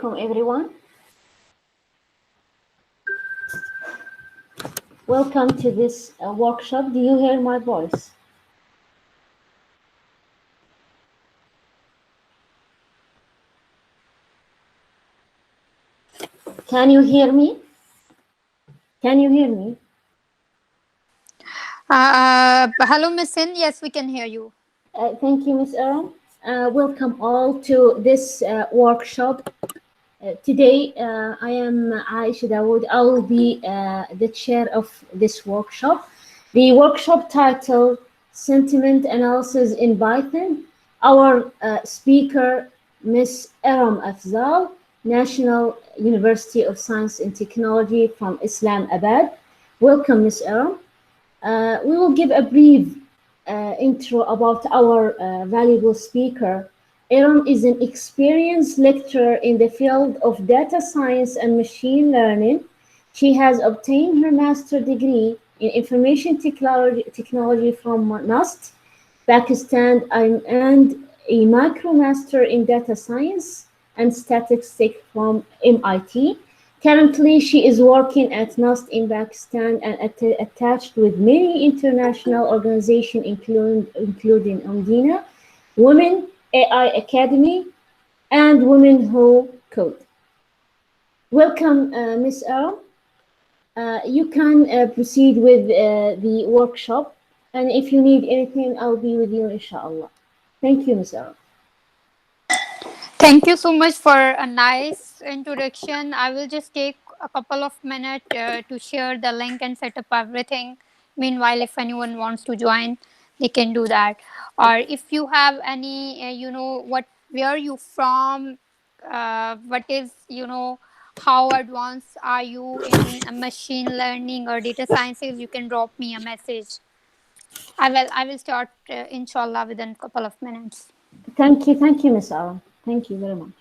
welcome everyone. Welcome to this workshop. Do you hear my voice? Can you hear me? Can you hear me? Hello, Miss Sin. Yes, we can hear you. Thank you, Ms. Aram. Welcome all to this workshop. Today, I am Aisha Dawood. I will be the chair of this workshop. The workshop title, Sentiment Analysis in Python. Our speaker, Ms. Aram Afzal, National University of Science and Technology from Islamabad. Welcome, Ms. Aram. We will give a brief intro about our valuable speaker. Aram is an experienced lecturer in the field of data science and machine learning. She has obtained her master's degree in information technology from NUST, Pakistan, and a micromaster in data science and statistics from MIT. Currently, she is working at NUST in Pakistan and attached with many international organizations, including Umdina, Women AI Academy, and Women Who Code. Welcome, Ms. Aram. You can proceed with the workshop, and if you need anything, I'll be with you, inshallah. Thank you, Ms. Aram. Thank you so much for a nice introduction. I will just take a couple of minutes to share the link and set up everything. Meanwhile, if anyone wants to join, they can do that. Or if you have any, where you from, what is, how advanced are you in machine learning or data sciences, you can drop me a message. I will start inshallah within a couple of minutes. Thank you, Ms. Aram. Thank you very much.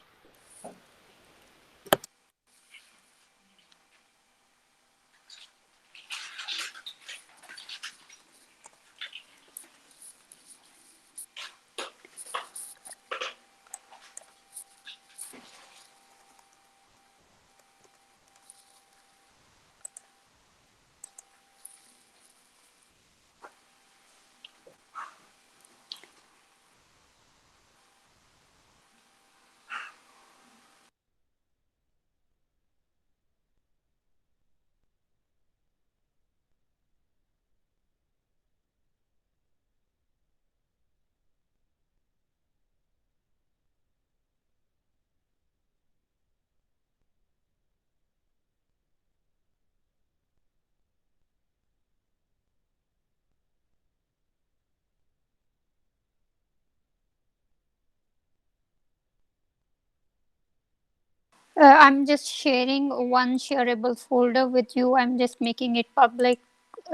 I'm just sharing one shareable folder with you. I'm just making it public.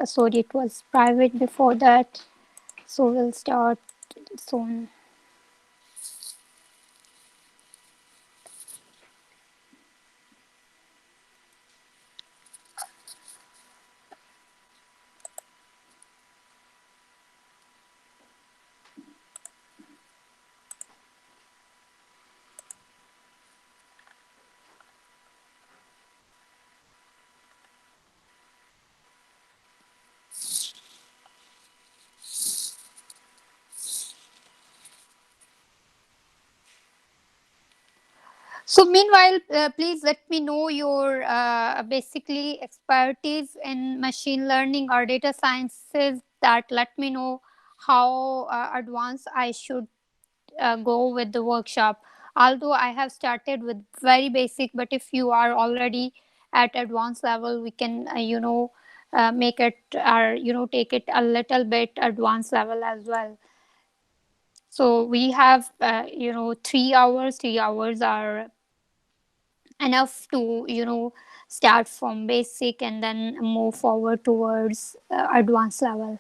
Sorry, it was private before that. So we'll start soon. So meanwhile, please let me know your basically expertise in machine learning or data sciences. That let me know how advanced I should go with the workshop. Although I have started with very basic, but if you are already at advanced level, we can make it or take it a little bit advanced level as well. So we have 3 hours. 3 hours are enough to start from basic and then move forward towards advanced level.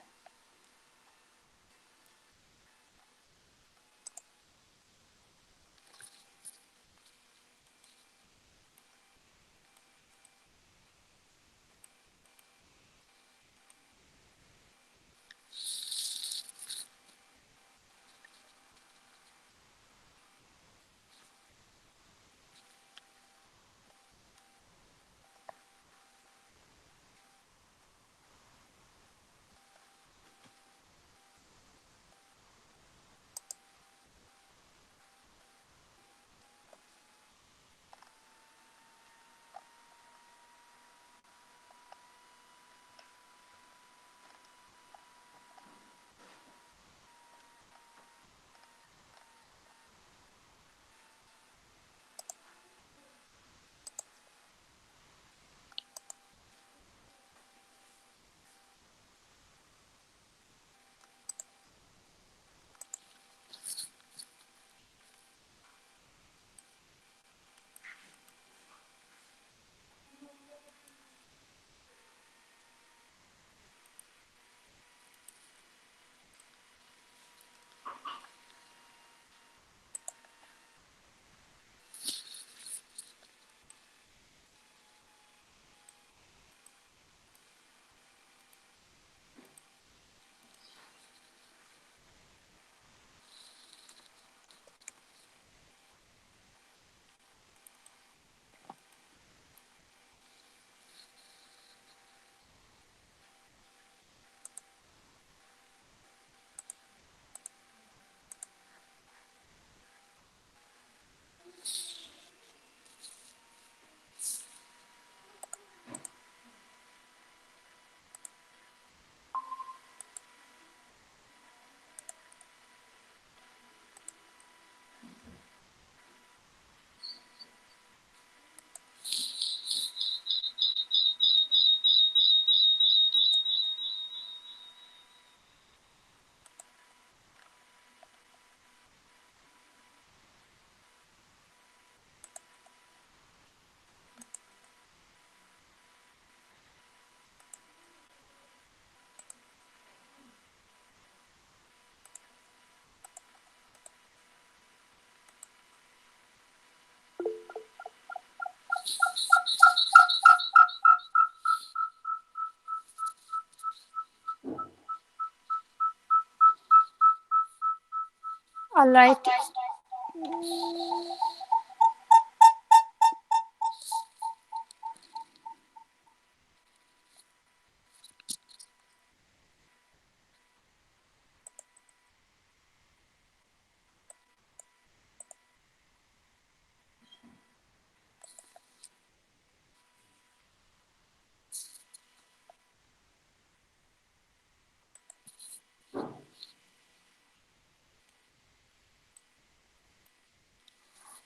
All right.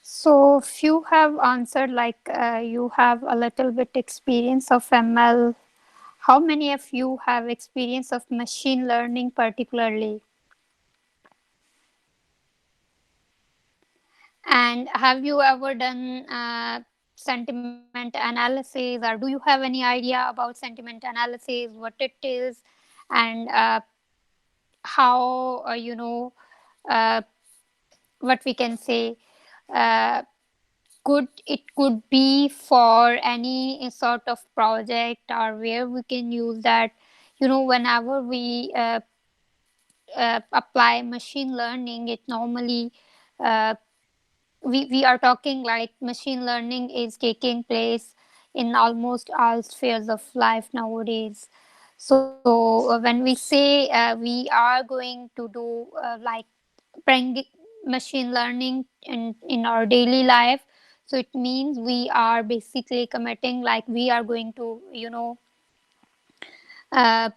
So few have answered like you have a little bit experience of ML. How many of you have experience of machine learning particularly? And have you ever done sentiment analysis, or do you have any idea about sentiment analysis, what it is, and how uh, what we can say uh, could it could be for any sort of project, or where we can use that, whenever we apply machine learning, it normally uh, we are talking like machine learning is taking place in almost all spheres of life nowadays. So when we say we are going to do like bring machine learning in our daily life, so it means we are basically committing like we are going to uh,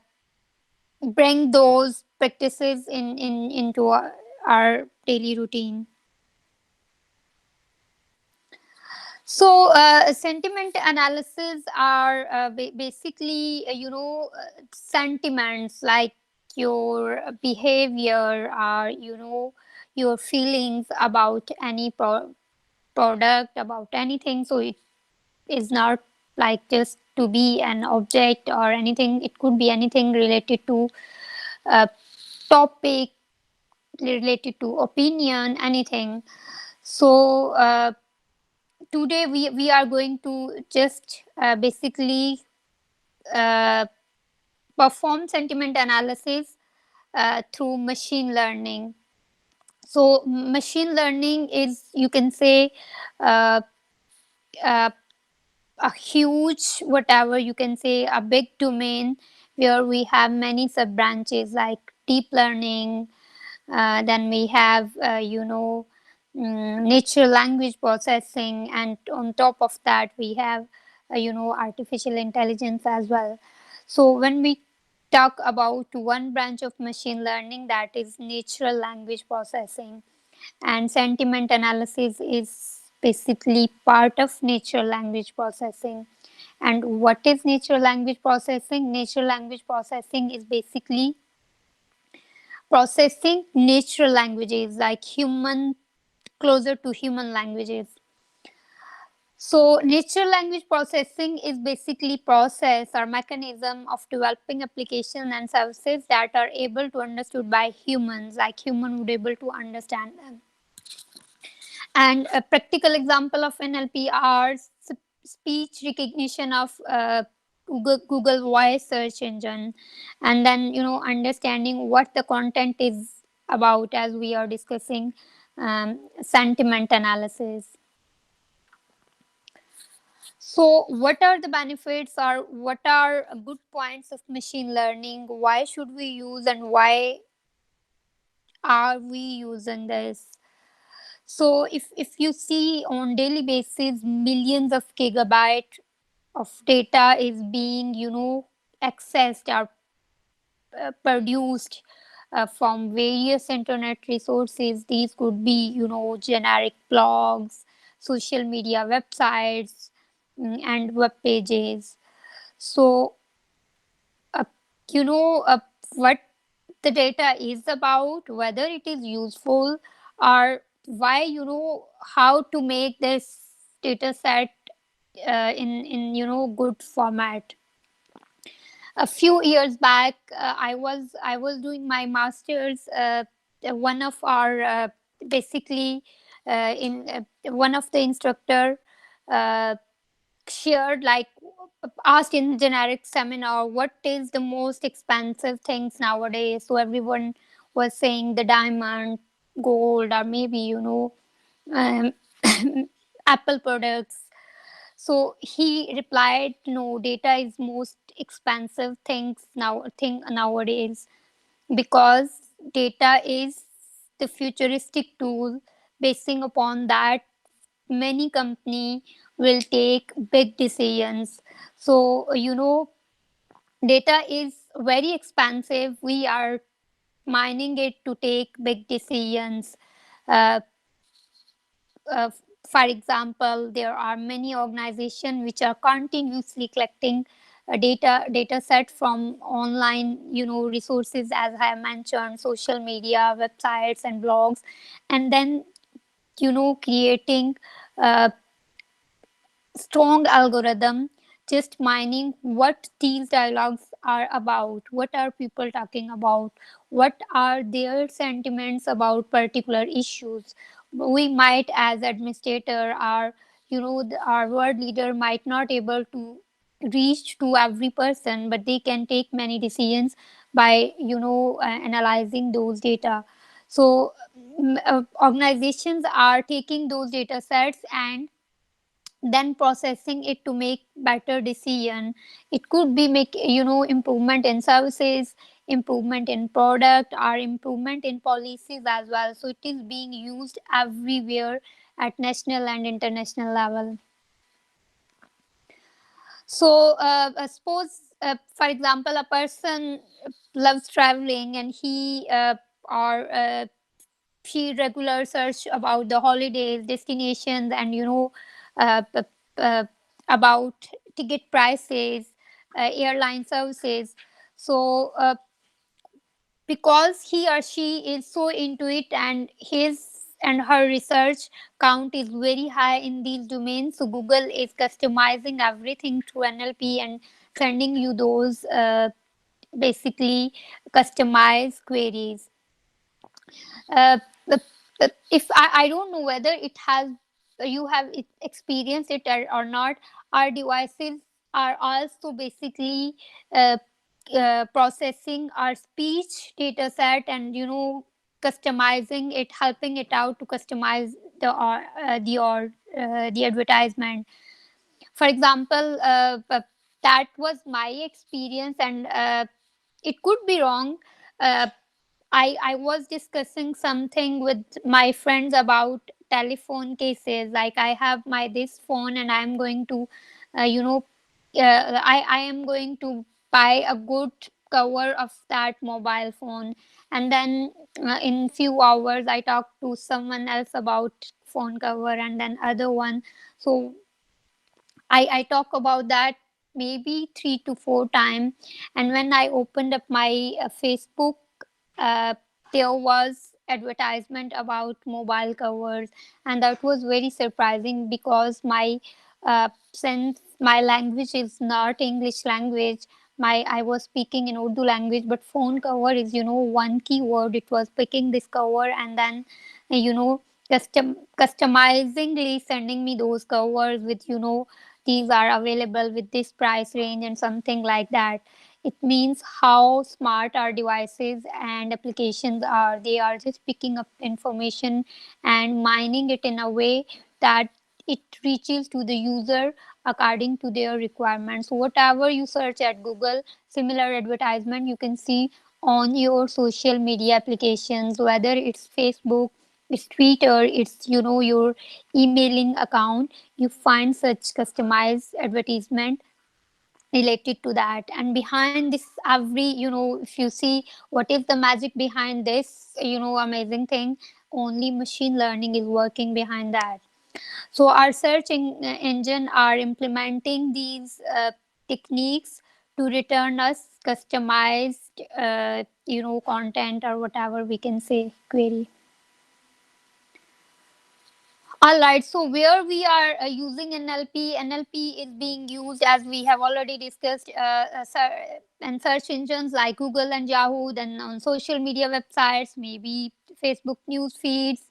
bring those practices in into our daily routine. So, sentiment analysis are basically, sentiments like your behavior, or, your feelings about any product, about anything. So, it is not like just to be an object or anything, it could be anything related to a topic, related to opinion, anything. So, today we are going to just basically uh, perform sentiment analysis through machine learning. So machine learning is, you can say, uh, uh, a huge, whatever you can say, a big domain where we have many sub branches like deep learning. Then we have, natural language processing, and on top of that, we have, artificial intelligence as well. So, when we talk about one branch of machine learning, that is natural language processing, and sentiment analysis is basically part of natural language processing. And what is natural language processing? Natural language processing is basically processing natural languages, like human, closer to human languages. So natural language processing is basically process or mechanism of developing application and services that are able to understood by humans, like human would able to understand them. And a practical example of NLP are speech recognition of Google Voice search engine, and then understanding what the content is about, as we are discussing sentiment analysis. So, what are the benefits, or what are good points of machine learning? Why should we use, and why are we using this? So if you see on daily basis, millions of gigabyte of data is being accessed or produced from various internet resources. These could be generic blogs, social media websites, and web pages. So uh, you know uh, what the data is about, whether it is useful, or why, how to make this data set in good format. A few years back, I was doing my masters. One of our basically in one of the instructor uh, shared, like, asked in generic seminar, what is the most expensive things nowadays? So everyone was saying the diamond, gold, or maybe um, Apple products. So he replied, no, data is most expensive thing nowadays, because data is the futuristic tool. Basing upon that, many company will take big decisions. So data is very expensive. We are mining it to take big decisions. uh, uh, for example, there are many organizations which are continuously collecting data set from online resources, as I have mentioned, social media, websites and blogs, and then creating uh, strong algorithm, just mining what these dialogues are about, what are people talking about, what are their sentiments about particular issues. We might, as administrator, our word leader might not able to reach to every person, but they can take many decisions by analyzing those data. So organizations are taking those data sets and then processing it to make better decision. It could be make improvement in services, improvement in product, or improvement in policies as well. So it is being used everywhere at national and international level. So suppose, for example, a person loves traveling, and he or she regular search about the holidays, destinations, and uh, about ticket prices, airline services. So because he or she is so into it, and his and her research count is very high in these domains, so Google is customizing everything through NLP and sending you those basically customized queries. uh, if I don't know whether it has you have experienced it or not. Our devices are also basically uh, processing our speech data set, and customizing it, helping it out to customize the advertisement. For example, that was my experience, and it could be wrong. uh, I was discussing something with my friends about telephone cases. Like, I have my this phone, and I'm going to, you know, I am going to buy a good cover of that mobile phone, and then in few hours I talk to someone else about phone cover, and then other one. So I talk about that maybe 3 to 4 times. And when I opened up my Facebook, uh, there was advertisement about mobile covers, and that was very surprising, because my since my language is not English language, my I was speaking in Urdu language, but phone cover is one keyword. It was picking this cover, and then you know customizingly sending me those covers with these are available with this price range and something like that. It means how smart our devices and applications are. They are just picking up information and mining it in a way that it reaches to the user according to their requirements. So whatever you search at Google, similar advertisement you can see on your social media applications, whether it's Facebook, it's Twitter, it's your emailing account. You find such customized advertisement related to that. And behind this, every if you see what is the magic behind this amazing thing, only machine learning is working behind that. So our engine are implementing these techniques to return us customized content, or whatever we can say, query. All right. So where we are using NLP is being used, as we have already discussed, and search engines like Google and Yahoo, then on social media websites, maybe Facebook news feeds,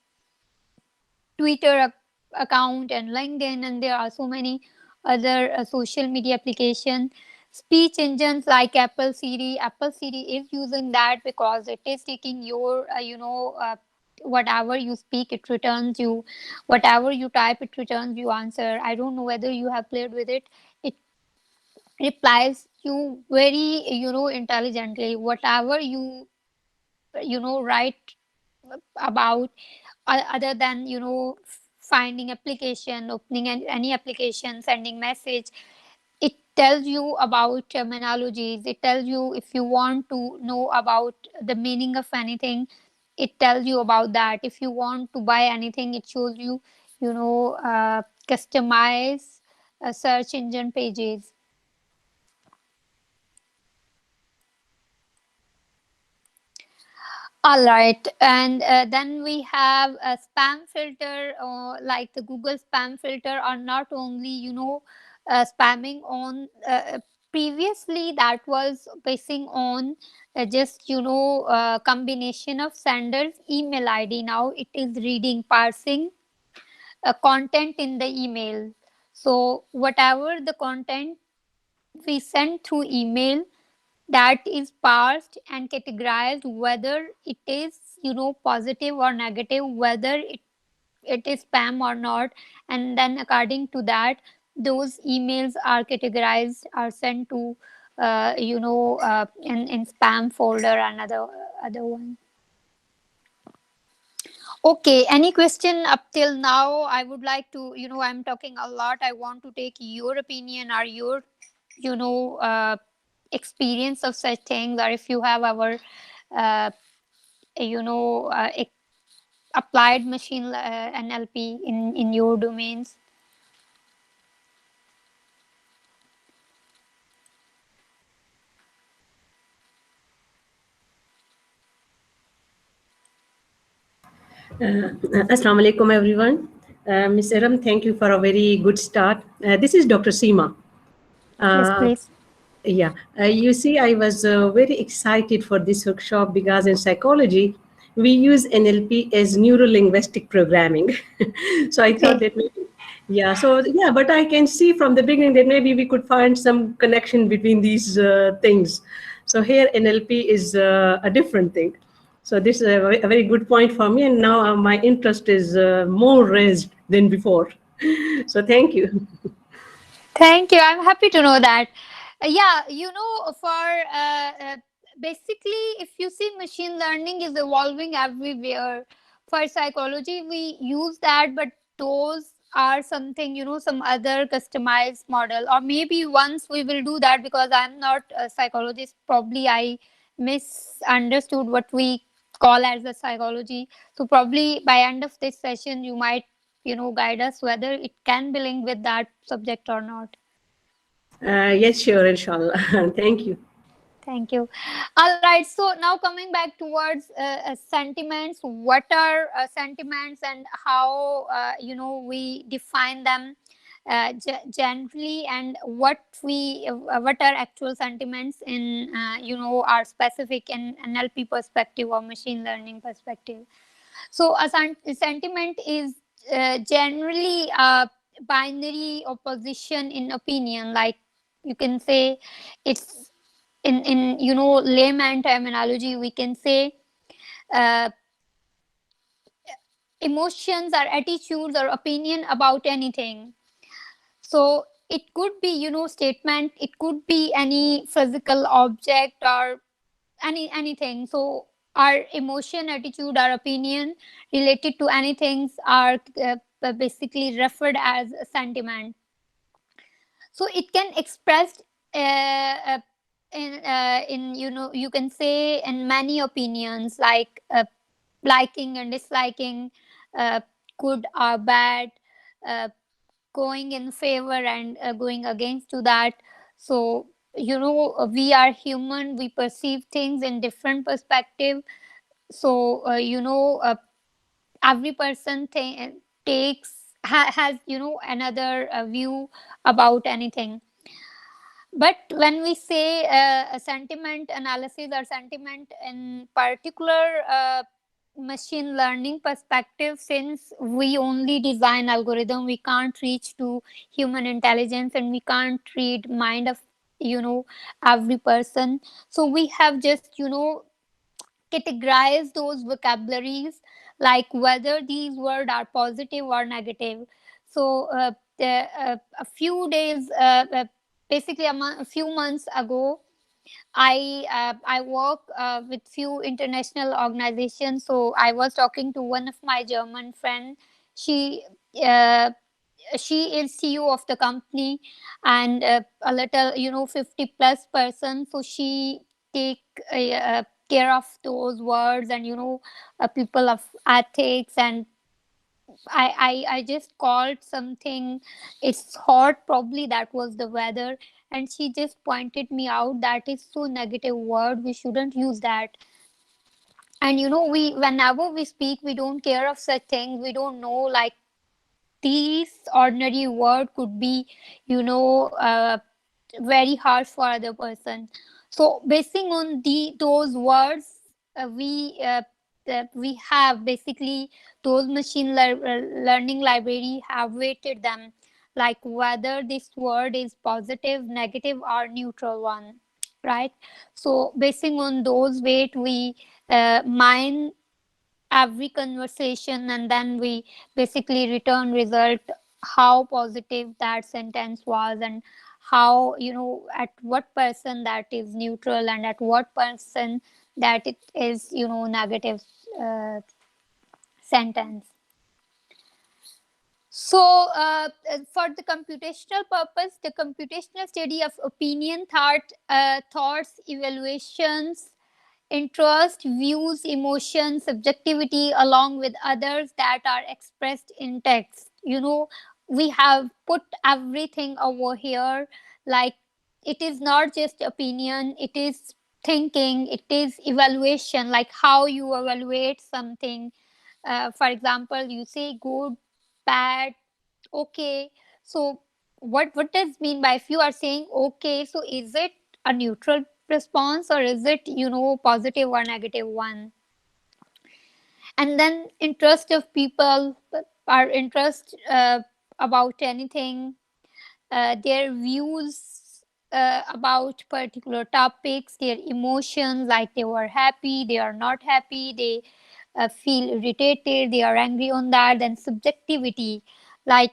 Twitter account, and LinkedIn, and there are so many other social media applications. Speech engines like Apple Siri is using that, because it is taking your whatever you speak, it returns you. Whatever you type, it returns you answer. I don't know whether you have played with it. It replies you very, intelligently. Whatever you write about, other than finding application, opening any application, sending message, it tells you about terminologies. It tells you if you want to know about the meaning of anything, it tells you about that. If you want to buy anything, it shows you, customize search engine pages. All right, and then we have a spam filter, like the Google spam filter, are not only spamming on. Previously, that was basing on just combination of sender's email ID. Now it is reading, parsing content in the email. So whatever the content we send through email, that is parsed and categorized, whether it is positive or negative, whether it is spam or not, and then according to that, those emails are categorized, are sent to in spam folder, another other one. Okay, any question up till now? I would like to, I'm talking a lot, I want to take your opinion or your you know uh, experience of such things, or if you have our uh, you know uh, e- applied machine NLP in your domains. Assalamu alaikum, everyone. Ms. Aram, thank you for a very good start. This is Dr. Seema. Yes, Uh, please. yeah, you see, I was very excited for this workshop because in psychology, we use NLP as neuro linguistic programming. So I thought Okay. that maybe, yeah, so yeah, but I can see from the beginning that maybe we could find some connection between these things. So here, NLP is a different thing. So this is a very good point for me, and now my interest is more raised than before. So thank you. Thank you. I'm happy to know that. Yeah, for basically, if you see, machine learning is evolving everywhere. For psychology, we use that, but those are something, some other customized model. Or maybe once we will do that, because I'm not a psychologist, probably I misunderstood what we call as a psychology. So probably by end of this session, you might guide us whether it can be linked with that subject or not. Yes, sure, inshallah. Thank you. Thank you. All right, so now coming back towards sentiments. What are sentiments, and how we define them generally, and what are actual sentiments in our specific and NLP perspective or machine learning perspective. So a sentiment is generally a binary opposition in opinion. Like, you can say, it's in layman terminology, we can say uh, emotions or attitudes or opinion about anything. So it could be statement, it could be any physical object or anything. So our emotion, attitude, our opinion related to anything are basically referred as a sentiment. So it can express uh, uh, in you can say in many opinions, like liking and disliking, uh, good or bad, uh, going in favor and going against to that. So we are human, we perceive things in different perspective. So every person has another view about anything. But when we say a sentiment analysis or sentiment in particular machine learning perspective, since we only design algorithm, we can't reach to human intelligence, and we can't read mind of every person. So we have just categorize those vocabularies, like whether these words are positive or negative. So a few days, basically a few months ago, I work with few international organizations. So I was talking to one of my German friend. She uh, she is CEO of the company, and a little, 50 plus person. So she take care of those words, and people of ethics. And I just called something, it's hot, probably that was the weather. And she just pointed me out that is so negative word, we shouldn't use that. And we, whenever we speak, we don't care of such things. We don't know, like, these ordinary word could be, you know uh, very harsh for other person. So basing on those words, we have basically those learning library have weighted them, like whether this word is positive, negative, or neutral one, right? So basing on those weight, we mine every conversation, and then we basically return result, how positive that sentence was, and how, at what person that is neutral, and at what person that it is, negative uh, sentence. So, for the computational purpose, the computational study of opinion, thoughts, evaluations, interest, views, emotions, subjectivity, along with others that are expressed in text. We have put everything over here. Like, it is not just opinion, it is thinking, it is evaluation, like how you evaluate something. For example, you say good, bad, okay. So what does mean by, if you are saying okay, so is it a neutral response, or is it, positive or negative one? And then interest of people, our interest about anything, their views about particular topics, their emotions, like they were happy, they are not happy, they feel irritated, they are angry on that. Then subjectivity, like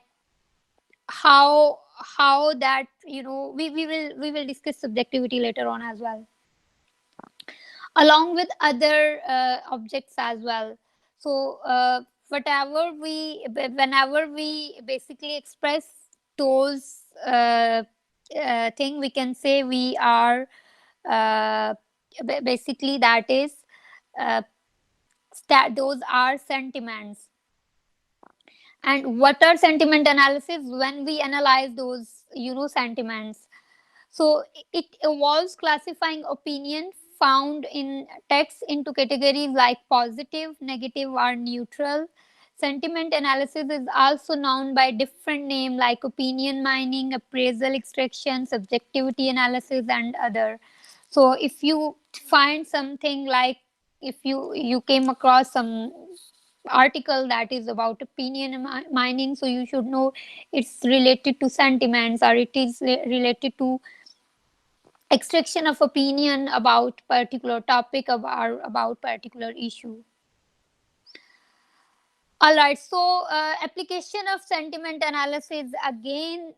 how that, we will discuss subjectivity later on as well, along with other objects as well. So whenever we basically express those thing, we can say we are basically, that is, uh, those are sentiments. And what are sentiment analysis? When we analyze those, sentiments, so it involves classifying opinion found in text into categories like positive, negative, or neutral. Sentiment analysis is also known by different name, like opinion mining, appraisal extraction, subjectivity analysis, and other. So if you find something, like if you came across some article that is about opinion mining, so you should know it's related to sentiments, or it is related to extraction of opinion about particular topic about particular issue. All right. So application of sentiment analysis, again,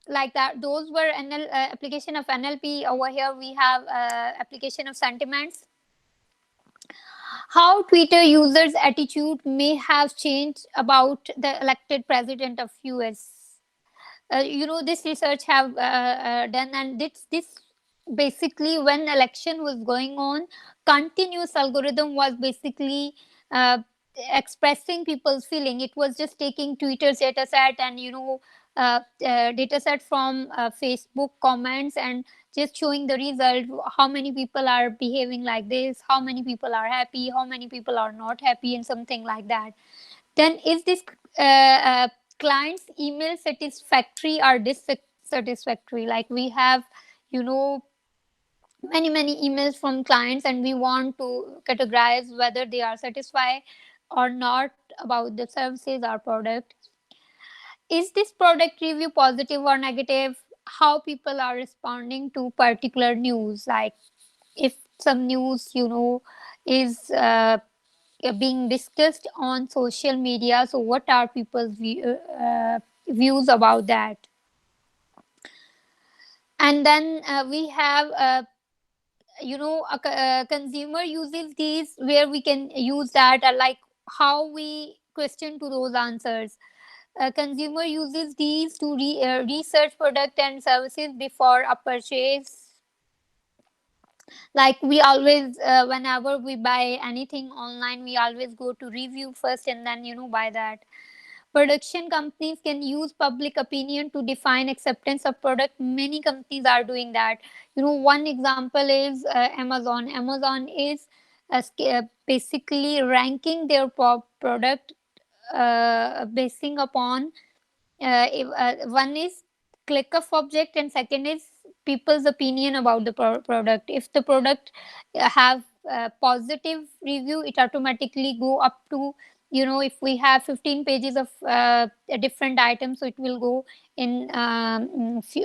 like that, those were application of NLP. Over here we have application of sentiments. How Twitter users attitude may have changed about the elected president of US. This research have done, and this basically, when election was going on, continuous algorithm was basically uh, expressing people's feeling. It was just taking Twitter's data set, and data set from Facebook comments, and just showing the result, how many people are behaving like this, how many people are happy, how many people are not happy, and something like that. Then, is this client's email satisfactory or dissatisfactory? Like, we have, you know many emails from clients, and we want to categorize whether they are satisfied or not about the services or product. Is this product review positive or negative? How people are responding to particular news, like if some news, is being discussed on social media. So what are people's views about that? And then we have a consumer uses these, where we can use that, like how we question to those answers. A consumer uses these to research product and services before a purchase. Like we always, whenever we buy anything online, we always go to review first and then buy that. Production companies can use public opinion to define acceptance of product. Many companies are doing that. One example is Amazon. Amazon is basically ranking their product, basing upon one is click of object, and second is people's opinion about the product. If the product have positive review, it automatically go up to, if we have 15 pages of different items, so it will go in,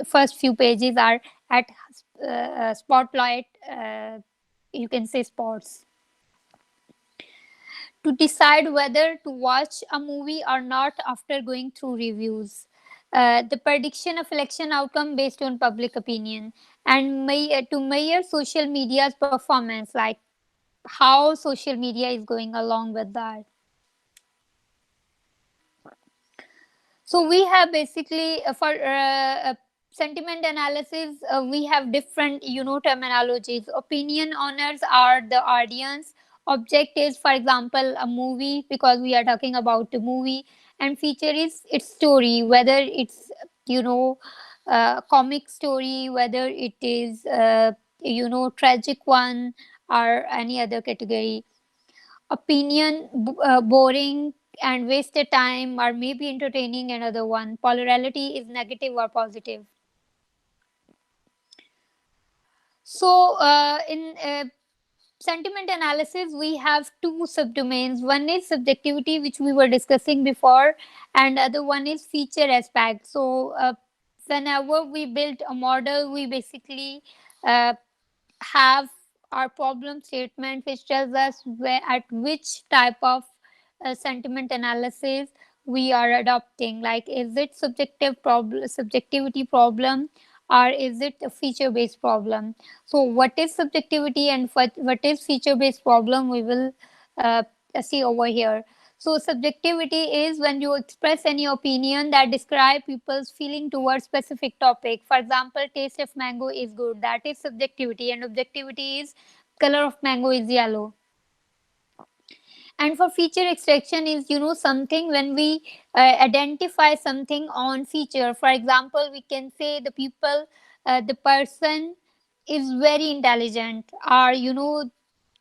first few pages are at spotlight, you can say spots. To decide whether to watch a movie or not after going through reviews. The prediction of election outcome based on public opinion, and to measure social media's performance, like how social media is going along with that. So we have basically, for sentiment analysis, we have different terminologies. Opinion owners are the audience. Object is, for example, a movie, because we are talking about the movie. And feature is its story, whether it's comic story, whether it is tragic one, or any other category. Opinion, boring and wasted time, or maybe entertaining. Another one, polarity is negative or positive. So in sentiment analysis, we have two subdomains. One is subjectivity, which we were discussing before, and other one is feature aspect. So whenever we build a model, we basically uh, have our problem statement, which tells us where, at which type of sentiment analysis we are adopting. Like, is it subjectivity problem, or is it a feature based problem? So what is subjectivity and what is feature based problem, we will uh, see over here. So subjectivity is when you express any opinion that describe people's feeling towards specific topic. For example, taste of mango is good. That is subjectivity. And objectivity is color of mango is yellow. And for feature extraction is something when we identify something on feature. For example, we can say the person is very intelligent, or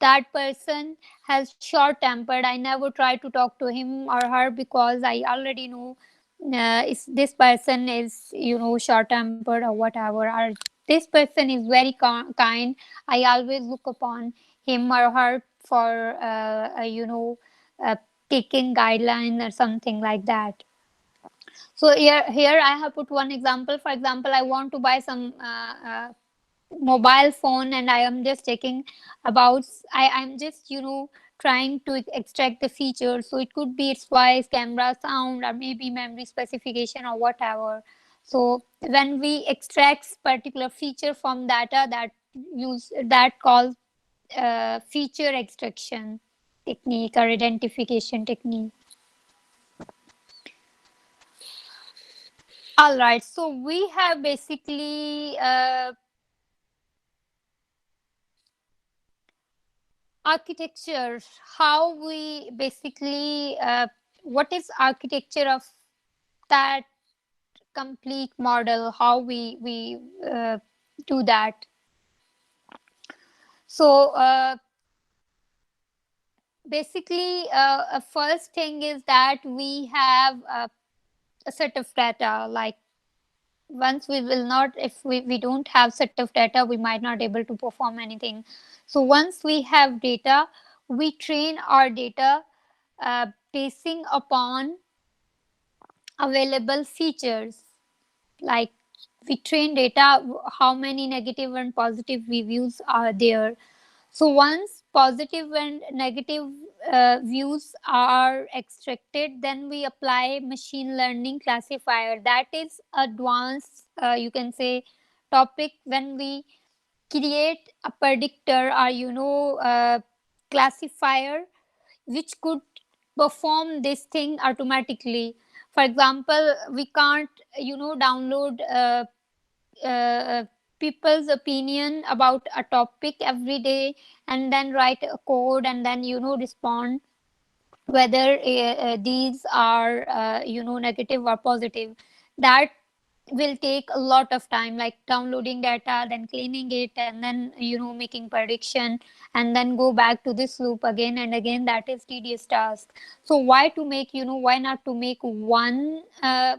that person has short tempered. I never try to talk to him or her, because I already know if this person is short tempered or whatever, or this person is very kind. I always look upon him or her for uh, taking guideline or something like that. So here I have put one example. For example, I want to buy some mobile phone, and I am just checking about, I'm just trying to extract the features. So it could be its voice, camera, sound, or maybe memory specification or whatever. So when we extract particular feature from data, that calls feature extraction technique or identification technique. All right, so we have basically architecture. How we basically what is architecture of that complete model? How we do that? So basically, first thing is that we have a set of data. Like, once we will not, if we don't have set of data, we might not able to perform anything. So once we have data, we train our data basing upon available features. Like, we train data, how many negative and positive reviews are there. So once positive and negative views are extracted, then we apply machine learning classifier. That is advanced, you can say, topic when we create a predictor or classifier which could perform this thing automatically. For example, we can't download uh, people's opinion about a topic every day and then write a code and then respond whether these are negative or positive. That will take a lot of time, like downloading data, then cleaning it, and then making prediction, and then go back to this loop again and again. That is tedious task. So why not to make one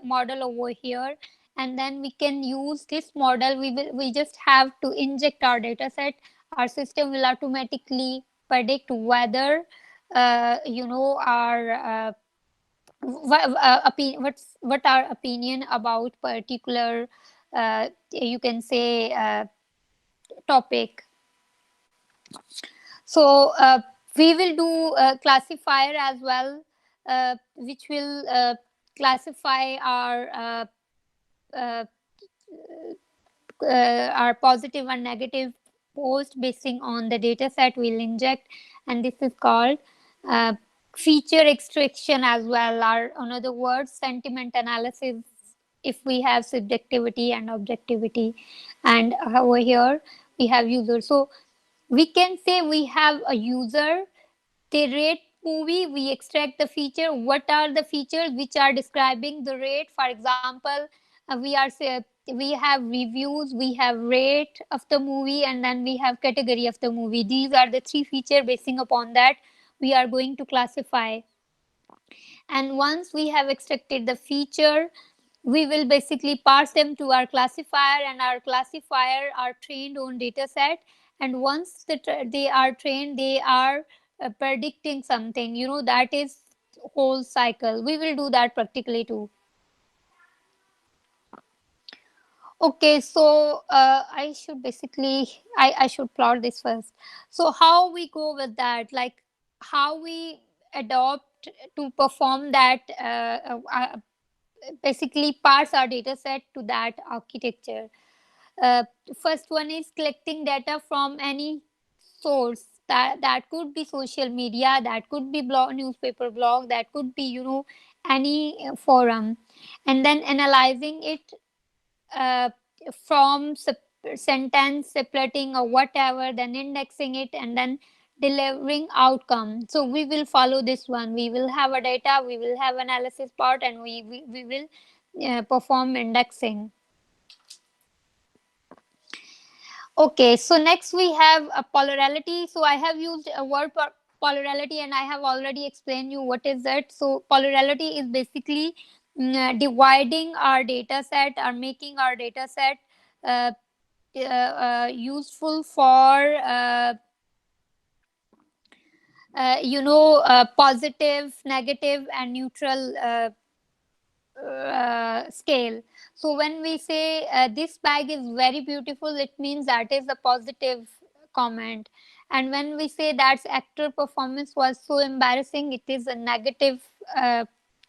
model over here, and then we can use this model. We just have to inject our data set. Our system will automatically predict whether our what our opinion about particular you can say topic. So we will do classifier as well, which will classify uh, our positive and negative post basing on the data set we'll inject, and this is called uh, feature extraction as well, or in other words sentiment analysis, if we have subjectivity and objectivity. And over here we have user. So we can say we have a user, they rate movie, we extract the feature. What are the features which are describing the rate? For example, we have reviews, we have rate of the movie, and then we have category of the movie. These are the three features. Basing upon that we are going to classify. And once we have extracted the feature, we will basically pass them to our classifier, and our classifier are trained on data set. And once they are trained, they are predicting something, that is whole cycle. We will do that practically too. Okay, so I should basically I should plot this first. So how we go with that, like how we adopt to perform that, basically parse our data set to that architecture. uh, First one is collecting data from any source. That could be social media, that could be blog, newspaper blog, that could be any forum. And then analyzing it uh, from sentence separating or whatever, then indexing it, and then delivering outcome. So we will follow this one. We will have a data, we will have analysis part, and we will perform indexing. Okay, so next we have a polarity. So I have used a word polarity, and I have already explained you what is that. So polarity is basically dividing our data set, or making our data set uh, useful for positive, negative, and neutral scale. So when we say this bag is very beautiful, it means that is a positive comment. And when we say that actor performance was so embarrassing, it is a negative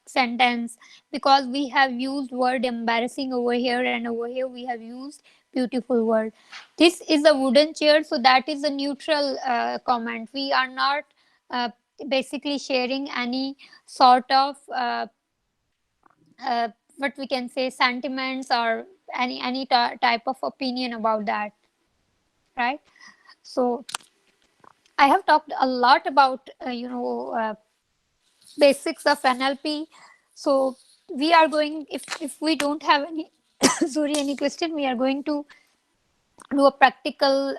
sentence, because we have used word embarrassing over here, and over here we have used beautiful word. This is a wooden chair, so that is a neutral comment. We are not uh, basically sharing any sort of what we can say sentiments, or any type of opinion about that, right? So I have talked a lot about basics of NLP. So we are going, if we don't have any sorry, any question, we are going to do a practical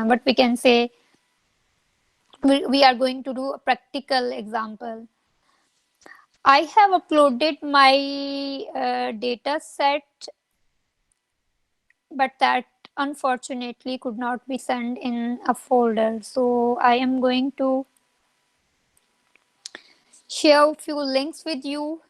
what we can say, we are going to do a practical example. I have uploaded my data set, but that unfortunately could not be sent in a folder. So I am going to share a few links with you.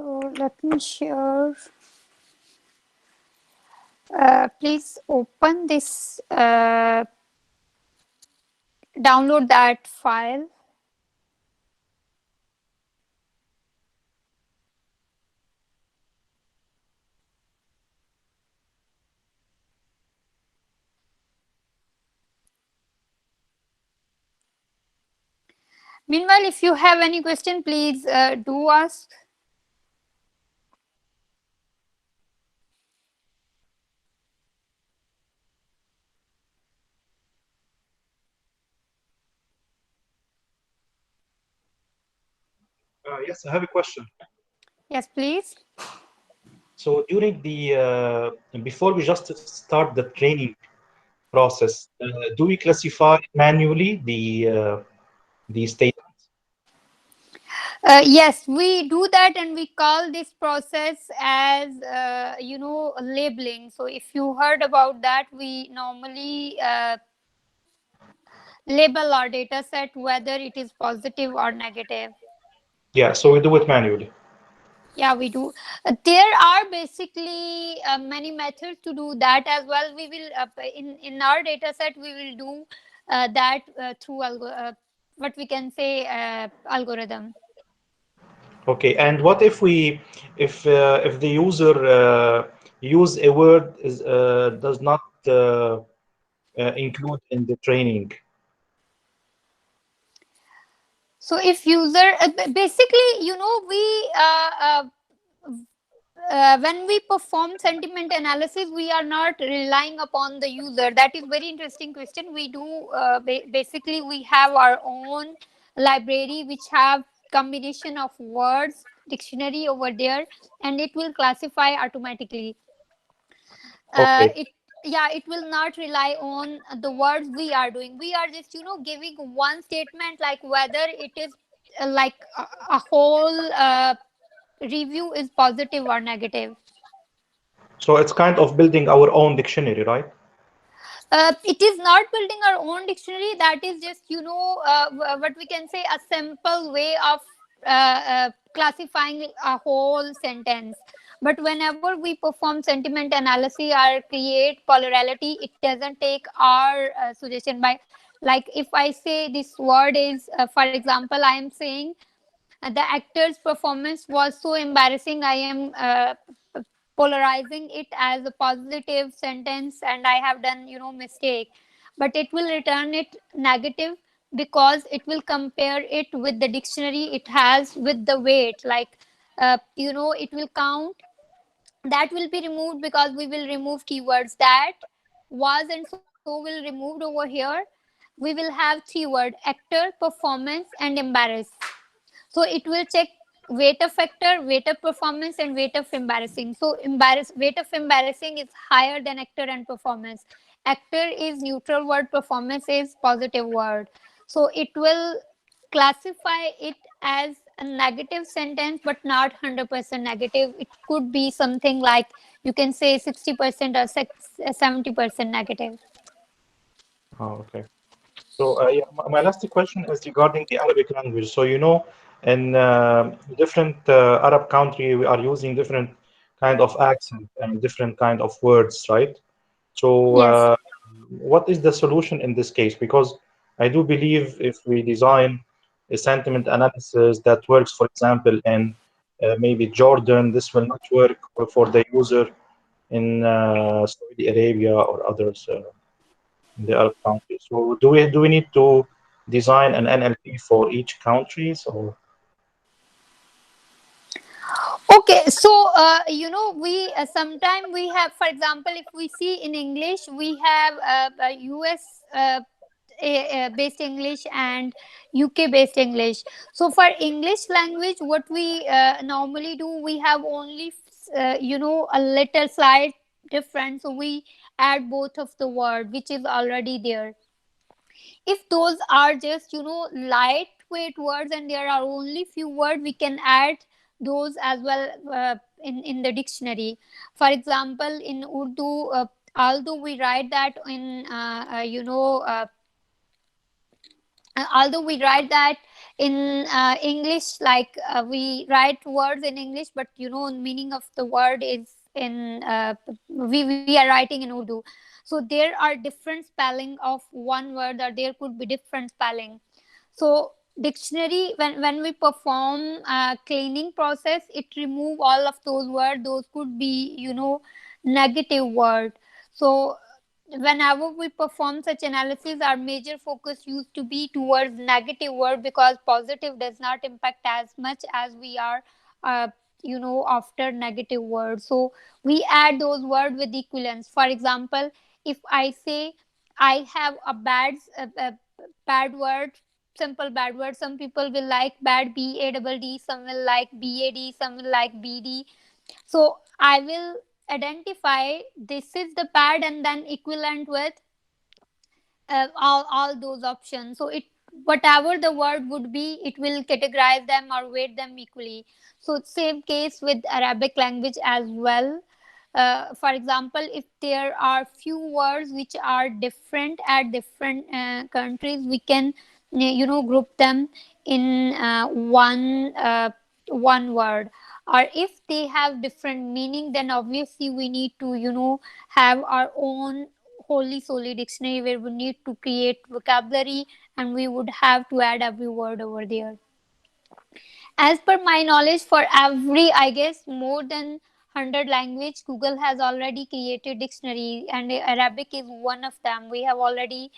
So let me share. Please open this. Download that file. Meanwhile, if you have any question, please do ask. Yes, I have a question. Yes, please. So during the before we just start the training process, do we classify manually the statements? Yes, we do that, and we call this process as labeling. So if you heard about that, we normally label our data set whether it is positive or negative. Yeah, so we do it manually. Yeah, we do. There are basically many methods to do that as well. We will in our data set we will do that through what we can say algorithm. Okay, and what if if the user use a word does not include in the training? So if user basically we when we perform sentiment analysis, we are not relying upon the user. That is very interesting question. We do basically we have our own library which have combination of words dictionary over there, and it will classify automatically. Okay, It Yeah, it will not rely on the words we are doing. We are just giving one statement like whether it is like a whole review is positive or negative. so it's kind of building our own dictionary, right? It is not building our own dictionary. That is just what we can say a simple way of classifying a whole sentence. But whenever we perform sentiment analysis or create polarity, it doesn't take our suggestion. By like if I say this word is for example I am saying the actor's performance was so embarrassing, I am polarizing it as a positive sentence and I have done mistake, but it will return it negative because it will compare it with the dictionary it has with the weight, like it will count. That will be removed because we will remove keywords. That was and so will removed over here. We will have three word: actor, performance, and embarrass. So it will check weight of factor, weight of performance, and weight of embarrassing. So weight of embarrassing is higher than actor and performance. Actor is neutral word, performance is positive word. So it will classify it as a negative sentence, but not 100% negative. It could be something like you can say 60% or 70% negative. Oh, okay. So yeah, my last question is regarding the Arabic language. So you know, in different Arab country, we are using different kind of accent and different kind of words, right? So Yes. what is the solution in this case? Because I do believe if we design a sentiment analysis that works, for example, in maybe Jordan, this will not work for the user in Saudi Arabia or others. In the Arab countries. So do we need to design an NLP for each country? So Okay, so we sometime we have, for example, if we see in English, we have US based English and UK based English. So for English language, what we normally do, we have only a little slight difference. So we add both of the word which is already there. If those are just lightweight words and there are only few words, we can add those as well in the dictionary. For example, in Urdu, although we write that in although we write that in English, like we write words in English, but meaning of the word is in we are writing in Urdu. So there are different spelling of one word, or there could be different spelling. So dictionary, when we perform cleaning process, it remove all of those words. Those could be negative word. So whenever we perform such analysis, our major focus used to be towards negative word, because positive does not impact as much as we are uh, after negative word. So we add those words with equivalence. For example, if I say I have a bad word, simple bad word, some people will like bad, BADD, some will like BAD, some will like BD. So I will identify this is the pad and then equivalent with all those options. So it, whatever the word would be, it will categorize them or weight them equally. So same case with Arabic language as well. For example, if there are few words which are different at different countries, we can group them in one word. Or if they have different meaning, then obviously we need to have our own wholly solely dictionary, where we need to create vocabulary, and we would have to add every word over there. As per my knowledge, for every, I guess, more than 100 language, Google has already created dictionary, and Arabic is one of them. We have already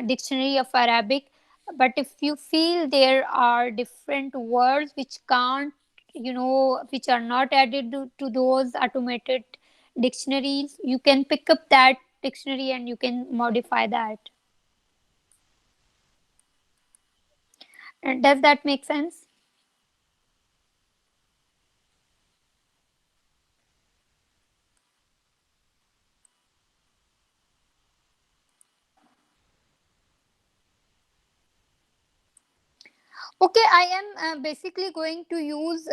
dictionary of Arabic. But if you feel there are different words which can't, which are not added to those automated dictionaries, you can pick up that dictionary and you can modify that. Does that make sense? Okay, I am basically going to use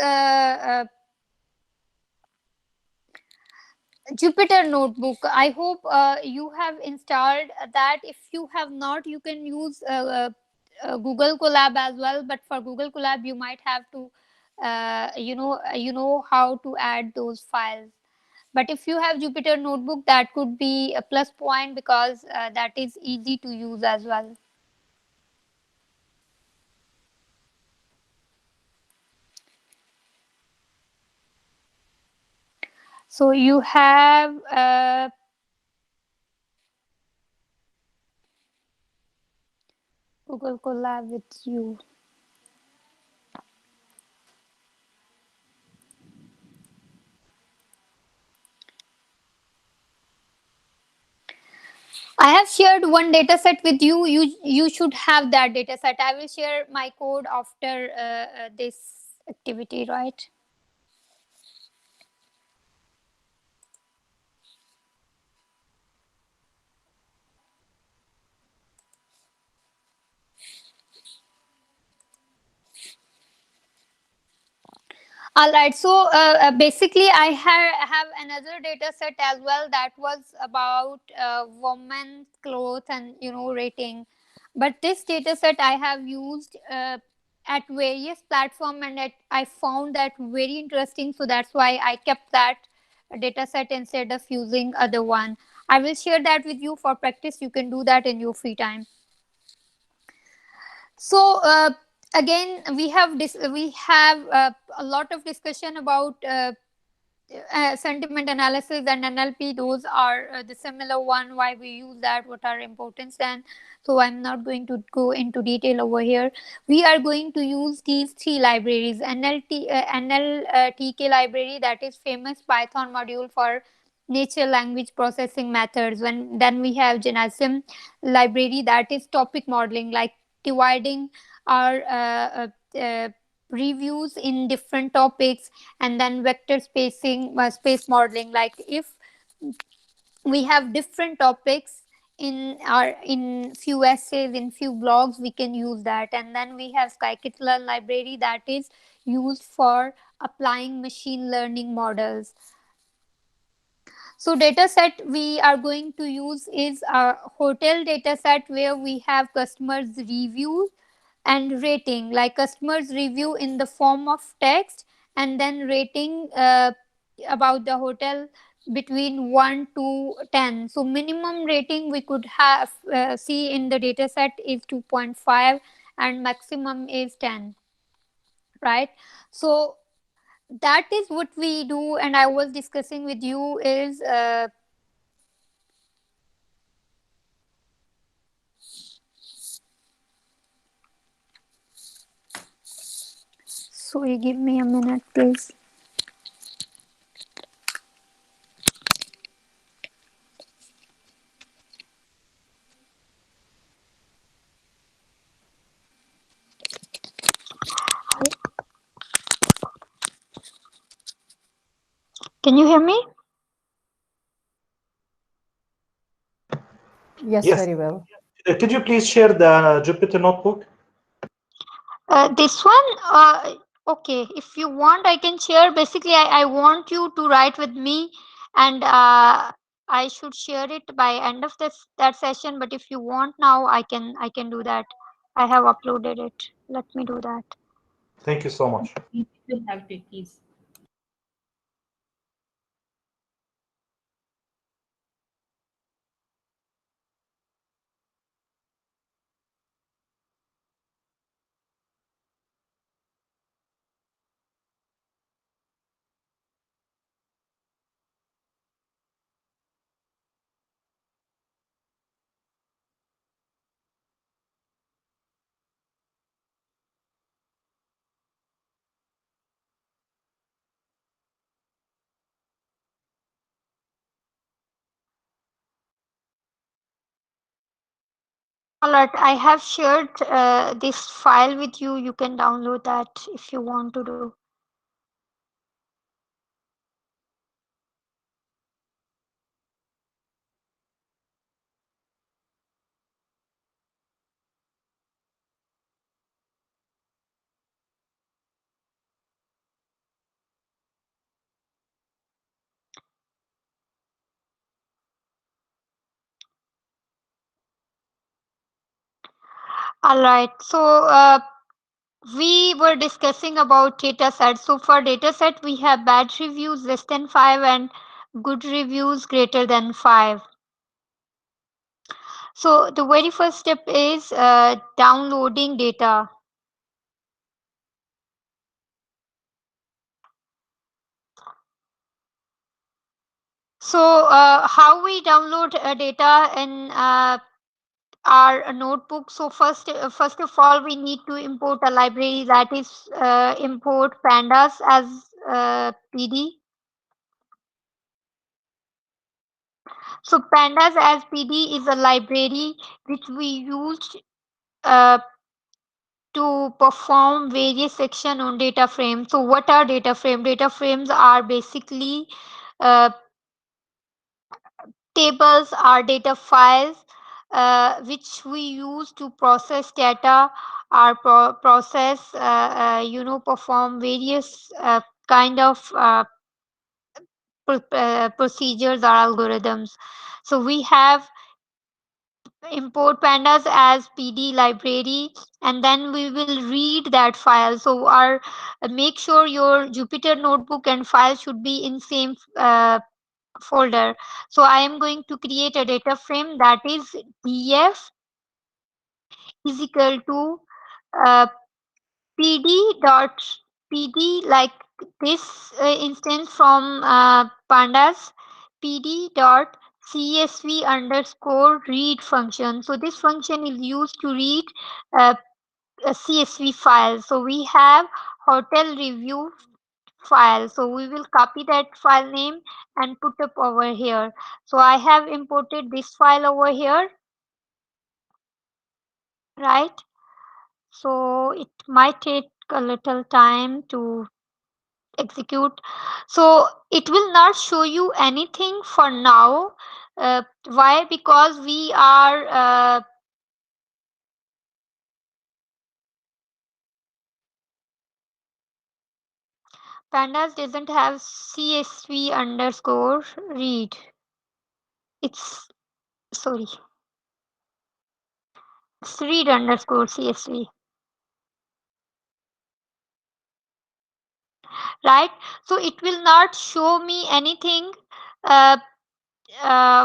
Jupyter Notebook. I hope you have installed that. If you have not, you can use Google Colab as well. But for Google Colab, you might have to, how to add those files. But if you have Jupyter Notebook, that could be a plus point, because that is easy to use as well. So you have Google Colab with you. I have shared one data set with you. You should have that data set. I will share my code after this activity, right? All right. So basically, I have another data set as well, that was about women's clothes and rating. But this data set I have used at various platform, and I found that very interesting. So that's why I kept that data set instead of using other one. I will share that with you for practice. You can do that in your free time. So again, we have a lot of discussion about sentiment analysis and NLP. Those are the similar one. Why we use that? What are importance? And so I'm not going to go into detail over here. We are going to use these three libraries: NLTK library, that is famous Python module for natural language processing methods. When then we have Genasium library, that is topic modeling, like dividing our reviews in different topics. And then vector spacing, space modeling, like if we have different topics in few essays, in few blogs, we can use that. And then we have scikit-learn library, that is used for applying machine learning models. So data set we are going to use is a hotel data set, where we have customers reviews. and rating, like customers review in the form of text, and then rating about the hotel between 1 to 10. So minimum rating we could have see in the data set is 2.5 and maximum is 10, right? So that is what we do, and I was discussing with you is sorry, give me a minute please. Can you hear me? Yes, Yes. very well. Could you please share the Jupyter notebook? This one, okay. If you want, I can share. Basically, I want you to write with me, and I should share it by end of this that session. But if you want now, I can do that. I have uploaded it. Let me do that. Thank you so much. You should have to, please. Alright, I have shared this file with you. You can download that if you want to do. Alright, so we were discussing about data sets. So for data set, we have bad reviews less than 5 and good reviews greater than 5. So the very first step is downloading data. So how we download data in our notebook. So first of all, we need to import a library, that is import pandas as PD. So pandas as PD is a library which we use uh, to perform various section on data frame. So what are data frame? Data frames are basically uh, tables, are data files which we use to process data, or process perform various kind of procedures or algorithms. So we have import pandas as PD library, and then we will read that file. So our make sure your Jupyter notebook and file should be in same folder. So I am going to create a data frame, that is df is equal to uh, pd dot pd, like this instance from pandas, pd dot csv underscore read function. So this function is used to read uh, a csv file. So we have hotel review file, so we will copy that file name and put up over here. So I have imported this file over here, right? So it might take a little time to execute. So it will not show you anything for now. Why? Because we are pandas doesn't have csv underscore read. It's sorry, it's read underscore csv. right? So it will not show me anything uh,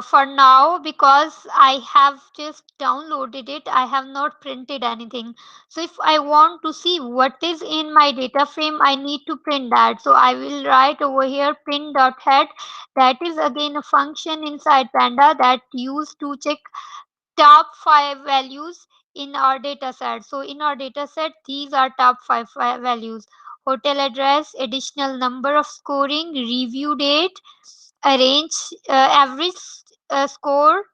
for now, because I have just downloaded it. I have not printed anything. So if I want to see what is in my data frame, I need to print that. So I will write over here print.head. That is again a function inside Panda that used to check top 5 values in our data set. So in our data set, these are top 5 values: hotel address, additional number of scoring, review date, arrange average score,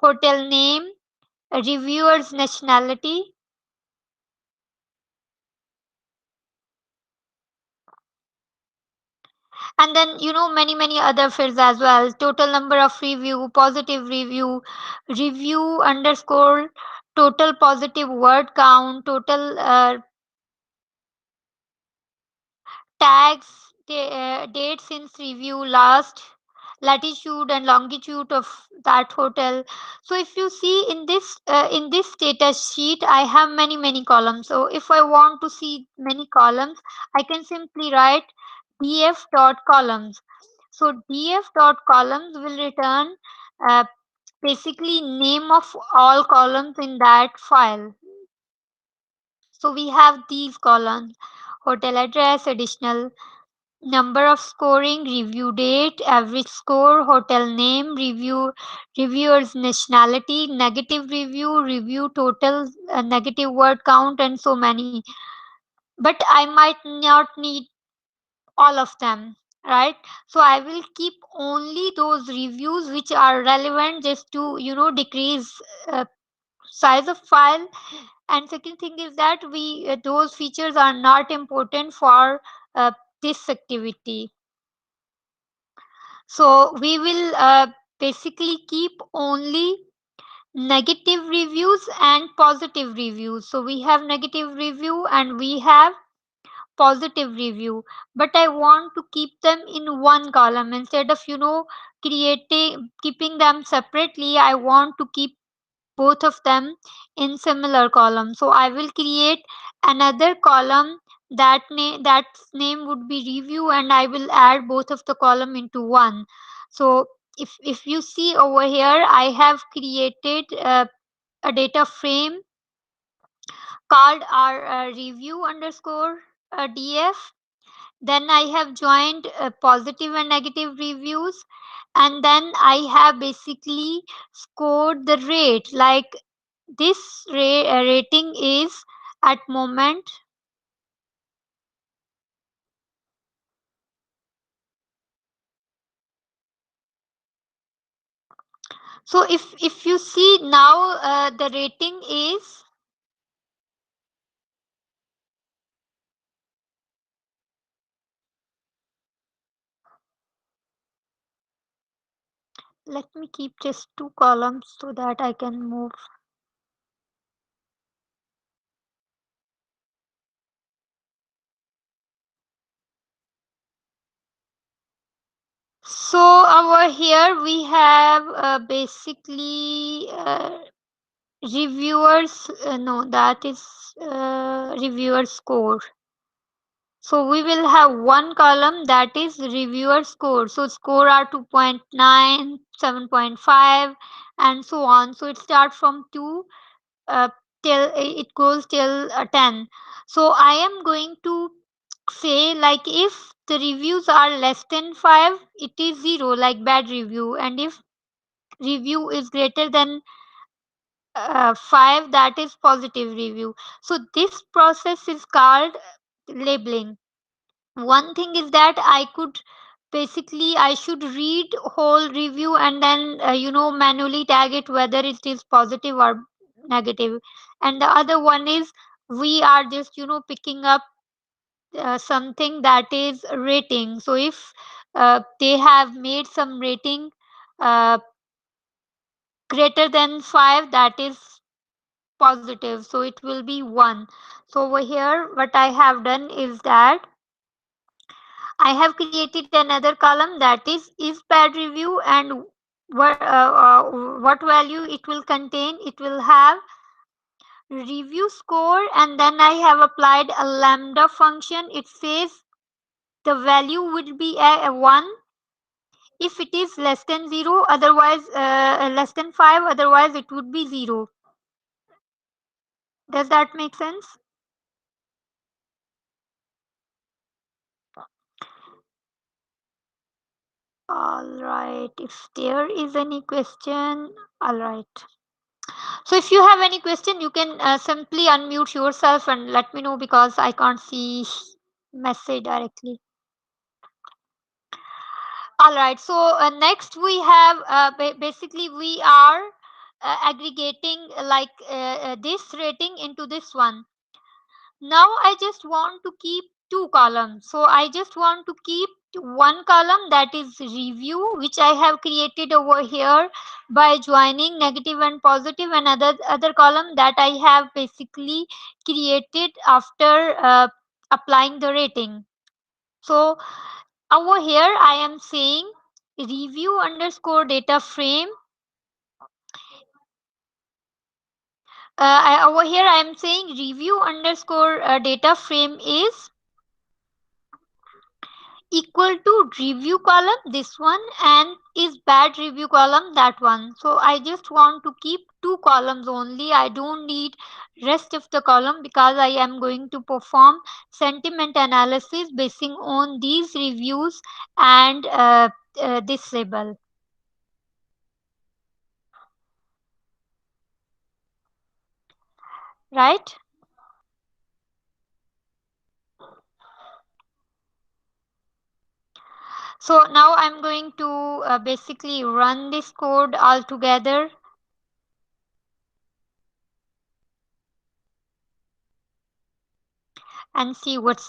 hotel name, reviewer's nationality, and then many other fields as well: total number of review, positive review, review underscore, total positive word count, total tags, date since review last, latitude and longitude of that hotel. So if you see in this data sheet, I have many columns. So if I want to see many columns, I can simply write df dot columns. So df dot columns will return uh, basically name of all columns in that file. So we have these columns: hotel address, additional number of scoring, review date, average score, hotel name, reviewer's nationality, negative review, review total, negative word count, and so many. But I might not need all of them, right? So I will keep only those reviews which are relevant, just to decrease size of file. And second thing is that we those features are not important for this activity. So we will basically keep only negative reviews and positive reviews. So we have negative review and we have positive review, but I want to keep them in one column instead of creating keeping them separately. I want to keep both of them in similar column. So I will create another column that name would be review, and I will add both of the column into one. So if you see over here, I have created a data frame called our review underscore df. Then I have joined positive and negative reviews, and then I have basically scored the rate, like this rating is at moment. So if you see now, the rating is, let me keep just two columns so that I can move. So over here we have basically reviewers, no, that is reviewer score. So we will have one column that is reviewer score. So score are 2.9, 7.5, and so on. So it starts from 2 uh, till it goes till 10. So I am going to say, like, if the reviews are less than 5, it is 0, like bad review. And if review is greater than 5, that is positive review. So this process is called labeling. One thing is that I should read whole review and then manually tag it whether it is positive or negative. And the other one is we are just picking up something that is rating. So if they have made some rating uh, greater than 5, that is positive, so it will be 1. So over here what I have done is that I have created another column that is bad review, and what value it will contain. It will have review score, and then I have applied a lambda function. It says the value will be a 1 if it is less than 0, otherwise less than 5, otherwise it would be 0. Does that make sense? All right, if there is any question, all right. So if you have any question, you can simply unmute yourself and let me know because I can't see message directly. All right. So next we have basically we are aggregating this rating into this one. Now I just want to keep two columns. So I just want to keep one column, that is review, which I have created over here by joining negative and positive, and other column that I have basically created after applying the rating. So over here I am saying review underscore data frame. Over here I am saying review underscore data frame is equal to review column, this one, and is bad review column, that one. So I just want to keep two columns only. I don't need rest of the column because I am going to perform sentiment analysis basing on these reviews and this label, right? So now I'm going to basically run this code all together and see what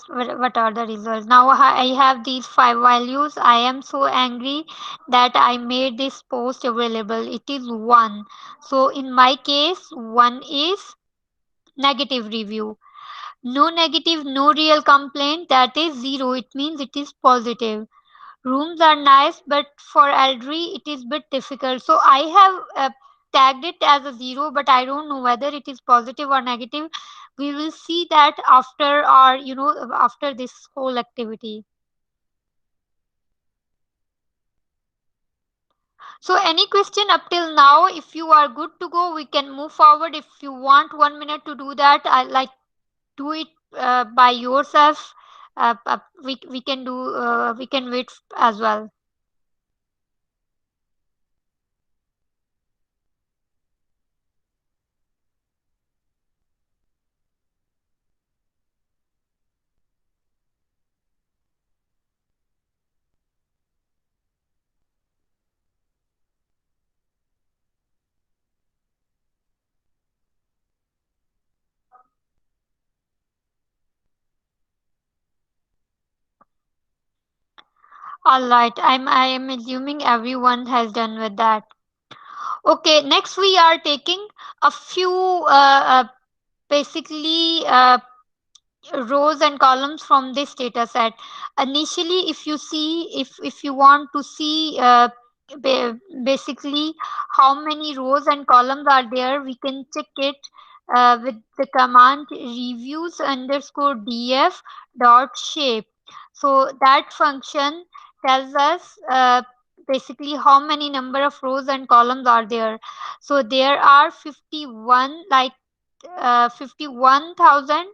are the results. Now I have these 5 values. I am so angry that I made this post available. It is 1. So in my case, 1 is negative review. No negative, no real complaint, that is 0. It means it is positive. Rooms are nice, but for elderly it is bit difficult. So I have tagged it as a 0, but I don't know whether it is positive or negative. We will see that after our, after this whole activity. So any question up till now? If you are good to go, we can move forward. If you want 1 minute to do that, I like do it by yourself. We can do we can wait as well. All right, I am assuming everyone has done with that. Okay, next we are taking a few basically rows and columns from this data set. Initially, if you see, if you want to see basically how many rows and columns are there, we can check it with the command reviews underscore df dot shape. So that function tells us basically how many number of rows and columns are there. So there are 51, like 51,000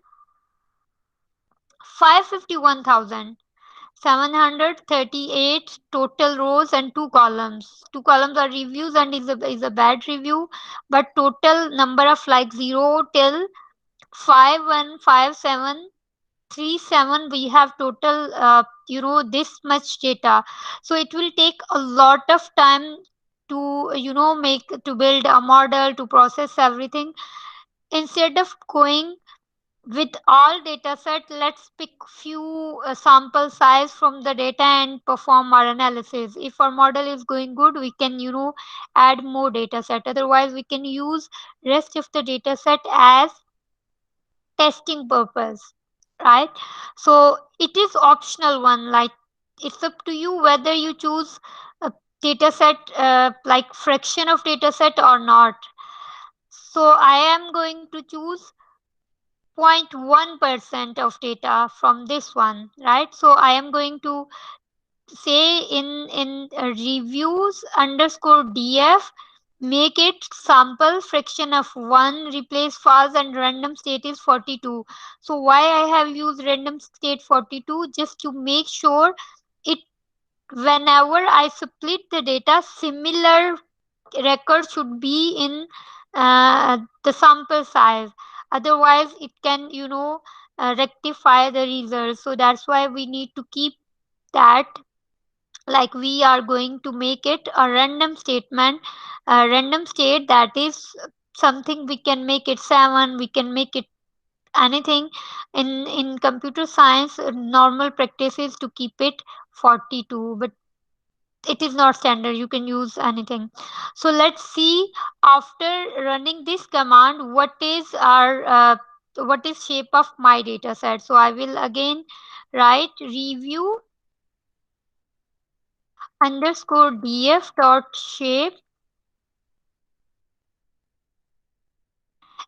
551,738 total rows and two columns. Two columns are reviews and is a bad review, but total number of like 0 till 515737, we have total this much data. So it will take a lot of time to make to build a model, to process everything. Instead of going with all data set, let's pick few sample size from the data and perform our analysis. If our model is going good, we can add more data set. Otherwise we can use rest of the data set as testing purpose, right? So it is optional one, like it's up to you whether you choose a data set like fraction of data set or not. So I am going to choose 0.1% of data from this one, right? So I am going to say in reviews underscore df, make it sample fraction of 1, replace false, and random state is 42. So why I have used random state 42? Just to make sure it, whenever I split the data, similar record should be in the sample size. Otherwise it can, rectify the results. So that's why we need to keep that, like we are going to make it a random statement, a random state, that is something we can make it 7, we can make it anything. In computer science, normal practice is to keep it 42, but it is not standard, you can use anything. So let's see, after running this command, what is shape of my data set. So I will again write review underscore df dot shape,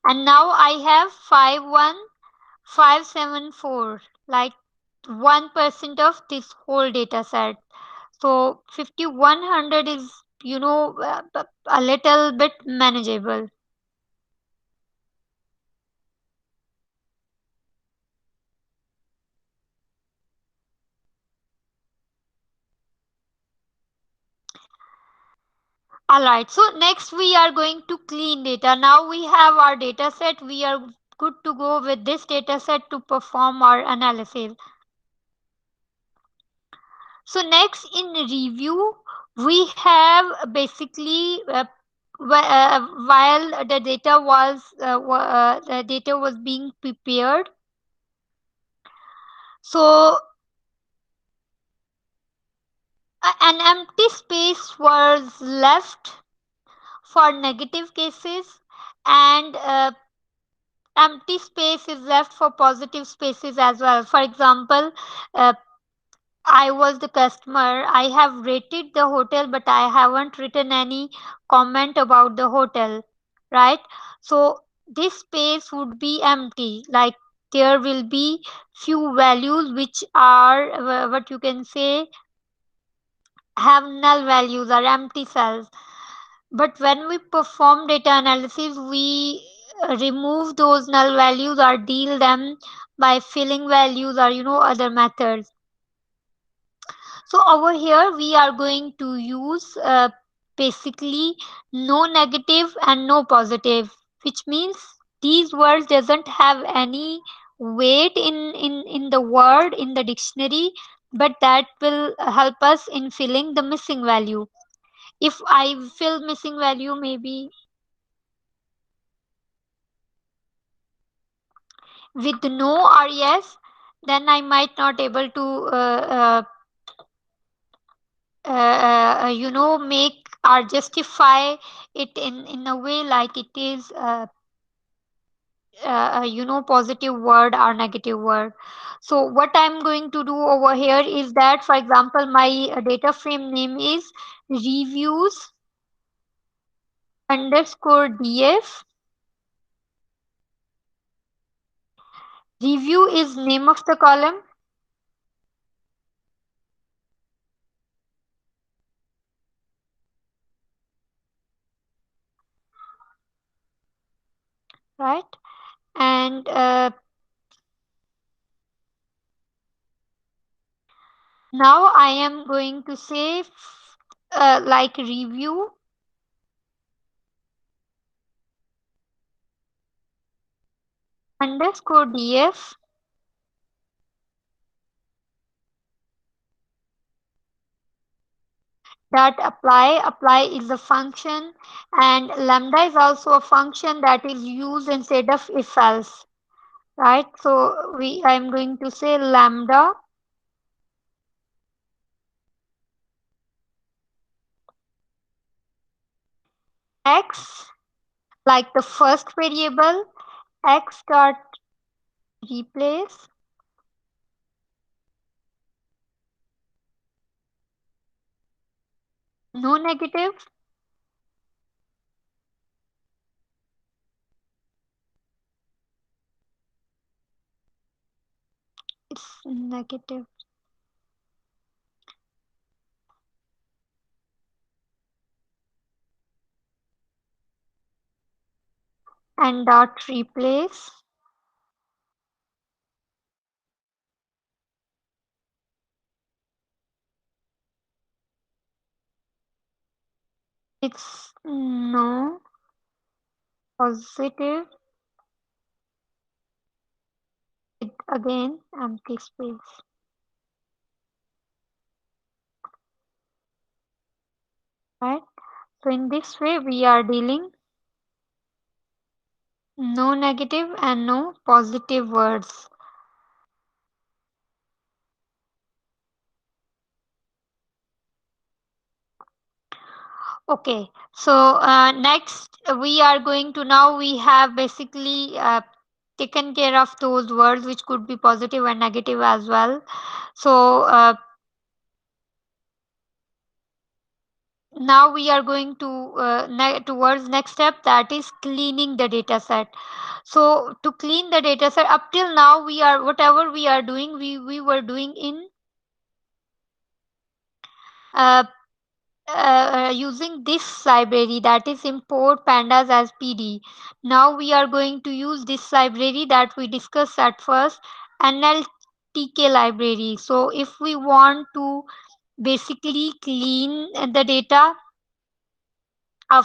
and now I have 51574, like 1% of this whole data set. So 5100 is, a little bit manageable. Alright, so next we are going to clean data. Now we have our data set. We are good to go with this data set to perform our analysis. So next in review, we have basically while the data was being prepared. So an empty space was left for negative cases, and empty space is left for positive spaces as well. For example, uh, I was the customer. I have rated the hotel, but I haven't written any comment about the hotel, right? So this space would be empty. Like there will be few values which are what you can say have null values or empty cells. But when we perform data analysis, we remove those null values or deal them by filling values or other methods. So over here we are going to use basically no negative and no positive, which means these words doesn't have any weight in the word in the dictionary, but that will help us in filling the missing value. If I fill missing value maybe with no or yes, then I might not able to make or justify it in a way like it is positive word or negative word. So what I'm going to do over here is that, for example, my data frame name is reviews underscore df. Review is name of the column, right? And now I am going to say like review underscore df that apply is a function, and lambda is also a function that is used instead of if else, right? So I'm going to say lambda x, like the first variable, x dot replace no negative, it's negative. And dot replace, it's no positive with again empty space, right? So in this way we are dealing no negative and no positive words. Okay, so next we are going to, now we have basically taken care of those words which could be positive and negative as well. So now we are going to towards next step, that is cleaning the data set. So to clean the data set, up till now we are, whatever we are doing, we were doing in uh, using this library, that is import pandas as pd. Now we are going to use this library that we discussed at first, nltk library. So if we want to basically clean the data,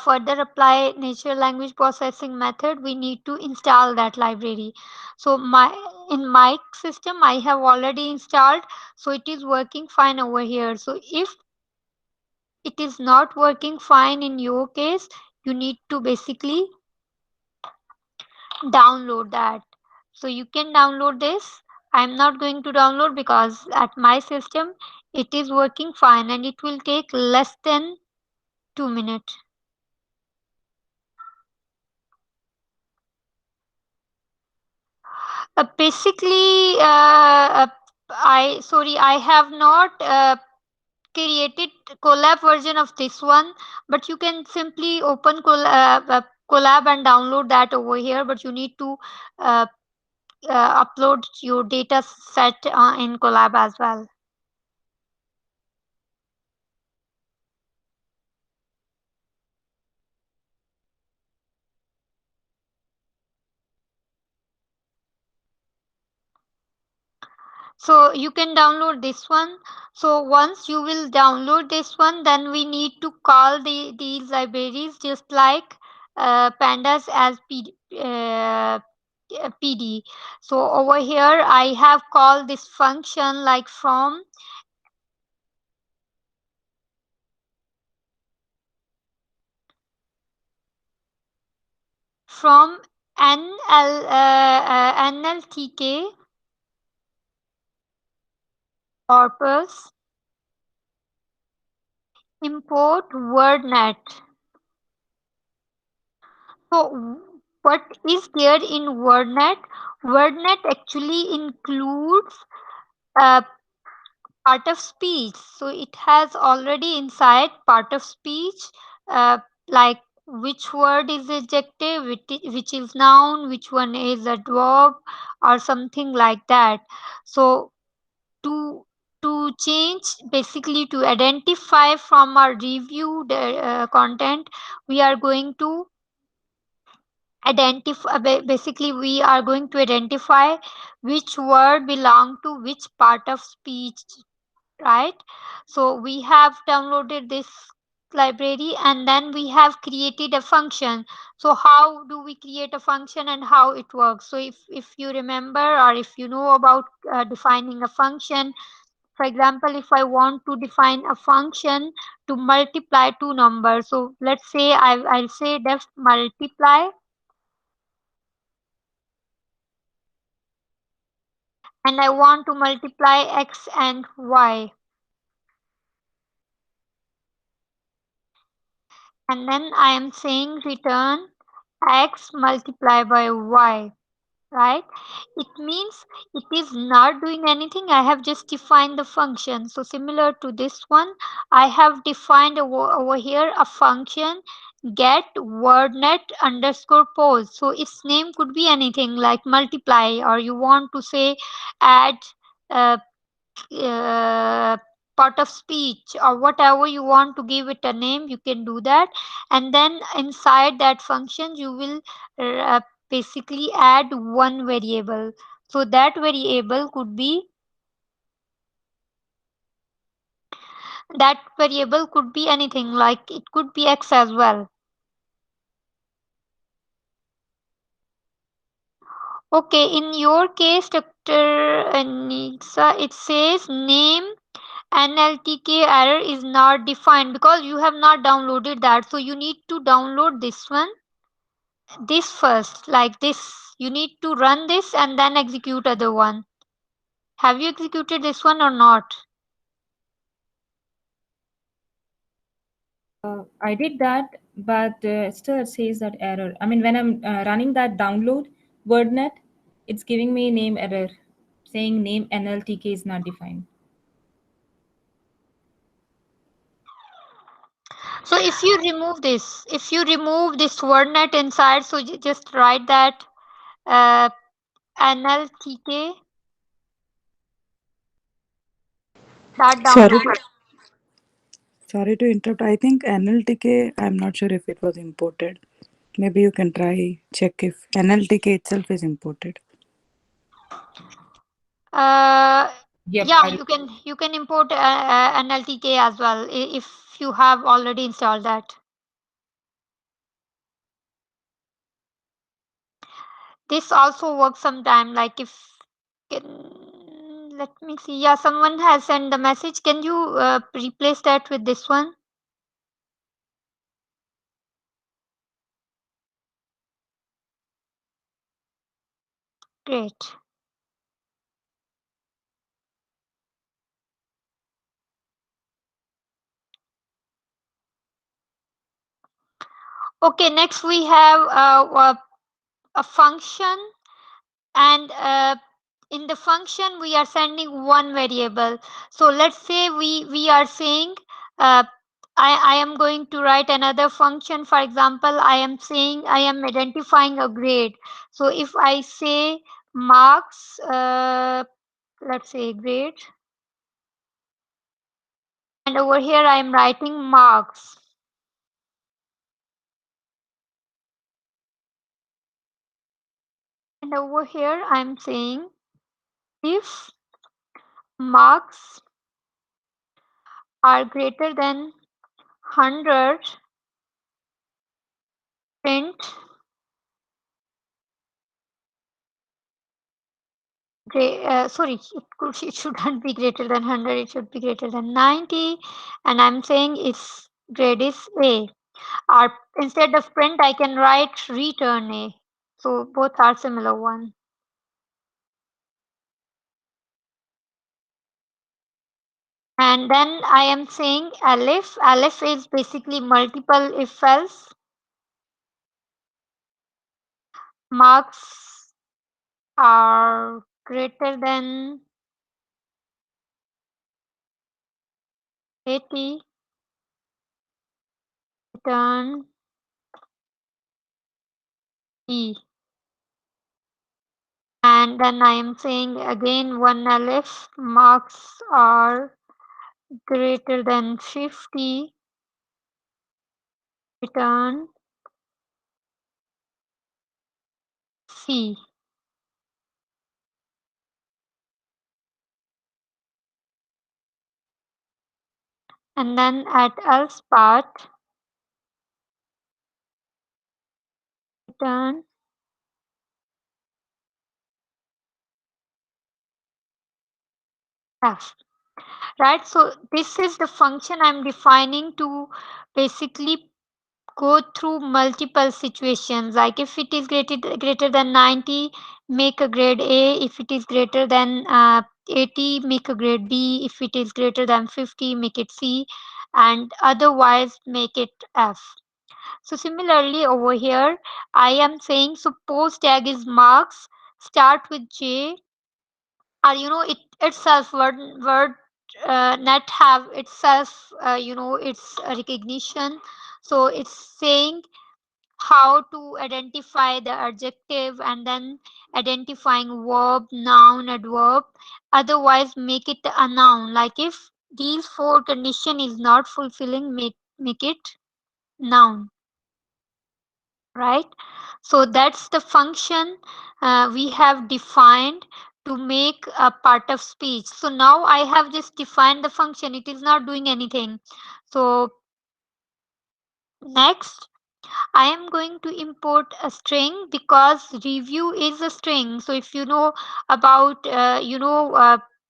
further apply natural language processing method, we need to install that library. So in my system I have already installed, so it is working fine over here. So if it is not working fine in your case, you need to basically download that. So you can download this. I'm not going to download because at my system it is working fine and it will take less than 2 minutes. Basically, I have not created collab version of this one, but you can simply open collab and download that over here. But you need to uh, upload your data set in collab as well. So you can download this one. So once you will download this one, then we need to call these libraries just like pandas as pd. So over here I have called this function like from nltk corpus import wordnet. So what is there in wordnet? Wordnet actually includes part of speech. So it has already inside part of speech, uh, like which word is adjective, which is noun, which one is a verb, or something like that. So to change, basically to identify from our review content, we are going to identify, basically we are going to identify which word belong to which part of speech, right? So we have downloaded this library and then we have created a function. So how do we create a function and how it works? So if you remember or if you know about defining a function, for example, if I want to define a function to multiply two numbers, so let's say I'll say def multiply, and I want to multiply x and y, and then I am saying return x multiplied by y, right? It means it is not doing anything. I have just defined the function. So similar to this one, I have defined over here a function get wordnet underscore pose. So its name could be anything like multiply, or you want to say add uh, uh, part of speech or whatever you want to give it a name, you can do that. And then inside that function you will uh, basically add one variable. So that variable could be anything, like it could be x as well. Okay, in your case, Dr. Anisa, it says name NLTK error is not defined because you have not downloaded that. So you need to download this one, this first, like this. You need to run this and then execute other one. Have you executed this one or not? I did that, but still it says that error. I mean, when I'm running that download WordNet, it's giving me name error, saying name NLTK is not defined. So if you remove this wordnet inside, so just write that uh, NLTK, that Sorry, download. sorry to interrupt. I think NLTK, I'm not sure if it was imported. Maybe you can try check if NLTK itself is imported. Uh, Yep, yeah, I you can import NLTK as well if you have already installed that. This also works sometime. Like if let me see. Yeah, someone has sent the message. Can you replace that with this one? Great. Okay, next we have a function, and in the function we are sending one variable. So let's say we are saying uh, I am going to write another function. For example, I am saying I am identifying a grade. So if I say marks, let's say grade, and over here I am writing marks, and over here I am saying if marks are greater than 100, print sorry, it shouldn't be greater than 100, it should be greater than 90. And I'm saying its grade is A. Or instead of print, I can write return A. So both are similar one. And then I am saying elif. Elif is basically multiple if else. Marks are greater than 80, return E. And then I am saying again one elif, marks are greater than 50, return C. And then at else part, return F. Right, so this is the function I'm defining to basically go through multiple situations. Like if it is greater than 90, make a grade A. If it is greater than 80, make a grade B. If it is greater than 50, make it C, and otherwise make it F. So similarly over here, I am saying suppose tag is marks, start with J, or it itself word net have itself its recognition. So it's saying how to identify the adjective, and then identifying verb, noun, adverb. Otherwise, make it a noun. Like if these four condition is not fulfilling, make it noun, right? So that's the function we have defined to make a part of speech. So now I have just defined the function, it is not doing anything. So next I am going to import a string, because review is a string. So if you know about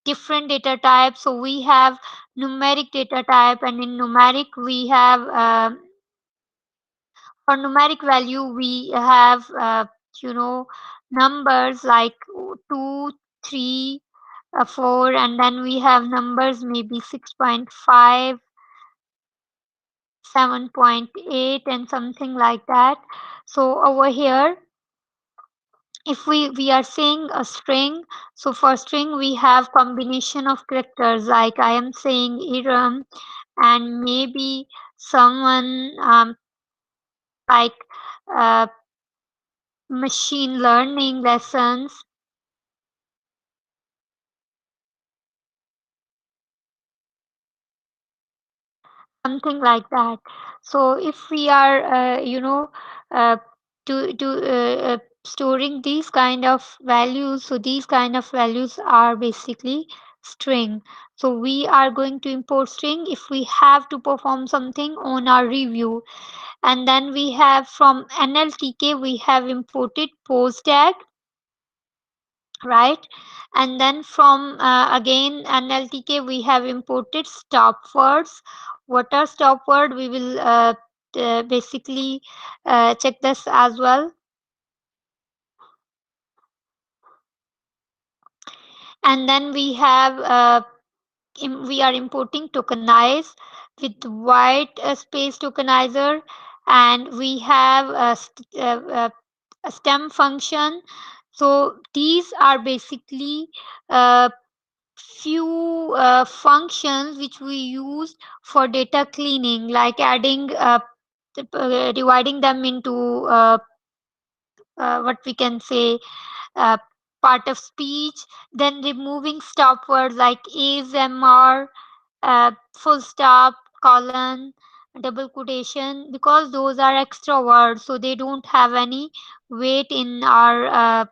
different data types, so we have numeric data type, and in numeric we have for numeric value we have you know numbers like 2, 3, 4, and then we have numbers maybe 6.5, 7.8, and something like that. So over here, if we are saying a string, so for string we have combination of characters, like I am saying Iram, and maybe someone like uh, machine learning lessons, something like that. So if we are uh, storing these kind of values, so these kind of values are basically string. So we are going to import string if we have to perform something on our review. And then we have from NLTK we have imported post tag, right? And then from again NLTK we have imported stop words. What are stop word? We will basically check this as well. And then we have we are importing tokenize with white space tokenizer, and we have a stem function. So these are basically uh, few functions which we use for data cleaning, like adding dividing them into what we can say uh, part of speech, then removing stop words like is, mr, full stop, colon, double quotation, because those are extra words, so they don't have any weight in our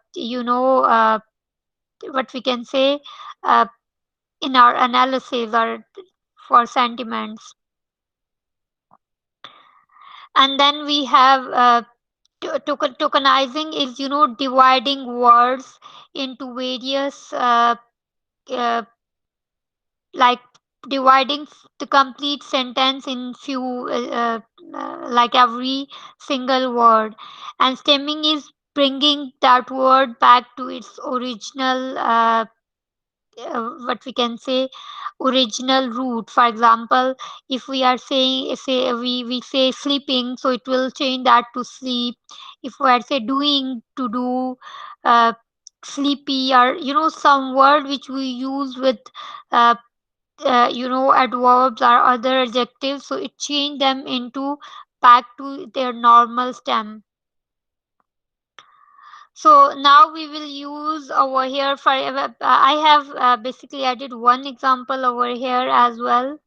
what we can say uh, in our analysis or for sentiments. And then we have tokenizing is dividing words into various uh, like dividing the complete sentence in few like every single word. And stemming is bringing that word back to its original what we can say original root. For example, if we are saying, if we say sleeping, so it will change that to sleep. If we are say doing, to do, uh, sleepy, or some word which we use with uh, adverbs or other adjectives, so it change them into back to their normal stem. So now we will use over here for I have basically added one example over here as well.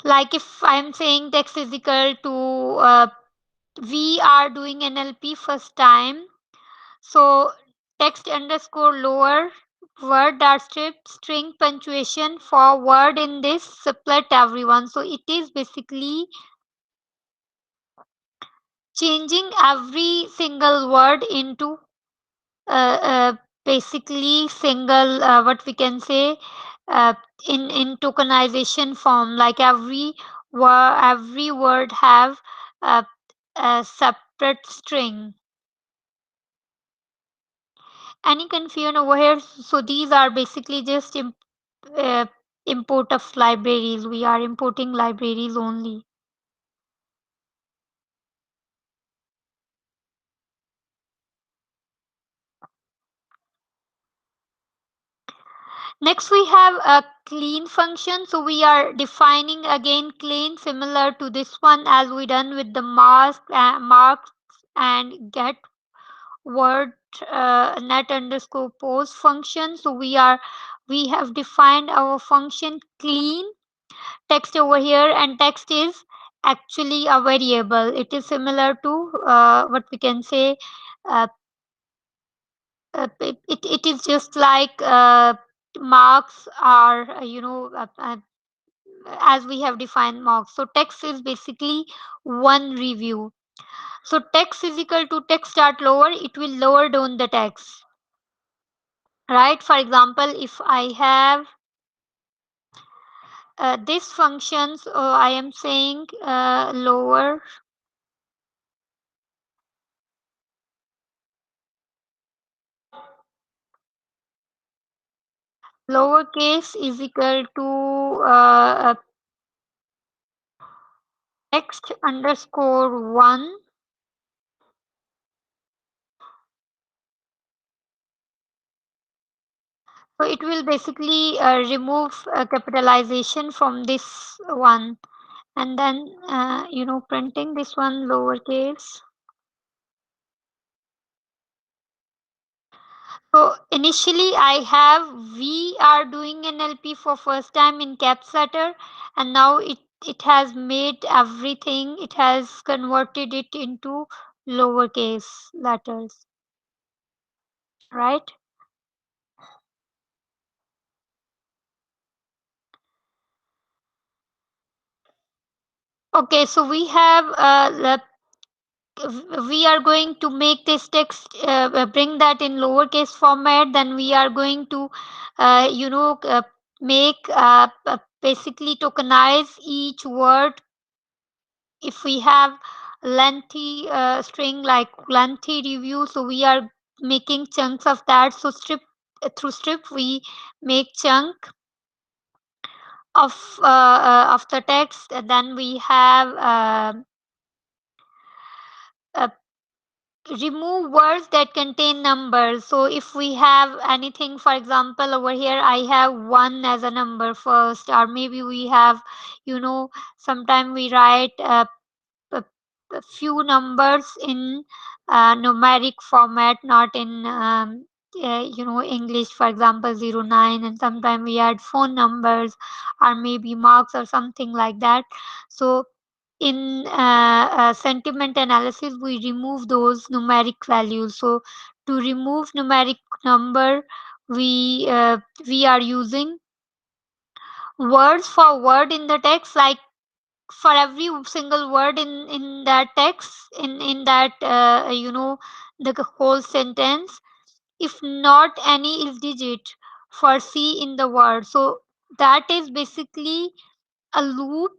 Like if I'm saying text is equal to we are doing NLP first time, so text underscore lower word dot strip string punctuation for word in this split everyone. So it is basically changing every single word into basically single what we can say uh, in tokenization form, like every word have a, a separate string. Any confusion over here? So these are basically just uh, import of libraries. We are importing libraries only. Next we have a clean function. So we are defining again clean, similar to this one as we done with the marks and get word net underscore post function. So we have defined our function clean text over here, and text is actually a variable. It is similar to what we can say, uh, it is just like marks are as we have defined marks. So text is basically one review. So text is equal to text start lower, it will lower down the text, right? For example, if I have this functions, I am saying lowercase is equal to text underscore one. So it will basically remove capitalization from this one, and then printing this one lowercase. So initially I have, we are doing NLP for first time in caps letter, and now it has made everything, it has converted it into lowercase letters, right? Okay, so we have we are going to make this text, bring that in lowercase format. Then we are going to make basically tokenize each word. If we have lengthy string like lengthy review, so we are making chunks of that. So strip, through strip we make chunk of the text. And then we have uh, remove words that contain numbers. So if we have anything, for example, over here I have one as a number first, or maybe we have, sometime we write a, a few numbers in numeric format, not in English, for example 09, and sometimes we add phone numbers or maybe marks or something like that. So in sentiment analysis we remove those numeric values. So to remove numeric number, we are using words for word in the text, like for every single word in that text, in that the whole sentence, if not any is digit for C in the word. So that is basically a loop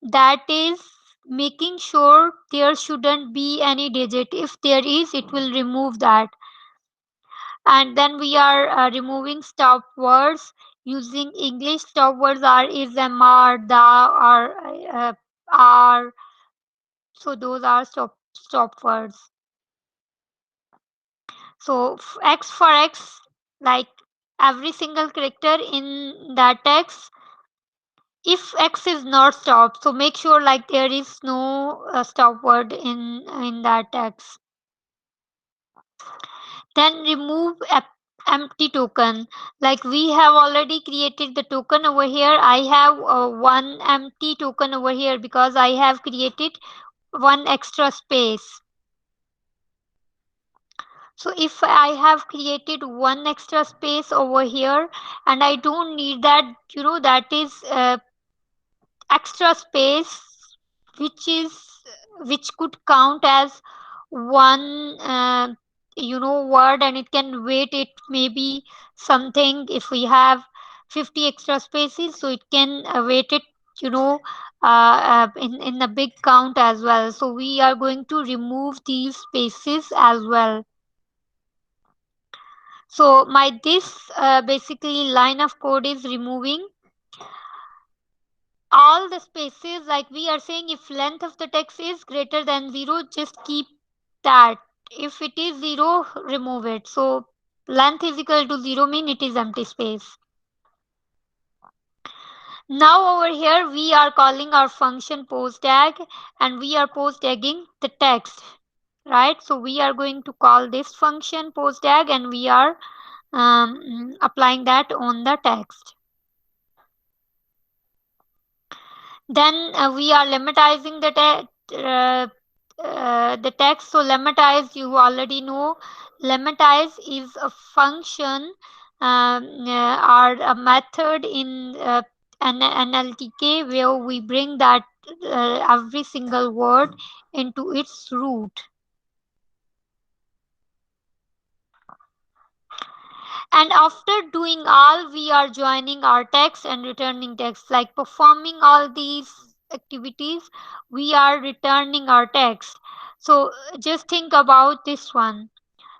that is making sure there shouldn't be any digit. If there is, it will remove that. And then we are removing stop words using English. Stop words are is, am, are, the, are. So those are stop words. So X for X, like every single character in that text, if X is not stopped, so make sure like there is no stop word in that text. Then remove empty token. Like we have already created the token over here. I have one empty token over here because I have created one extra space. So if I have created one extra space over here and I don't need that, that is extra space, which is which could count as one word, and it can weight, it maybe something. If we have 50 extra spaces, so it can weight it, in a big count as well. So we are going to remove these spaces as well. So my this basically line of code is removing all the spaces. Like we are saying, if length of the text is greater than 0, just keep that. If it is 0, remove it. So length is equal to 0 mean it is empty space. Now over here we are calling our function post tag, and we are post tagging the text, right? So we are going to call this function post tag, and we are applying that on the text. Then we are lemmatizing the text. So lemmatize, you already know. Lemmatize is a function or a method in an NLTK where we bring that every single word into its root. And after doing all, we are joining our text and returning text. Like performing all these activities, we are returning our text. So just think about this one.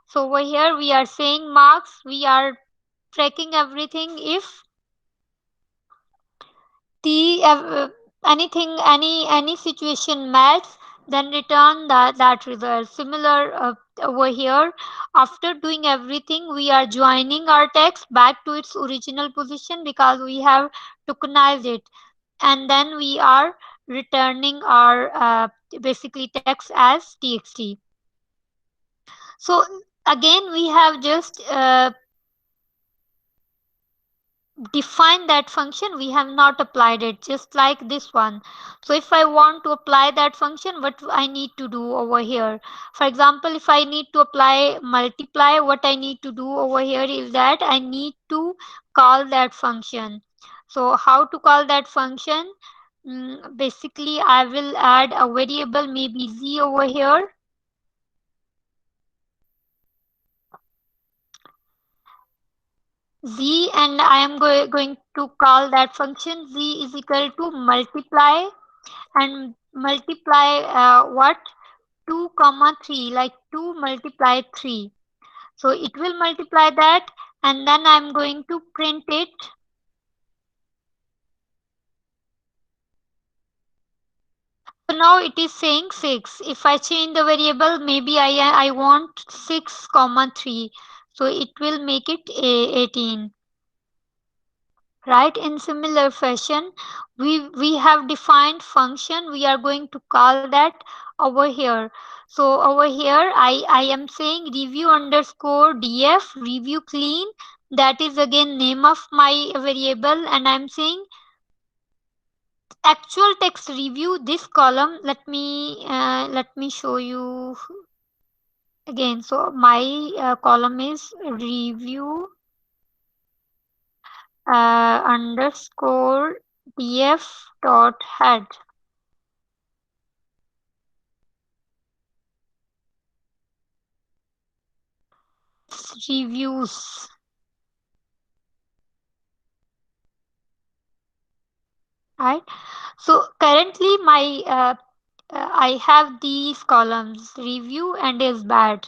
So over here we are saying marks, we are tracking everything. If the anything, any situation matches, then return that result. Similar over here, after doing everything, we are joining our text back to its original position because we have tokenized it, and then we are returning our basically text as txt. So again we have just define that function, we have not applied it, just like this one. So if I want to apply that function, what I need to do over here, for example, if I need to apply multiply, what I need to do over here is that I need to call that function. So how to call that function? Basically I will add a variable, maybe z over here, z, and I am going to call that function z is equal to multiply, and multiply what, 2 comma 3, like 2 multiply 3. So it will multiply that, and then I'm going to print it. So now it is saying 6. If I change the variable, maybe I want 6 comma 3, so it will make it 18. Right? In similar fashion, we have defined function, we are going to call that over here. So over here I am saying review underscore df, review clean, that is again name of my variable, and I'm saying actual text review, this column. Let me show you again. So my column is review underscore df dot head. Reviews, right? So currently my I have these columns review and is bad,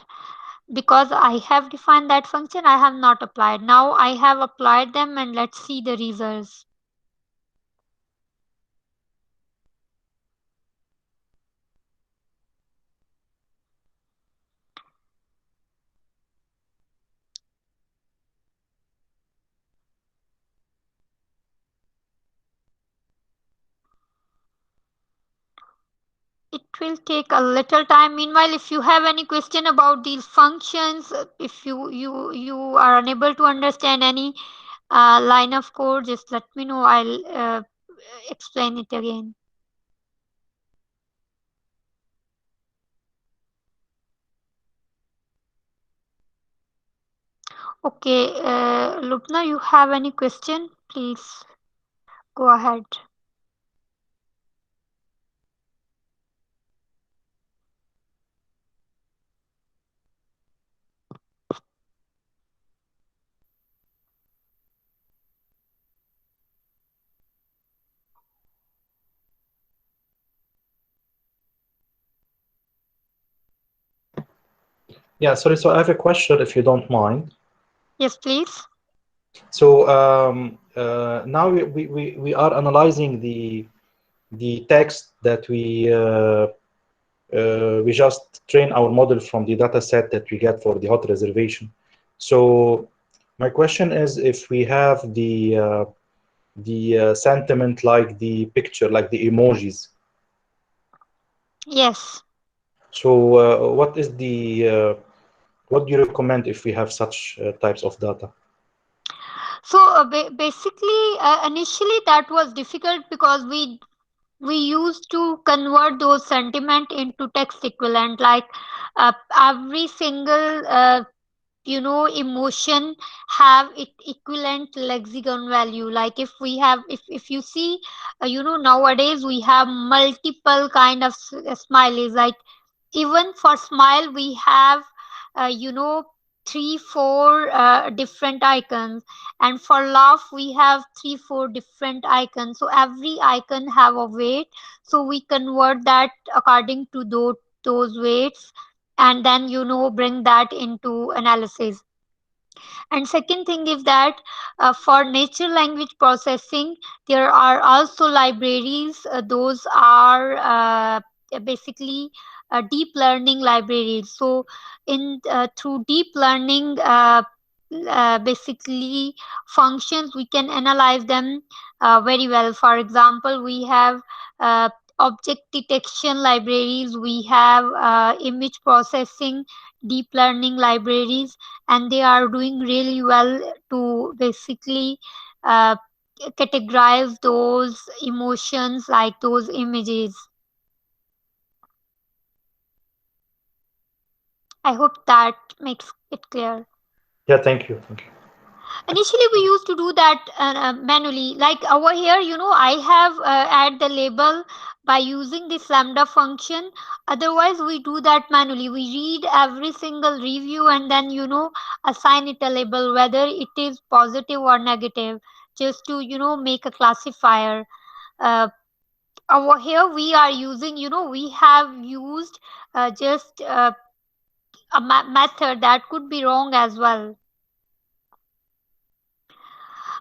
because I have defined that function, I have not applied. Now I have applied them, and let's see the results. It will take a little time. Meanwhile, if you have any question about these functions, if you are unable to understand any line of code, just let me know. I'll explain it again. Okay, Lupna, you have any question? Please go ahead. Yeah, sorry. So I have a question, if you don't mind. Yes, please. So now we are analyzing the text that we just train our model from the data set that we get for the hot reservation. So my question is, if we have the sentiment, like the picture, like the emojis. Yes. So, what do you recommend if we have such types of data? So basically, initially that was difficult because we used to convert those sentiment into text equivalent, like every single emotion have it equivalent lexicon value. Like if we have, if you see, nowadays we have multiple kind of smileys. Like even for smile we have uh, you know 3 4 different icons, and for laugh we have 3 4 different icons, so every icon have a weight. So we convert that according to those weights, and then bring that into analysis. And second thing is that for natural language processing, there are also libraries. Those are basically deep learning libraries. So in through deep learning basically functions, we can analyze them very well. For example, we have uh, object detection libraries, we have image processing deep learning libraries, and they are doing really well to basically uh, categorize those emotions, like those images. I hope that makes it clear. Yeah, thank you, thank you. Initially we used to do that manually, like over here, I have add the label by using this lambda function. Otherwise we do that manually. We read every single review and then assign it a label, whether it is positive or negative, just to make a classifier. uh, Over here we are using, we have used just a method that could be wrong as well.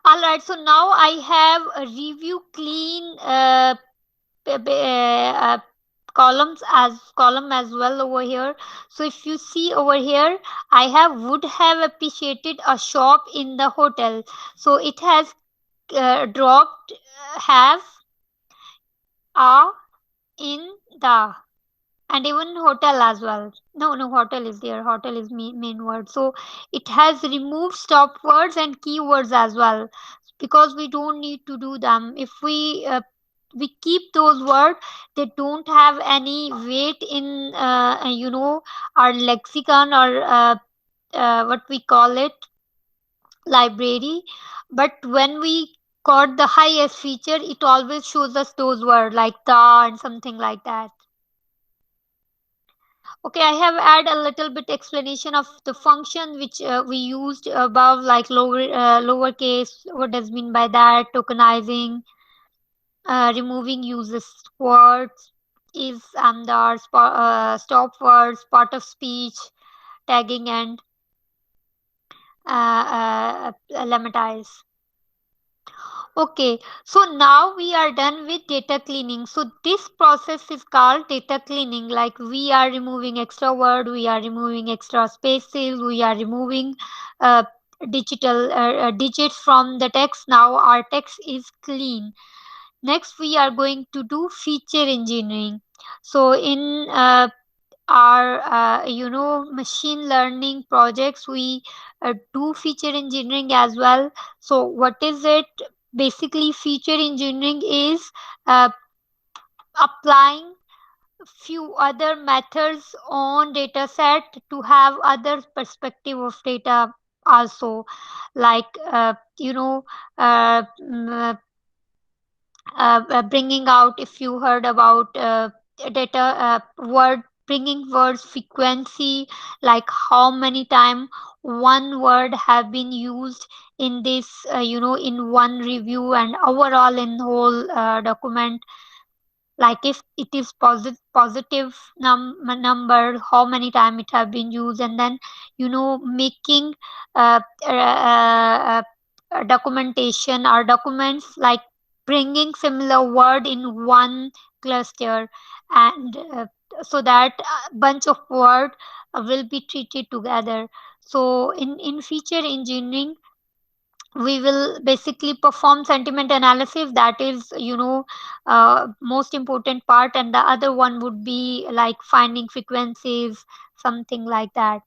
All right, so now I have a review clean column as well over here. So if you see over here, I have would have appreciated a shop in the hotel. So it has dropped have a in the, and even hotel as well. No, hotel is there. Hotel is main word. So it has removed stop words and keywords as well, because we don't need to do them. If we keep those words, they don't have any weight in our lexicon, or what we call it, library. But when we got the highest feature, it always shows us those words like the and something like that. Okay, I have add a little bit explanation of the function which we used above, like lowercase. What does mean by that? Tokenizing, removing uses words, is the stop words, part of speech, tagging, and lematize. Okay, so now we are done with data cleaning. So this process is called data cleaning. Like we are removing extra word, we are removing extra spaces, we are removing uh, digital digits from the text. Now our text is clean. Next, we are going to do feature engineering. So in our machine learning projects, we do feature engineering as well. So what is it? Basically feature engineering is uh, applying few other methods on data set to have other perspective of data also, like bringing out, if you heard about data word bringing words frequency, like how many time one word have been used in this in one review and overall in whole document. Like if it is positive number, how many time it have been used, and then making uh, uh, uh, documentation or documents, like bringing similar word in one cluster, and so that bunch of word will be treated together. So in feature engineering, we will basically perform sentiment analysis. That is, most important part, and the other one would be like finding frequencies, something like that.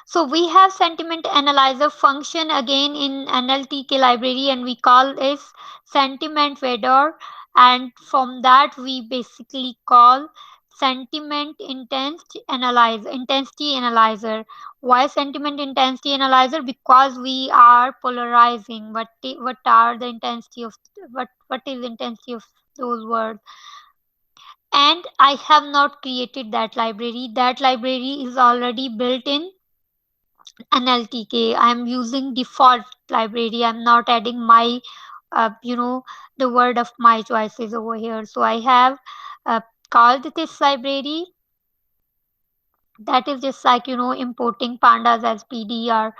So we have sentiment analyzer function again in NLTK library, and we call this sentiment radar. And from that we basically call sentiment intensity analyzer. Why sentiment intensity analyzer? Because we are polarizing what are the intensity of what is intensity of those words. And I have not created that library. That library is already built in NLTK. I'm using default library. I'm not adding my, the word of my choices over here. So I have uh, called this library. That is just like, importing pandas as PD or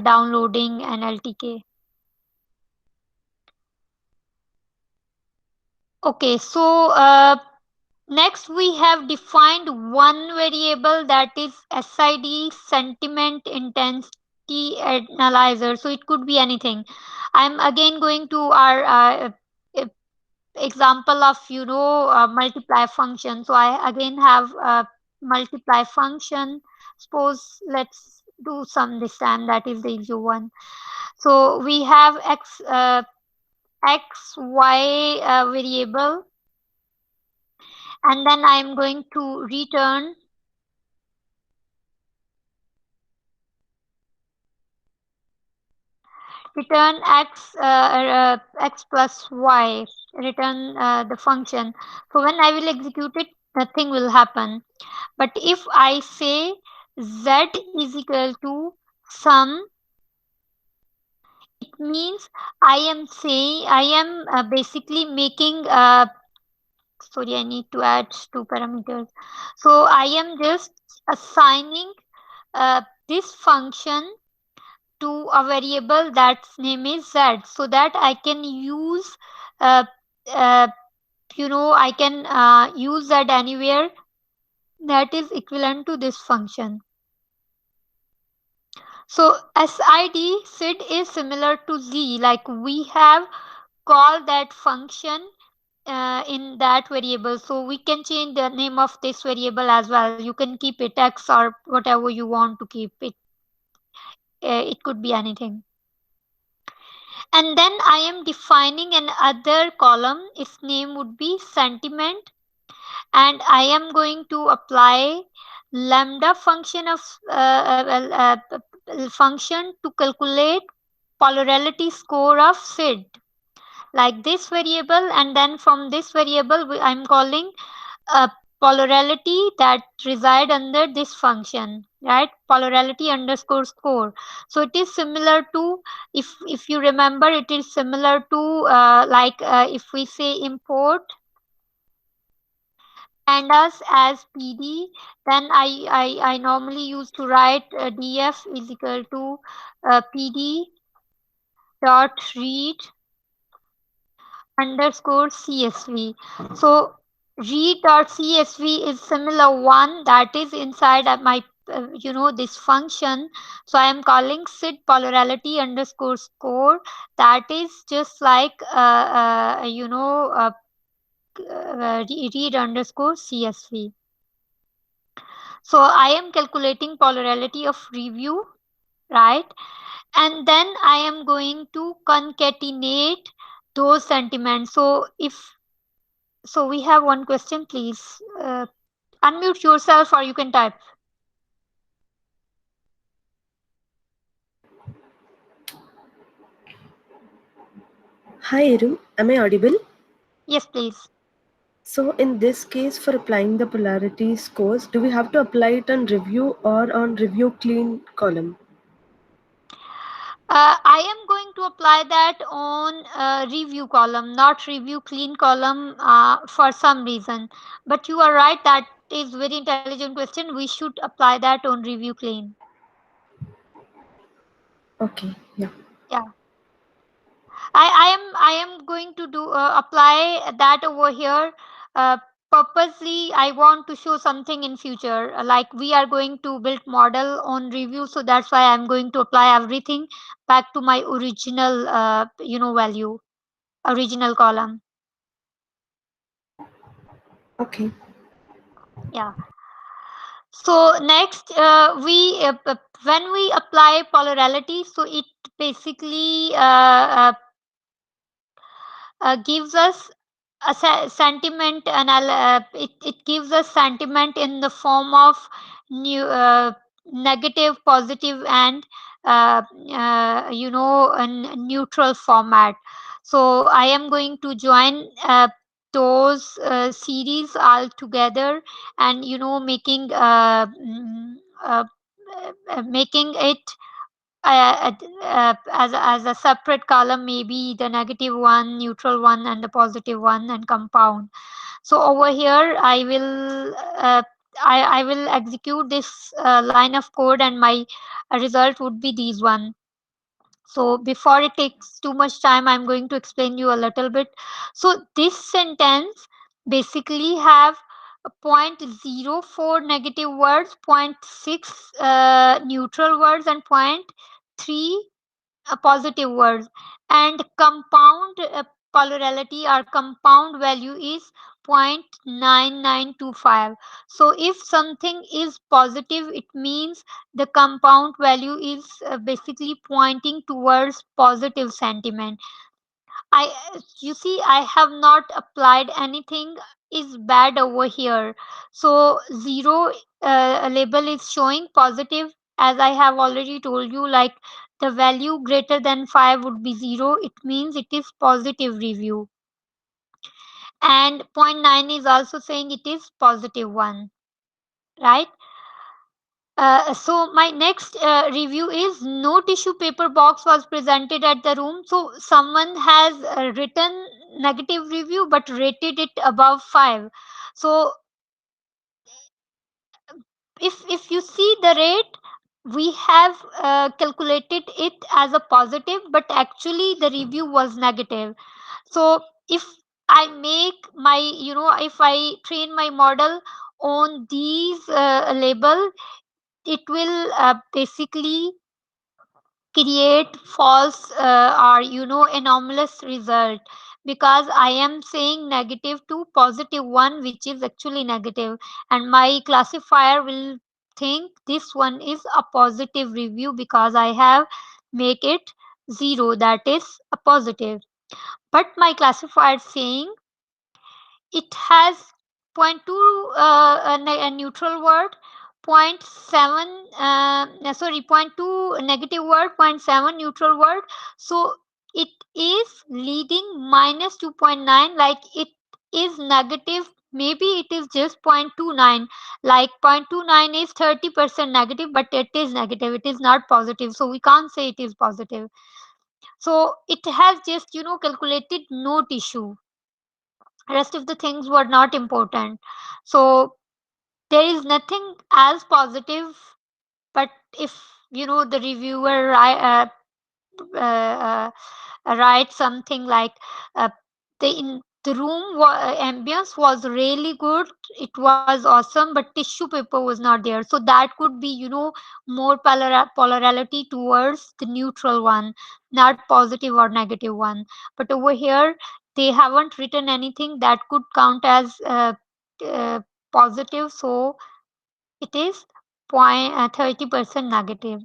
downloading NLTK. Okay, so next we have defined one variable, that is SID, sentiment intensity analyzer. So it could be anything. I'm again going to our e- example of multiply function. So I again have a multiply function. Suppose let's do some this time, that is the easy one. So we have x y variable, and then I am going to return x plus y, return the function. So when I will execute it, nothing will happen. But if I say z is equal to sum, it means I am basically making sorry, I need to add two parameters. So I am just assigning this function to a variable that's name is z, so that I can use uh, uh, I can use z anywhere that is equivalent to this function. So sid is similar to z, like we have called that function in that variable. So we can change the name of this variable as well. You can keep it x or whatever you want to keep it. It could be anything. And then I am defining another column. Its name would be sentiment, and I am going to apply lambda function of function to calculate polarity score of SID, like this variable. And then from this variable I'm calling a polarity that reside under this function, right? Polarity underscore score. So it is similar to, if you remember, it is similar to if we say import pandas as PD, then I normally used to write df is equal to PD dot read underscore CSV. So read.csv is similar one that is inside of my this function. So I am calling sid polarity underscore score. That is just like read underscore CSV. So I am calculating polarity of review, right? And then I am going to concatenate those sentiments. So we have one question, please. Unmute yourself or you can type. Hi, Irum. Am I audible? Yes, please. So, in this case, for applying the polarity scores, do we have to apply it on review or on review clean column? I am going to apply that on review column, not review clean column for some reason. But you are right, that is very intelligent question. We should apply that on review clean. Okay, yeah. Yeah. I am going to do apply that over here. purposely I want to show something in future, like we are going to build model on review, so that's why I'm going to apply everything back to my original value, original column. Okay. Yeah. So next, we when we apply polarity, so it basically gives us a sentiment, it gives us sentiment in the form of new negative, positive, and a neutral format. So I am going to join those series all together, and making it as a separate column, maybe the negative one, neutral one, and the positive one, and compound. So over here I will execute this line of code, and my result would be these one. So before it takes too much time, I'm going to explain you a little bit. So this sentence basically have a point zero 0.04 negative words, point 0.6 neutral words, and point 0.3 positive words, and compound polarity or compound value is 0.9925. So if something is positive, it means the compound value is basically pointing towards positive sentiment. I You see, I have not applied anything is bad over here. So zero label is showing positive, as I have already told you, like the value greater than 5 would be 0. It means it is positive review. And point 0.9 is also saying it is positive one, right? So my next review is no tissue paper box was presented at the room. So someone has written negative review but rated it above 5. So if you see the rate, we have calculated it as a positive, but actually the review was negative. So if I make my, if I train my model on these label, it will basically create false or anomalous result, because I am saying negative to positive one, which is actually negative, and my classifier will think this one is a positive review because I have make it 0, that is a positive. But my classifier saying it has point 0.2 a neutral word, point 0.7 sorry, point 0.2 negative word, point 0.7 neutral word. So it is leading minus 2.9, like it is negative. Maybe it is just 0.29, like 0.29 is 30% negative, but it is negative, it is not positive, so we can't say it is positive. So it has just calculated no tissue, rest of the things were not important. So there is nothing as positive. But if the reviewer uh, write something like the room ambience was really good, it was awesome, but tissue paper was not there, so that could be more polarity towards the neutral one, not positive or negative one. But over here they haven't written anything that could count as uh, positive, so it is point 30% negative.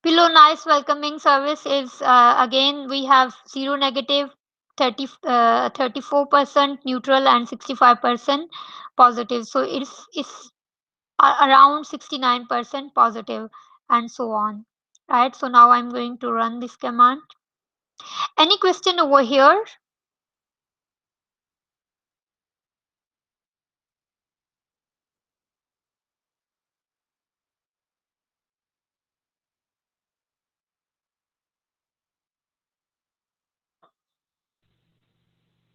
Below nice welcoming service is again we have 0 negative, 34% neutral, and 65% positive. So it's around 69% positive, and so on. Right. So now I'm going to run this command. Any question over here?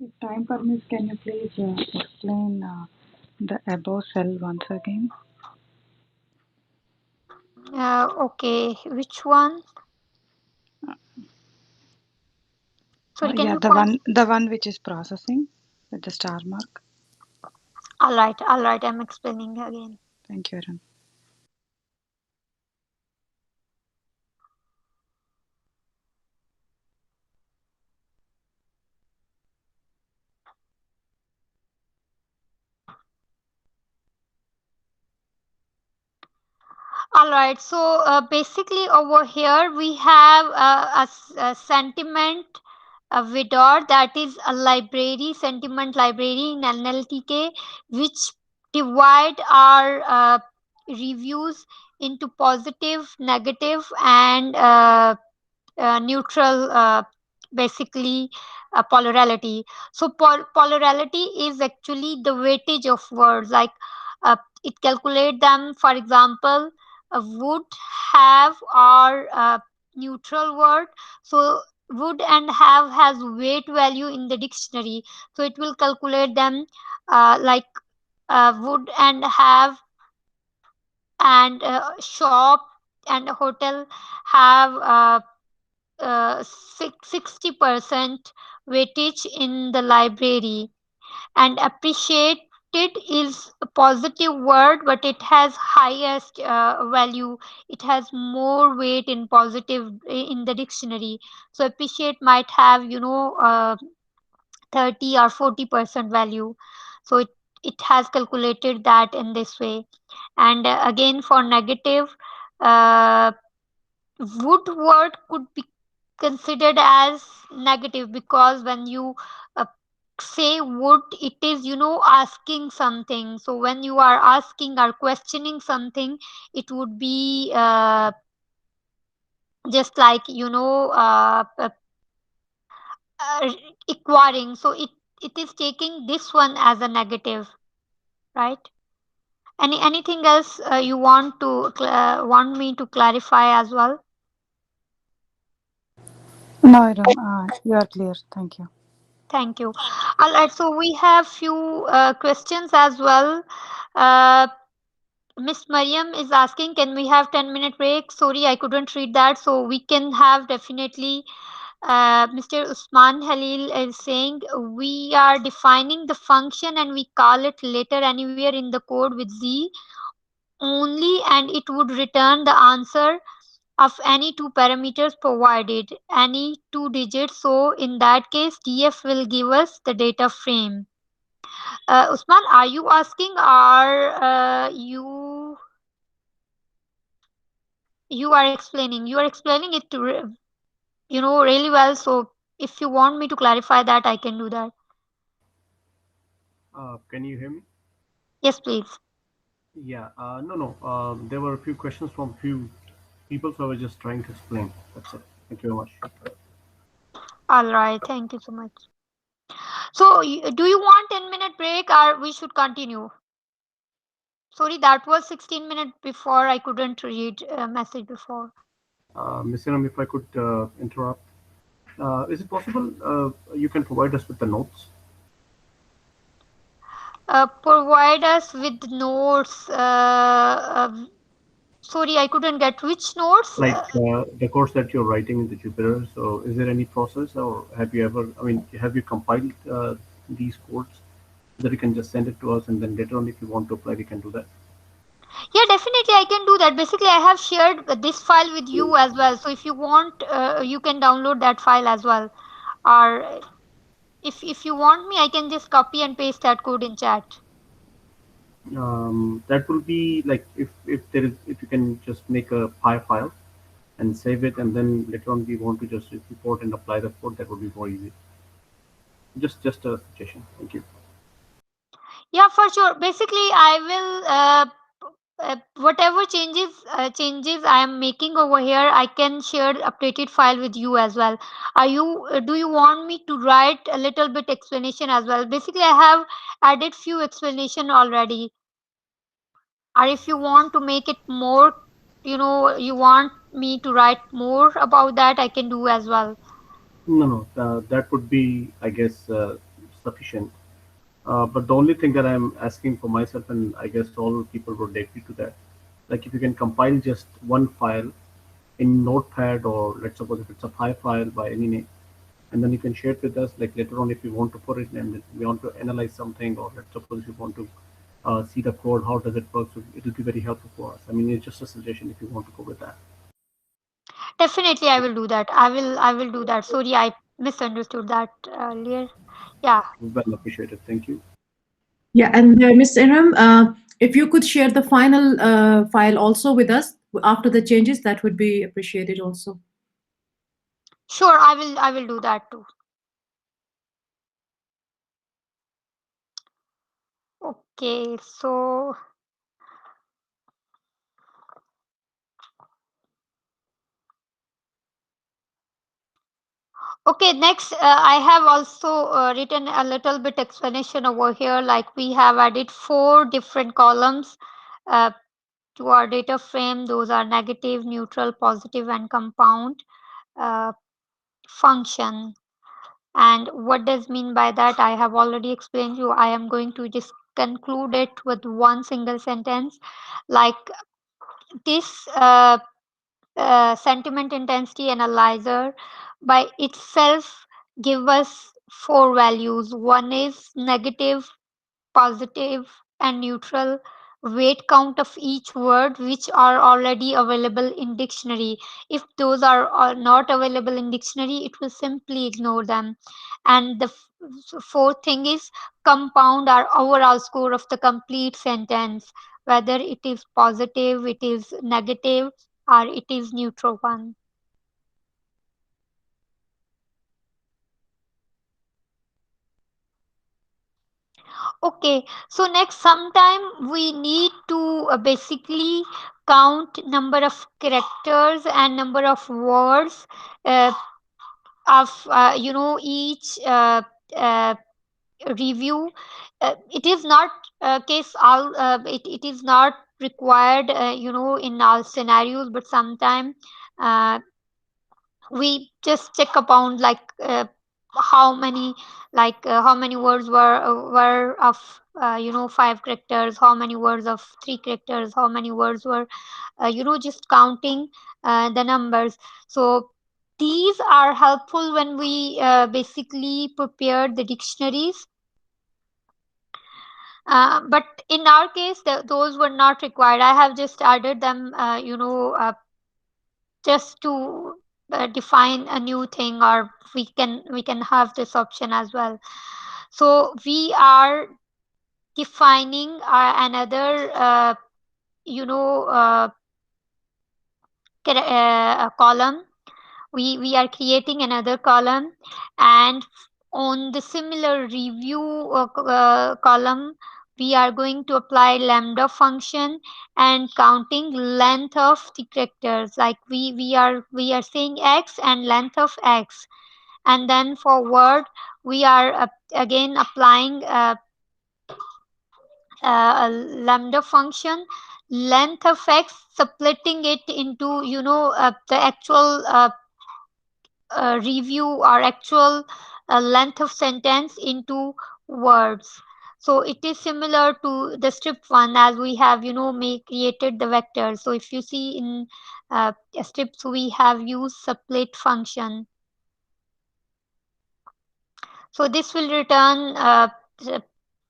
If time permits, can you please explain the above cell once again? Okay. Which one? Sorry, can Yeah, you point? the one which is processing with the star mark. All right, I'm explaining again. Thank you, Arun. All right, so basically over here we have a sentiment widor, that is a library, sentiment library in NLTK, which divide our reviews into positive, negative, and neutral, basically polarity. So polarity is actually the weightage of words, like it calculate them. For example, would, have, or neutral word. So would and have has weight value in the dictionary, so it will calculate them, like would and have and shop and hotel have 60% weightage in the library. And appreciated is a positive word, but it has highest value. It has more weight in positive in the dictionary. So appreciate might have 30 or 40% value. So it has calculated that in this way. And again, for negative, uh, would word could be considered as negative, because when you uh, say would, it is asking something. So when you are asking or questioning something, it would be just like uh, acquiring. So it is taking this one as a negative, right? Anything else you want me to clarify as well? No, Arun, you are clear. Thank you. Thank you. All right, so we have few questions as well. uh, Miss Mariam is asking, can we have 10-minute break? Sorry, I couldn't read that. So we can have definitely. Mr. Usman Halil is saying we are defining the function and we call it later anywhere in the code with Z only, and it would return the answer of any two parameters provided, any two digits. So in that case, df will give us the data frame. Usman, are you asking, or you are explaining? You are explaining it to really well. So if you want me to clarify that, I can do that. Can you hear me? Yes, please. Yeah. No, no. There were a few questions from few people, so I was just trying to explain. That's it. Thank you very much. All right, thank you so much. So do you want 10-minute break, or we should continue? Sorry, that was 16 minutes before. I couldn't read a message before. Ms. Sinam, if I could interrupt, is it possible you can provide us with the notes? Provide us with notes. Sorry, I couldn't get which notes. Like the course that you're writing in the Jupyter. So, is there any process, or have you ever? I mean, have you compiled these codes so that you can just send it to us, and then later on, if you want to apply, we can do that. Yeah, definitely I can do that. Basically, I have shared this file with you as well. So if you want, you can download that file as well. Or if you want me, I can just copy and paste that code in chat. That will be like if there is if you can just make a PI file and save it, and then later on we want to just report and apply the code. That would be more easy. Just a suggestion. Thank you. Yeah, for sure. Basically, I will whatever changes I am making over here, I can share updated file with you as well. Are you do you want me to write a little bit explanation as well? Basically, I have added few explanation already. Or if you want to make it more, you want me to write more about that, I can do as well. No, no, that would be, I guess, sufficient. But the only thing that I'm asking for myself, and I guess all people would agree to that, like if you can compile just one file in Notepad, or let's suppose if it's a PI file by any name, and then you can share it with us. Like later on, if you want to put it and we want to analyze something, or let's suppose if you want to see the code, how does it work. So it will be very helpful for us. I mean, it's just a suggestion if you want to go with that. Definitely, I will do that. I will do that. Sorry, I misunderstood that earlier. Yeah. Well appreciated. Thank you. Yeah, and Ms. Iram, if you could share the final file also with us after the changes, that would be appreciated also. Sure, I will do that too. Okay, so okay, next I have also written a little bit explanation over here. Like we have added four different columns uh, to our data frame. Those are negative, neutral, positive, and compound uh, function. And what does mean by that? I have already explained you. I am going to just conclude it with one single sentence. Like this sentiment intensity analyzer by itself give us four values. One is negative, positive, and neutral, weight count of each word which are already available in dictionary. If those are not available in dictionary, it will simply ignore them. And the fourth thing is compound our overall score of the complete sentence, whether it is positive, it is negative, or it is neutral one. Okay, so next sometime we need to basically count number of characters and number of words uh, of each uh, review. It is not case all it is not required in all scenarios, but sometime uh, we just check upon like how many how many words were of five characters, how many words of three characters, how many words were just counting the numbers. So these are helpful when we basically prepare the dictionaries, but in our case those were not required. I have just added them just to define a new thing, or we can have this option as well. So we are defining another you know uh, a column. We are creating another column, and on the similar review column we are going to apply lambda function and counting length of the characters. Like we are saying x and length of x. And then for word we are again applying a lambda function, length of x, splitting it into the actual review or actual length of sentence into words. So it is similar to the strip one, as we have created the vector. So if you see in strips we have used split function. So this will return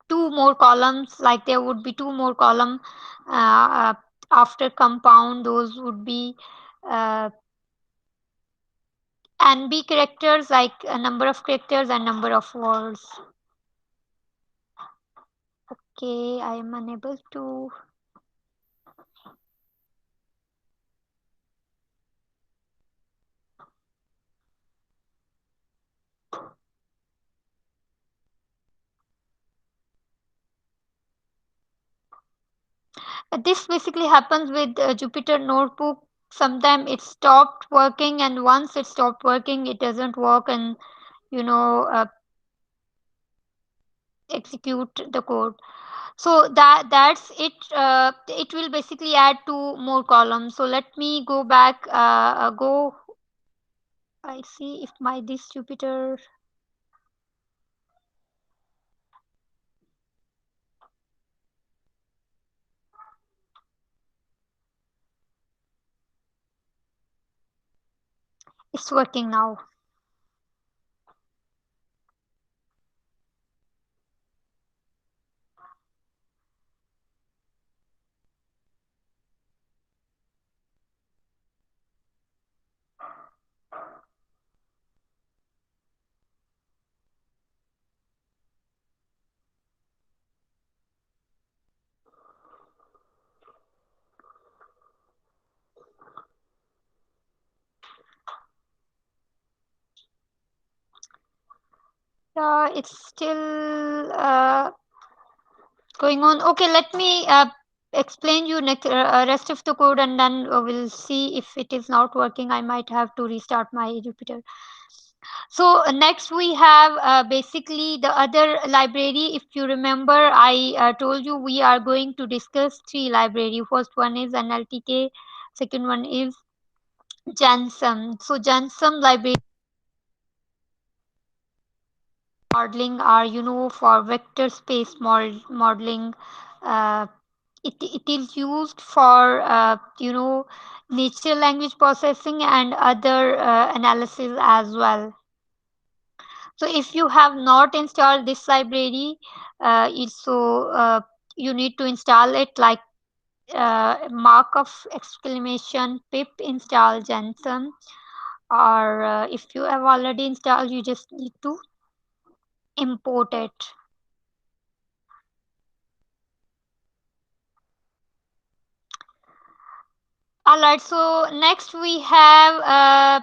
two more columns, like there would be two more column after compound. Those would be uh, NB characters, like a number of characters and number of words. Okay, I am unable to. This basically happens with Jupyter Notebook. Sometimes it stopped working, and once it stopped working, it doesn't work and you know uh, execute the code. So that's it. It will basically add two more columns. So let me go back. Go. I see if my this Jupyter is working now. It's still going on. Okay, let me explain you next rest of the code, and then we'll see if it is not working. I might have to restart my Jupyter. So next we have basically the other library. If you remember, I told you we are going to discuss three library. First one is NLTK, second one is Jansum. So Jansum library modeling are, for vector space modeling. Uh, it is used for natural language processing and other analysis as well. So if you have not installed this library, you need to install it, like mark of exclamation pip install Jensen, or if you have already installed, you just need to import it. Alright, so next we have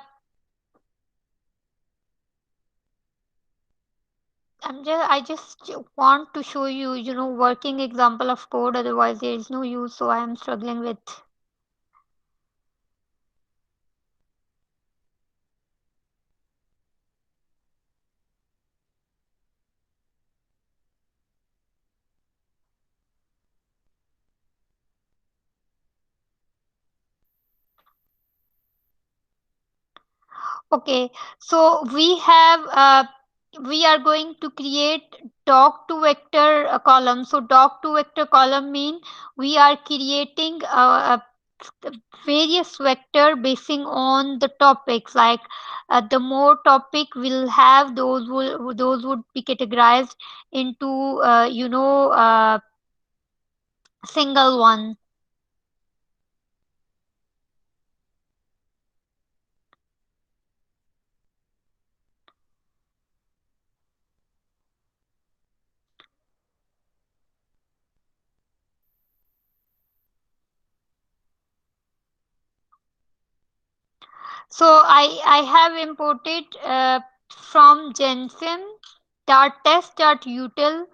I just want to show you, working example of code. Otherwise, there is no use. So I am struggling with. Okay, so we are going to create doc to vector column. So doc to vector column mean we are creating various vector basing on the topics. Like the more topic will have, those would be categorized into single one. So I have imported from Gensim test.util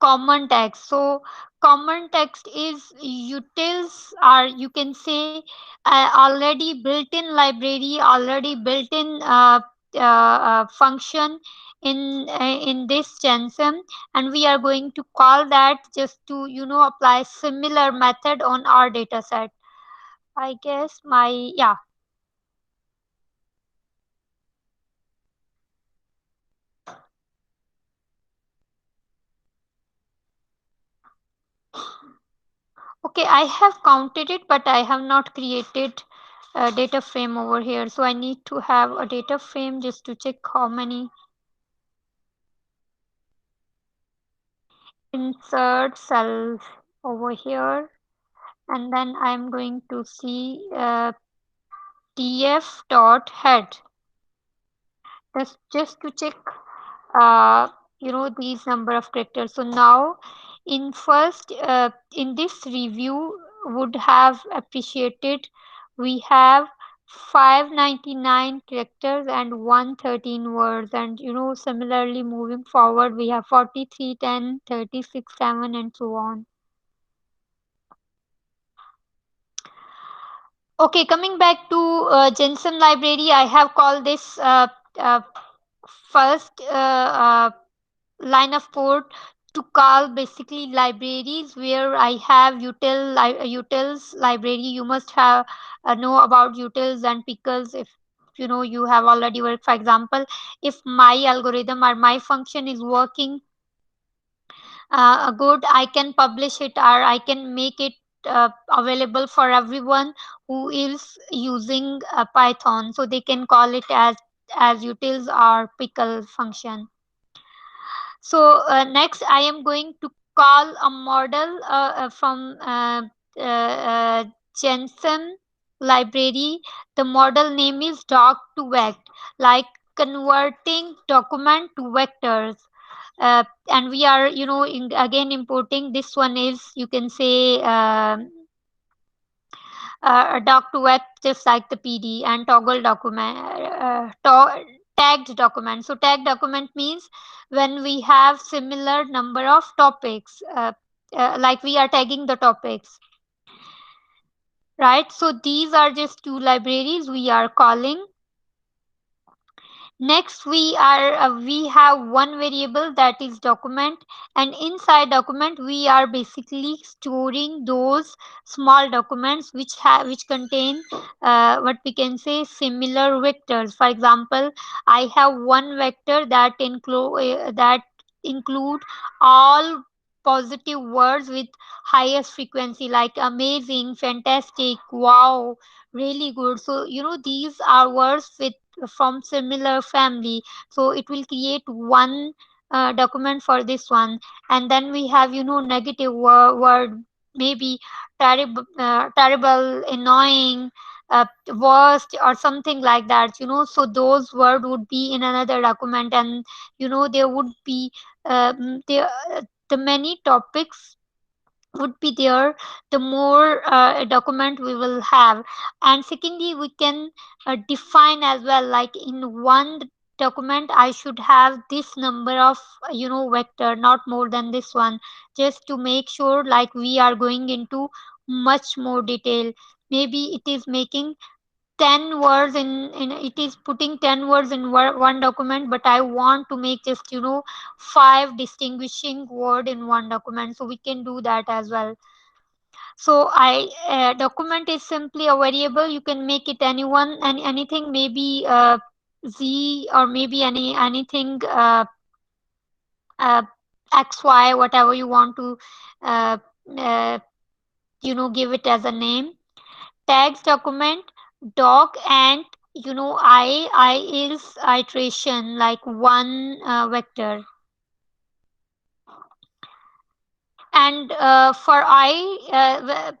common text. So common text is utils, or you can say already built-in library, already built-in function in this Gensim, and we are going to call that just to apply similar method on our data set. I guess yeah. Okay, I have counted it, but I have not created a data frame over here. So I need to have a data frame just to check how many. Insert cell over here, and then I'm going to see df dot head. That's just to check these number of characters. So now in this review would have appreciated, we have 599 characters and 113 words, and similarly moving forward we have 43, 10, 36, 7 and so on. Okay, coming back to Jensen library, I have called this first line of code to call basically libraries where I have utils library. You must have know about utils and pickles if you have already worked. For example, if my algorithm or my function is working good, I can publish it, or I can make it available for everyone who is using Python, so they can call it as utils or pickle function. So next I am going to call a model from Jensen library. The model name is doc to vect, like converting document to vectors. And we are again importing, this one is, you can say, doc to vect, just like the PD, and toggle document tagged document. So tagged document means when we have similar number of topics, like we are tagging the topics, right? So these are just two libraries we are calling. Next, we have one variable that is document, and inside document we are basically storing those small documents which contain what we can say similar vectors. For example, I have one vector that include all positive words with highest frequency, like amazing, fantastic, wow, really good. So these are words with from similar family, so it will create one document for this one. And then we have negative word, maybe terrible, annoying, worst, or something like that. So those word would be in another document, and there would be there the many topics would be there, the more document we will have. And secondly, we can define as well, like in one document I should have this number of vector, not more than this one, just to make sure like we are going into much more detail. Maybe it is making 10 words in it is putting 10 words in one document, but I want to make just five distinguishing word in one document, so we can do that as well. So I document is simply a variable. You can make it anyone and anything, maybe z, or maybe anything uh, xy, whatever you want to uh, uh, give it as a name. Tags document, doc, and I is iteration, like one vector. And for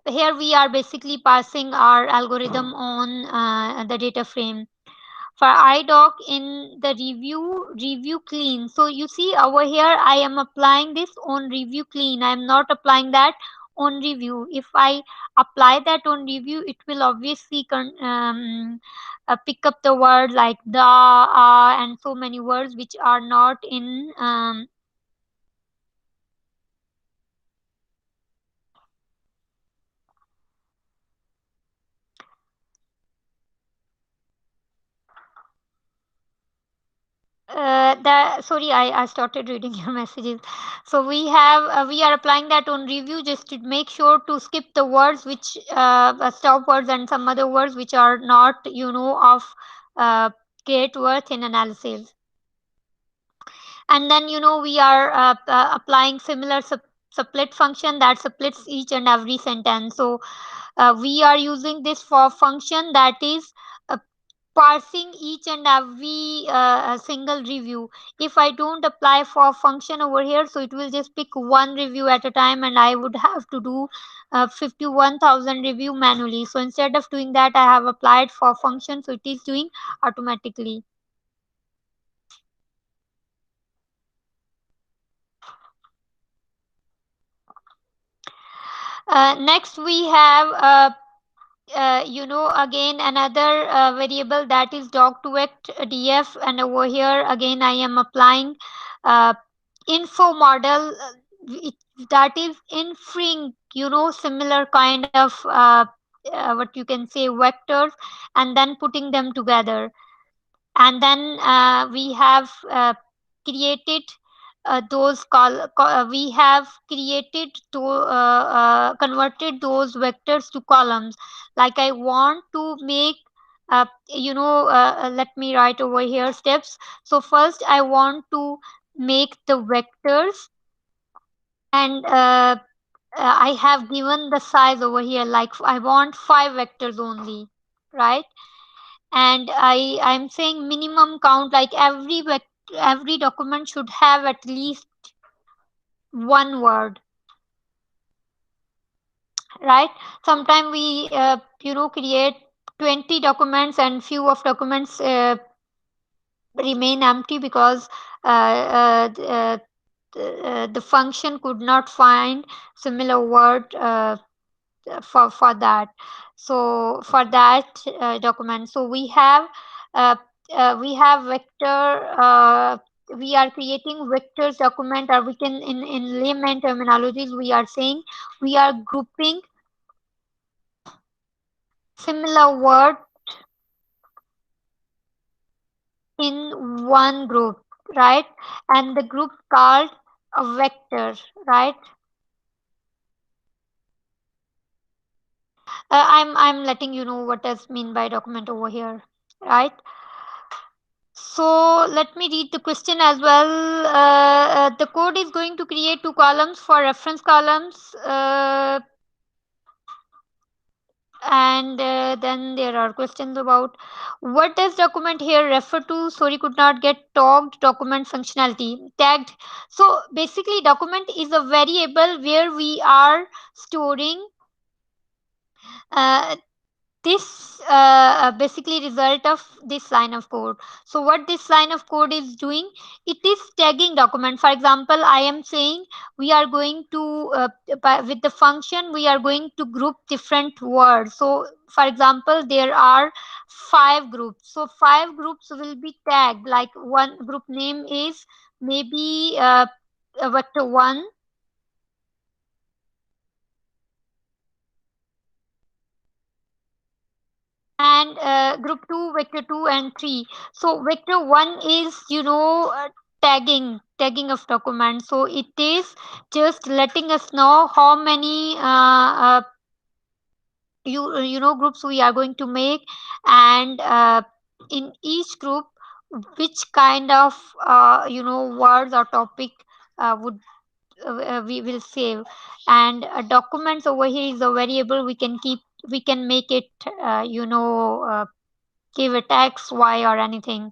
here we are basically passing our algorithm on the data frame. For idoc, in the review clean, so you see over here I am applying this on review clean, I am not applying that on review. If I apply that on review, it will obviously pick up the word like the, and so many words which are not in that sorry, I started reading your messages. So we are applying that on review, just to make sure to skip the words which stop words and some other words which are not of uh, great worth in analysis. And then we are applying similar split function that splits each and every sentence. So we are using this for function that is uh, parsing each and every single review. If I don't apply for function over here, so it will just pick one review at a time, and I would have to do 51,000 review manually. So instead of doing that, I have applied for function, so it is doing automatically. Next we have again another variable that is doc to vect df, and over here again I am applying uh, info model, it, that is inferring similar kind of what you can say vectors, and then putting them together. And then we have created we have created to converted those vectors to columns. Like I want to make let me write over here steps. So first I want to make the vectors, and I have given the size over here, like I want 5 vectors only, right? And I'm saying minimum count, like every document should have at least one word, right? Sometimes we create 20 documents and few of documents remain empty because the function could not find similar word for that. So for that document, so we have we have vector. We are creating vectors document, or we can, in layman terminologies, we are saying we are grouping similar word in one group, right? And the group called a vector, right? I'm letting you know what does mean by document over here, right? So let me read the question as well. The code is going to create two columns for reference columns, and then there are questions about what does document here refer to. Sorry, could not get tagged document functionality. Tagged. So basically, document is a variable where we are storing uh, this basically result of this line of code. So what this line of code is doing, it is tagging document. For example, I am saying we are going to with the function we are going to group different words. So for example, there are 5 groups, so 5 groups will be tagged. Like one group name is maybe vector 1, and group 2, vector 2 and 3. So vector 1 is, tagging of documents. So it is just letting us know how many groups we are going to make, and in each group which kind of words or topic would we will save. And documents over here is a variable we can make it give it x, y, or anything.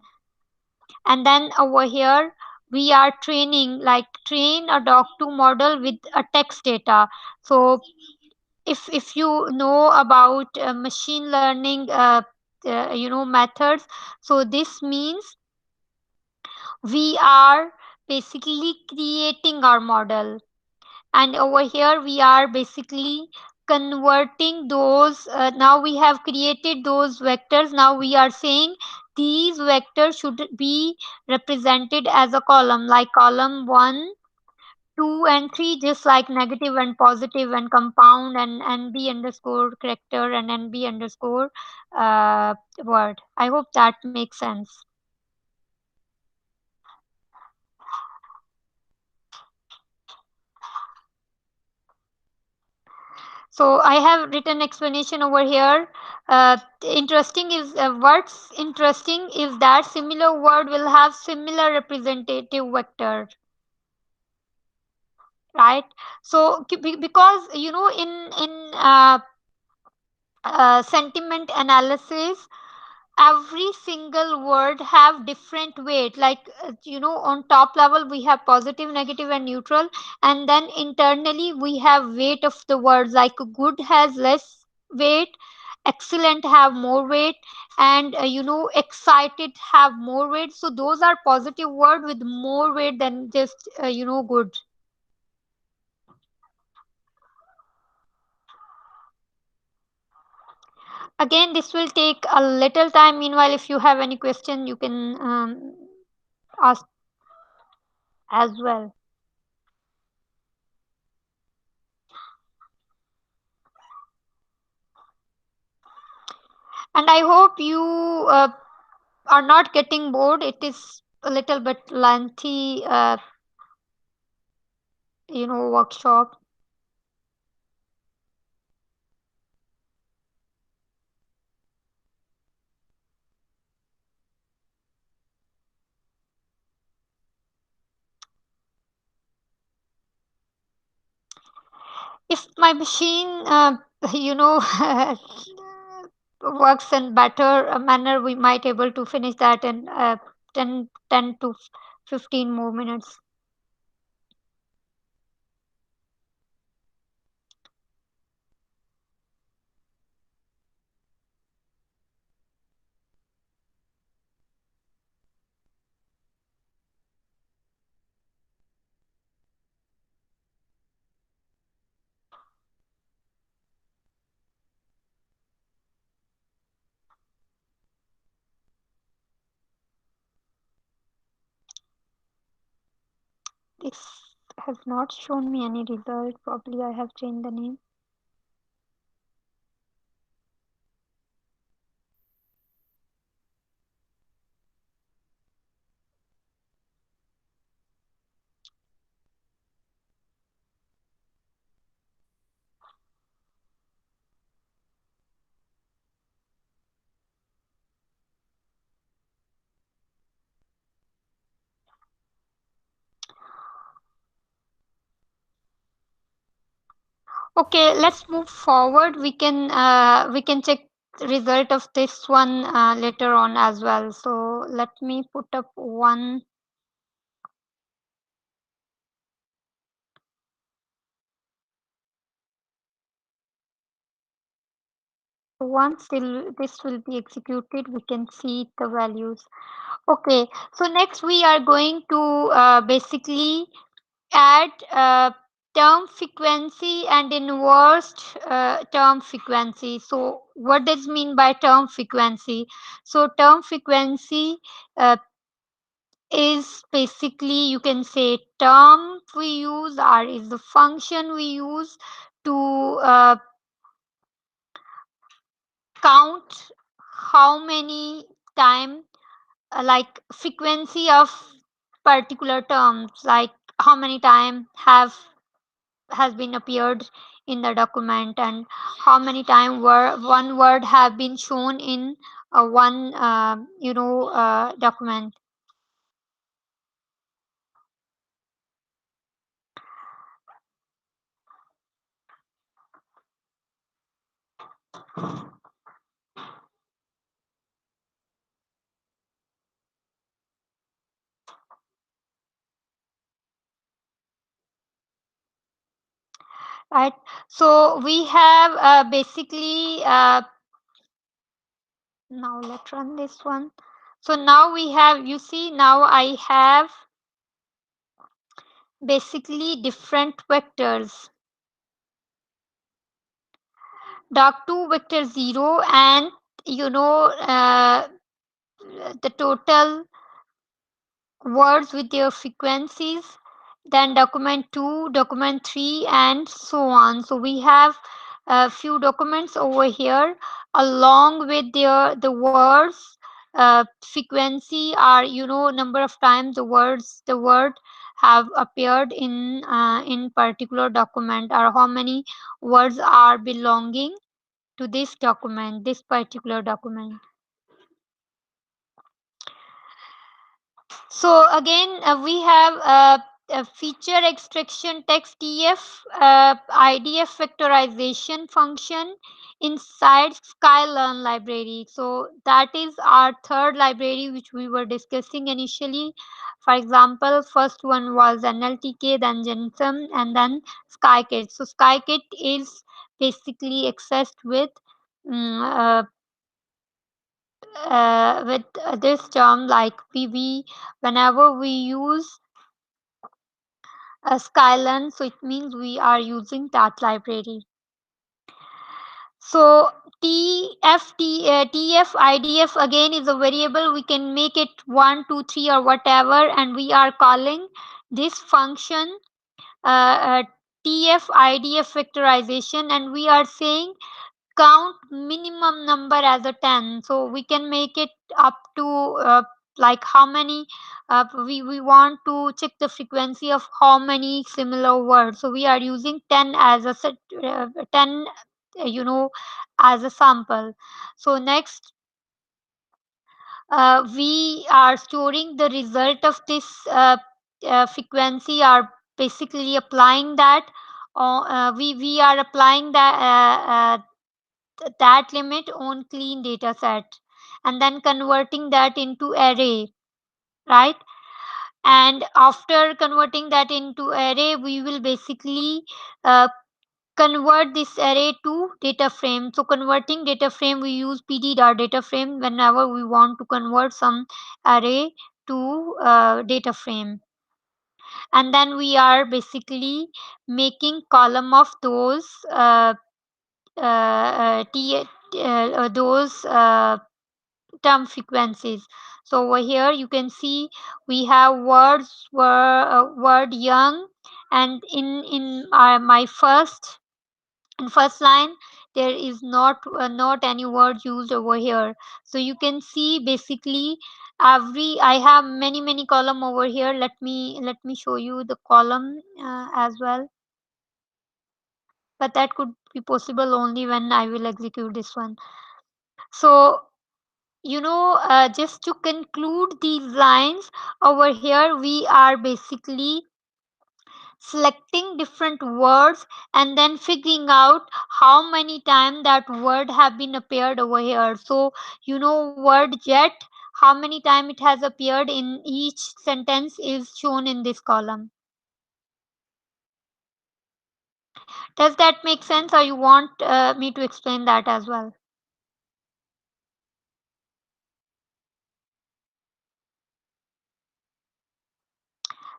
And then over here we are training, like train a doc2 model with a text data. So if you know about machine learning methods, so this means we are basically creating our model, and over here we are basically converting those. Now we have created those vectors. Now we are saying these vectors should be represented as a column, like column 1, 2 and 3, just like negative and positive and compound and nb underscore character and nb underscore word. I hope that makes sense. So I have written explanation over here. Interesting is what's interesting is that similar word will have similar representative vector, right? So because in sentiment analysis, every single word have different weight. Like on top level we have positive, negative and neutral, and then internally we have weight of the words. Like good has less weight, excellent have more weight, and excited have more weight. So those are positive word with more weight than just good. Again, this will take a little time. Meanwhile, if you have any question, you can ask as well. And I hope you are not getting bored. It is a little bit lengthy, workshop. If my machine, you know, works in better manner, we might able to finish that in 10 to 15 more minutes. This has not shown me any result. Probably I have changed the name. Okay, let's move forward. We can check the result of this one later on as well. So let me put up once this will be executed, we can see the values. Okay, so next we are going to basically add term frequency and inverse term frequency. So what does mean by term frequency? So term frequency uh, is basically, you can say, term we use or is the function we use to count how many time, like frequency of particular terms, like how many time has been appeared in the document, and how many time one word have been shown in one document. Right, so we have basically now let's run this one. So now we have, you see, now I have basically different vectors, doc2 vector 0, and the total words with their frequencies, then document 2, document 3, and so on. So we have a few documents over here along with the words frequency, or number of times the word have appeared in particular document, or how many words are belonging to this document, this particular document. So again, we have a feature extraction text TF IDF factorization function inside Skylearn library. So that is our third library which we were discussing initially. For example, first one was NLTK, then Gensum, and then SkyKit. So SkyKit is basically accessed with this term, like whenever we use a Skyline, so it means we are using that library. So TF IDF again is a variable. We can make it 1, 2, 3 or whatever, and we are calling this function TF IDF factorization, and we are saying count minimum number as a 10. So we can make it up to like how many we want to check the frequency of how many similar words. So we are using 10 as a 10 as a sample. So next we are storing the result of this frequency, or basically applying that, we are applying that limit on clean data set, and then converting that into array, right? And after converting that into array, we will basically uh, convert this array to data frame. So converting data frame, we use pd.data frame whenever we want to convert some array to data frame, and then we are basically making column of those uh, uh, t- those term frequencies. So over here you can see we have word young, and my first line there is not any word used over here. So you can see basically every I have many column over here. Let me show you the column as well, but that could be possible only when I will execute this one. So just to conclude these lines, over here we are basically selecting different words and then figuring out how many times that word have been appeared over here. So word jet, how many times it has appeared in each sentence is shown in this column. Does that make sense, or you want me to explain that as well?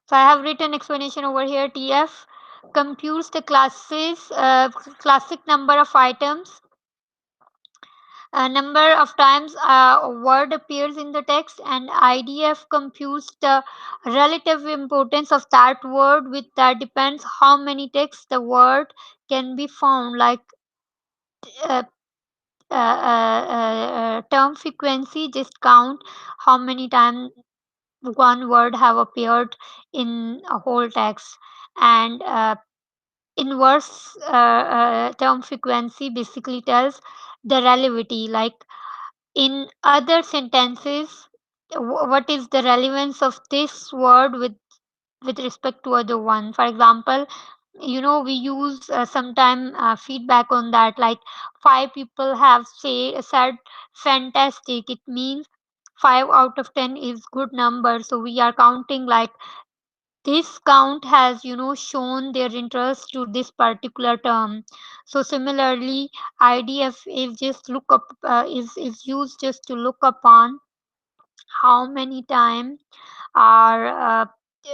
So I have written explanation over here. TF computes the classic number of items, number of times a word appears in the text, and IDF computes the relative importance of that word, which that depends how many texts the word can be found, like uh, term frequency just count how many times one word have appeared in a whole text, and inverse term frequency basically tells the relativity, like in other sentences what is the relevance of this word with respect to other one. For example, we use sometime feedback on that, like five people have said fantastic, it means 5 out of 10 is good number, so we are counting like this count has shown their interest to this particular term. So similarly, IDF is just look up is used just to look upon how many time are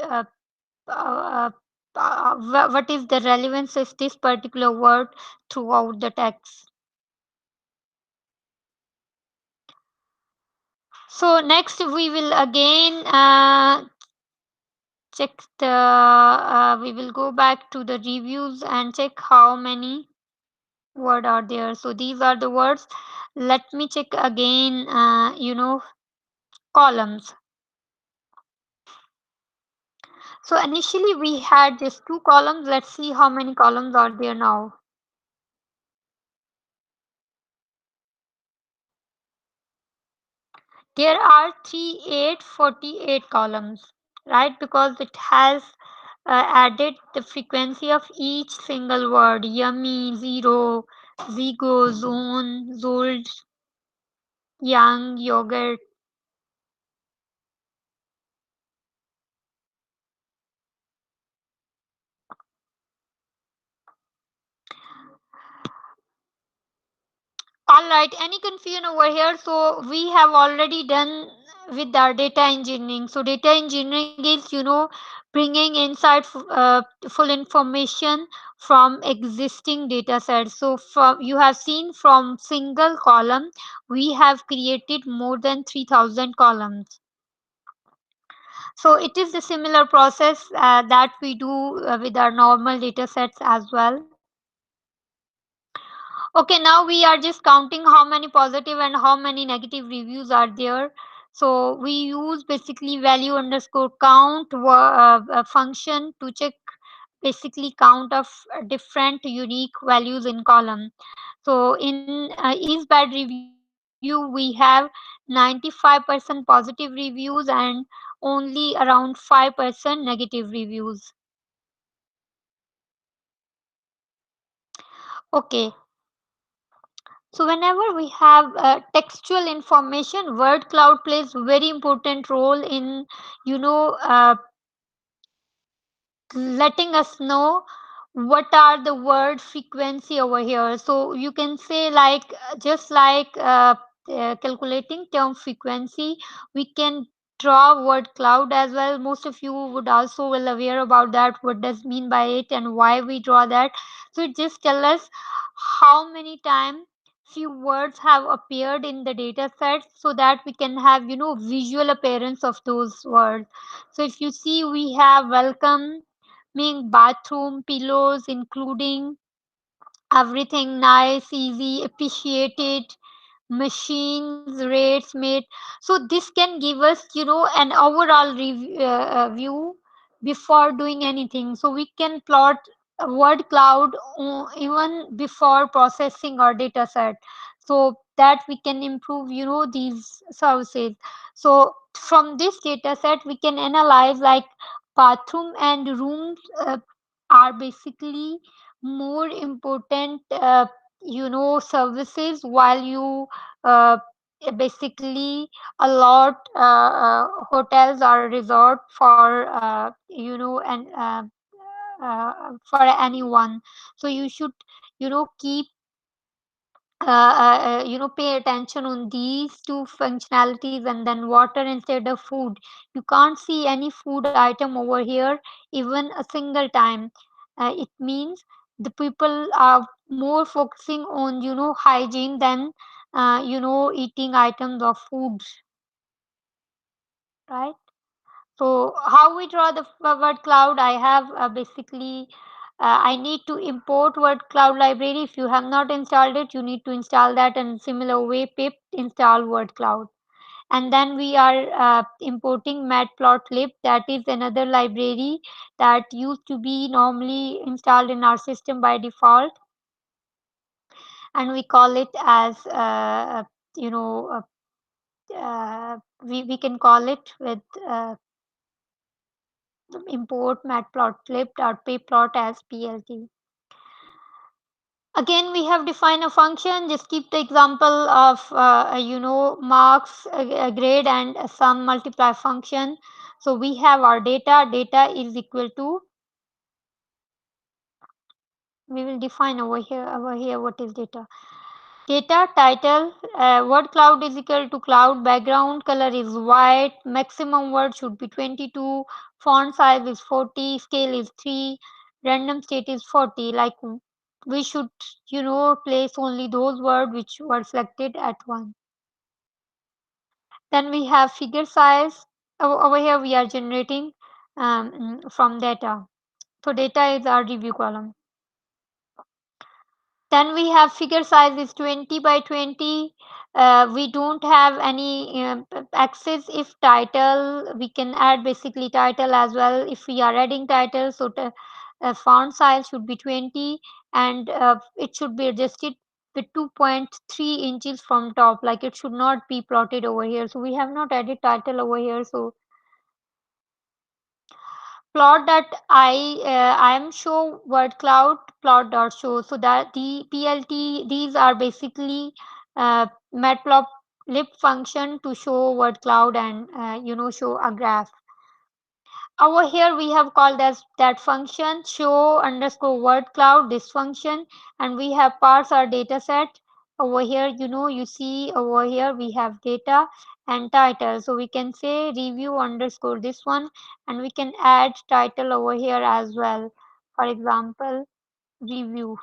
uh, uh, what is the relevance of this particular word throughout the text. So next we will again check the we will go back to the reviews and check how many word are there. So these are the words. Let me check again columns. So initially we had just two columns. Let's see how many columns are there now. There are 3848 columns, right? Because it has added the frequency of each single word: yummy, zero, zigo, zone, zold, young, yogurt. All right, any confusion over here? So we have already done with our data engineering. So data engineering is, bringing inside full information from existing data sets. So from you have seen from single column, we have created more than 3000 columns. So it is the similar process that we do with our normal data sets as well. Okay, now we are just counting how many positive and how many negative reviews are there. So we use basically value underscore count function to check basically count of different unique values in column. So in is bad review we have 95% positive reviews and only around 5% negative reviews. Okay, so whenever we have textual information, word cloud plays very important role in you know uh, letting us know what are the word frequency over here. So you can say like just like calculating term frequency, we can draw word cloud as well. Most of you would also well aware about that, what does mean by it and why we draw that. So it just tell us how many time few words have appeared in the data set, so that we can have visual appearance of those words. So if you see, we have welcome, meaning bathroom, pillows, including everything nice, easy, appreciated, machines, rates, made. So this can give us an overall view before doing anything. So we can plot a word cloud even before processing our data set, so that we can improve these services. So from this data set we can analyze, like, bathroom and rooms are basically more important services, while you uh, basically a lot hotels or resort for for anyone. So you should keep pay attention on these two functionalities. And then water instead of food, you can't see any food item over here even a single time. It means the people are more focusing on hygiene than eating items of food, right? So how we draw the word cloud? I have basically I need to import word cloud library. If you have not installed it, you need to install that, and similar way pip install word cloud. And then we are importing matplotlib, that is another library that used to be normally installed in our system by default, and we call it as you know we can call it with import matplotlib.pyplot as plt. Again, we have defined a function. Just keep the example of marks, grade, and sum multiply function. So we have our data is equal to, we will define over here what is data. Data title, word cloud is equal to cloud, background color is white, maximum word should be 22, font size is 40, scale is 3, random state is 40. Like, we should place only those words which were selected at one. Then we have figure size. Over here we are generating from data. So data is our review column. Then we have figure size is 20 by 20. We don't have any access. If title, we can add basically title as well if we are adding title. So font size should be 20, and it should be adjusted with 2.3 inches from top, like it should not be plotted over here. So we have not added title over here. So plot that I am show word cloud plot dot show, so that the plt, these are basically matplotlib function to show word cloud and show a graph. Over here we have called as that function show underscore word cloud, this function, and we have parse our data set. Over here you see over here we have data and title, so we can say review underscore this one, and we can add title over here as well, for example review.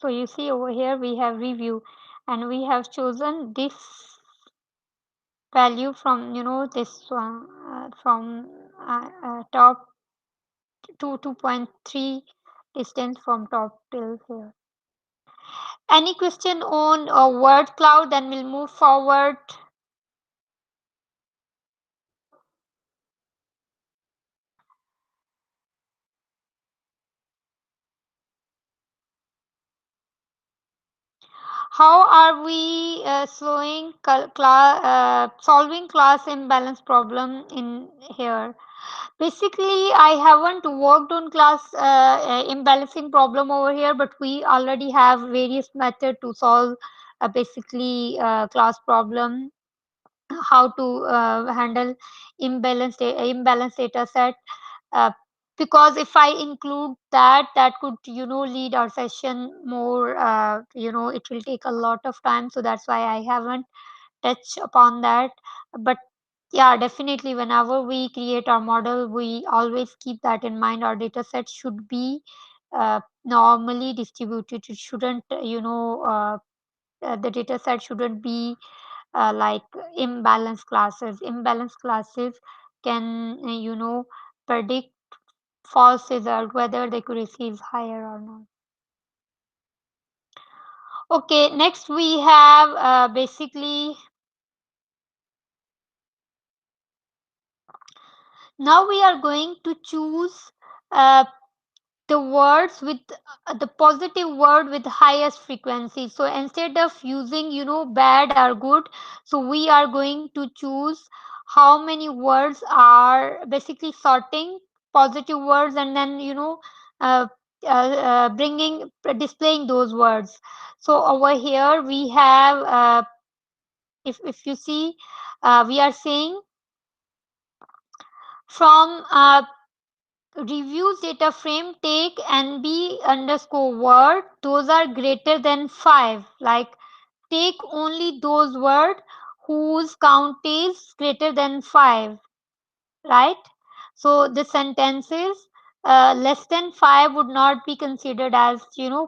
So you see over here we have review, and we have chosen this value from this one from top to 2.3 distance from top till here. Any question on word cloud? Then we'll move forward. How are we solving class imbalance problem in here? Basically, I haven't worked on class imbalancing problem over here, but we already have various methods to solve basically class problem. How to handle imbalanced data set. Uh, because if I include that, that could lead our session more, it will take a lot of time, so that's why I haven't touched upon that. But yeah, definitely whenever we create our model, we always keep that in mind. Our data set should be normally distributed. It shouldn't, the data set shouldn't be like imbalanced classes. Imbalanced classes can, predict false result, whether the accuracy is higher or not. Okay, next we have basically, now we are going to choose uh, the words with the positive word with highest frequency. So instead of using bad or good, so we are going to choose how many words are basically sorting positive words, and then uh, bringing displaying those words. So over here we have, if you see, we are saying from reviews data frame, take nb underscore word, those are greater than 5. Like, take only those word whose count is greater than 5, right? So the sentences less than 5 would not be considered as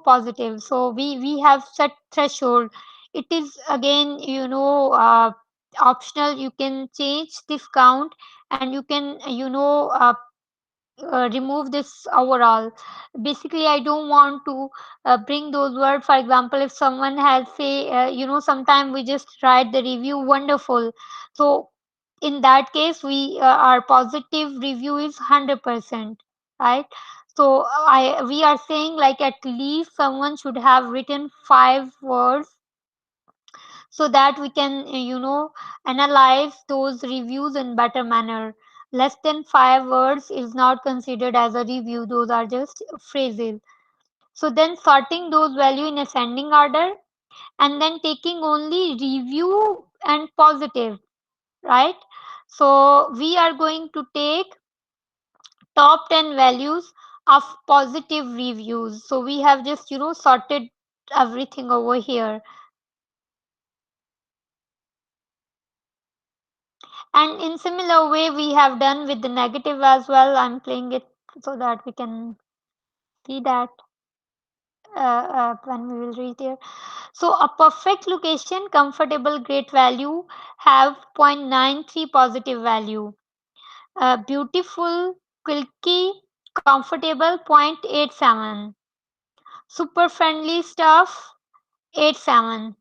positive. So we have set threshold. It is again optional. You can change this count, and you can remove this overall. Basically, I don't want to bring those words. For example, if someone has say, sometime we just write the review wonderful. So in that case, our positive review is 100%, right? So I we are saying like at least someone should have written 5 words, so that we can analyze those reviews in better manner. Less than 5 words is not considered as a review, those are just phrases. So then sorting those value in ascending order, and then taking only review and positive, right? So we are going to take top 10 values of positive reviews. So we have just sorted everything over here. And in similar way, we have done with the negative as well. I'm playing it so that we can see that when we will read here. So a perfect location, comfortable, great value have 0.93 positive value. Beautiful, quirky, comfortable 0.87. Super friendly stuff 87.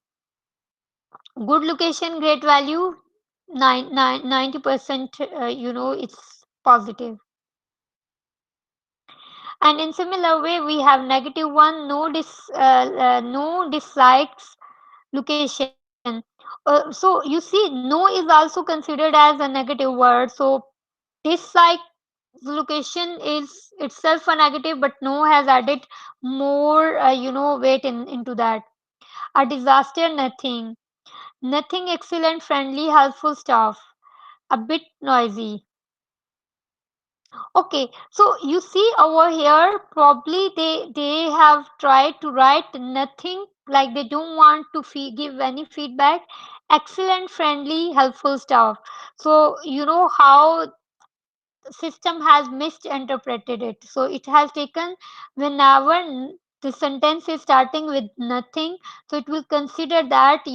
Good location, great value 90%. It's positive. And in similar way, we have negative one, no dislikes location. So you see, no is also considered as a negative word. So dislike location is itself a negative, but no has added more, weight into that. A disaster, nothing. Nothing, excellent, friendly, helpful stuff. A bit noisy. Okay, so you see over here, probably they have tried to write nothing, like they don't want to give any feedback. Excellent, friendly, helpful stuff. So you know how the system has misinterpreted it. So it has taken, whenever the sentence is starting with nothing, so it will consider that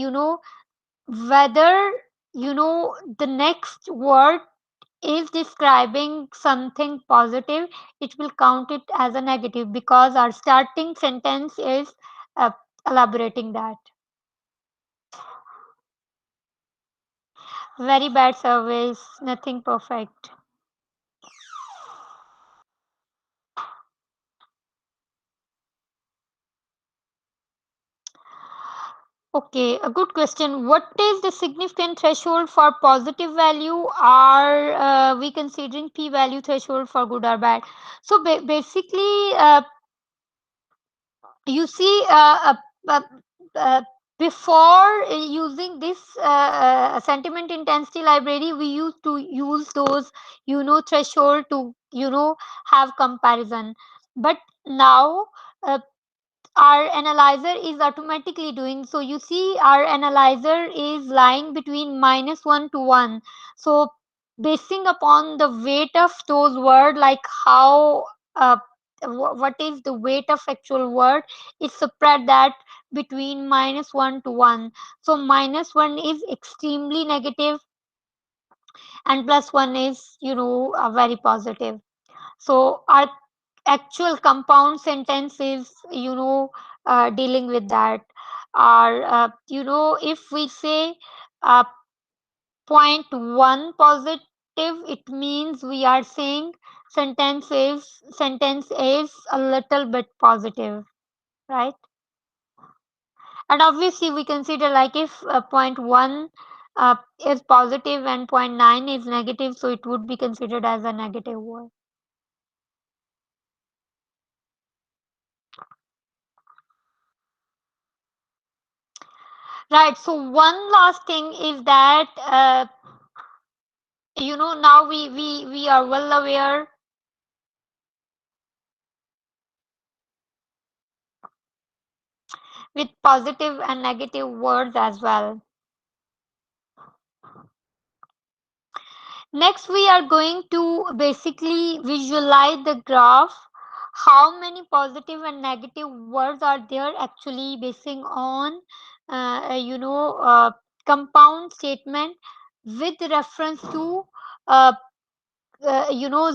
whether the next word is describing something positive, it will count it as a negative, because our starting sentence is uh, elaborating that. Very bad service, nothing perfect. Okay, a good question. What is the significant threshold for positive value? Are we considering p value threshold for good or bad? So basically, you see, before using this sentiment intensity library, we used to use those threshold to have comparison. But now uh, our analyzer is automatically doing. So you see our analyzer is lying between -1 to 1. So basing upon the weight of those word, like how what is the weight of actual word, it spread that between -1 to 1. So -1 is extremely negative and +1 is very positive. So our actual compound sentence is dealing with that. Or if we say uh, point 1 positive, it means we are saying sentence is a little bit positive, right? And obviously we consider, like, if point 1 is positive and point 9 is negative, so it would be considered as a negative word. Right. So one last thing is that now we are well aware with positive and negative words as well. Next, we are going to basically visualize the graph. How many positive and negative words are there actually basing on compound statement with reference to uh,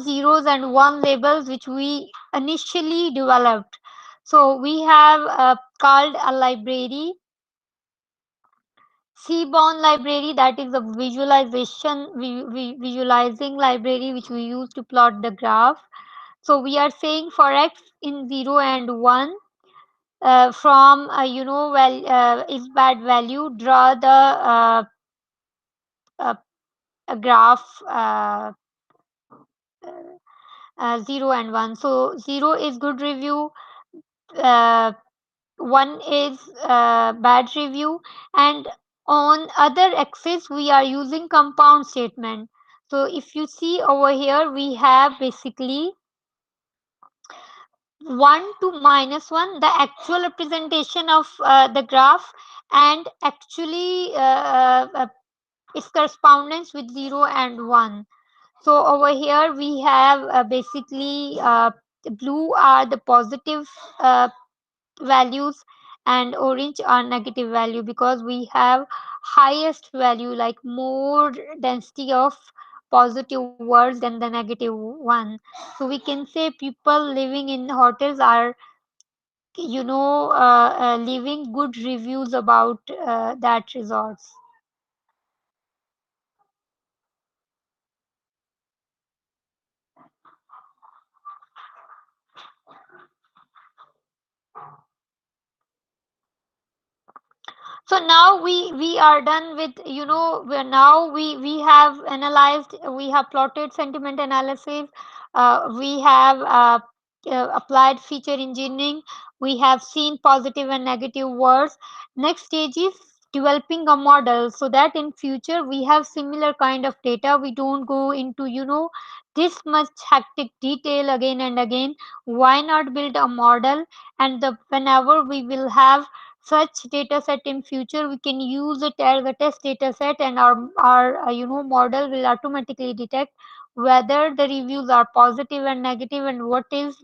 zeros and one labels which we initially developed. So we have called a library Seaborn library, that is a visualizing library which we use to plot the graph. So we are saying for x in 0 and 1 from is bad value, draw the uh, graph 0 and 1. So 0 is good review, uh, 1 is bad review, and on other axis we are using compound statement. So if you see over here, we have basically 1 to -1, the actual representation of the graph, and actually its correspondence with 0 and 1. So over here we have basically blue are the positive values and orange are negative value, because we have highest value, like more density of positive words than the negative one. So we can say people living in hotels are leaving good reviews about that resorts. So now we are done with, we're now we have analyzed, we have plotted sentiment analysis, we have applied feature engineering, we have seen positive and negative words. Next stage is developing a model, so that in future we have similar kind of data, we don't go into this much hectic detail again and again. Why not build a model, and whenever we will have such data set in future, we can use it as a test data set, and our model will automatically detect whether the reviews are positive and negative, and what is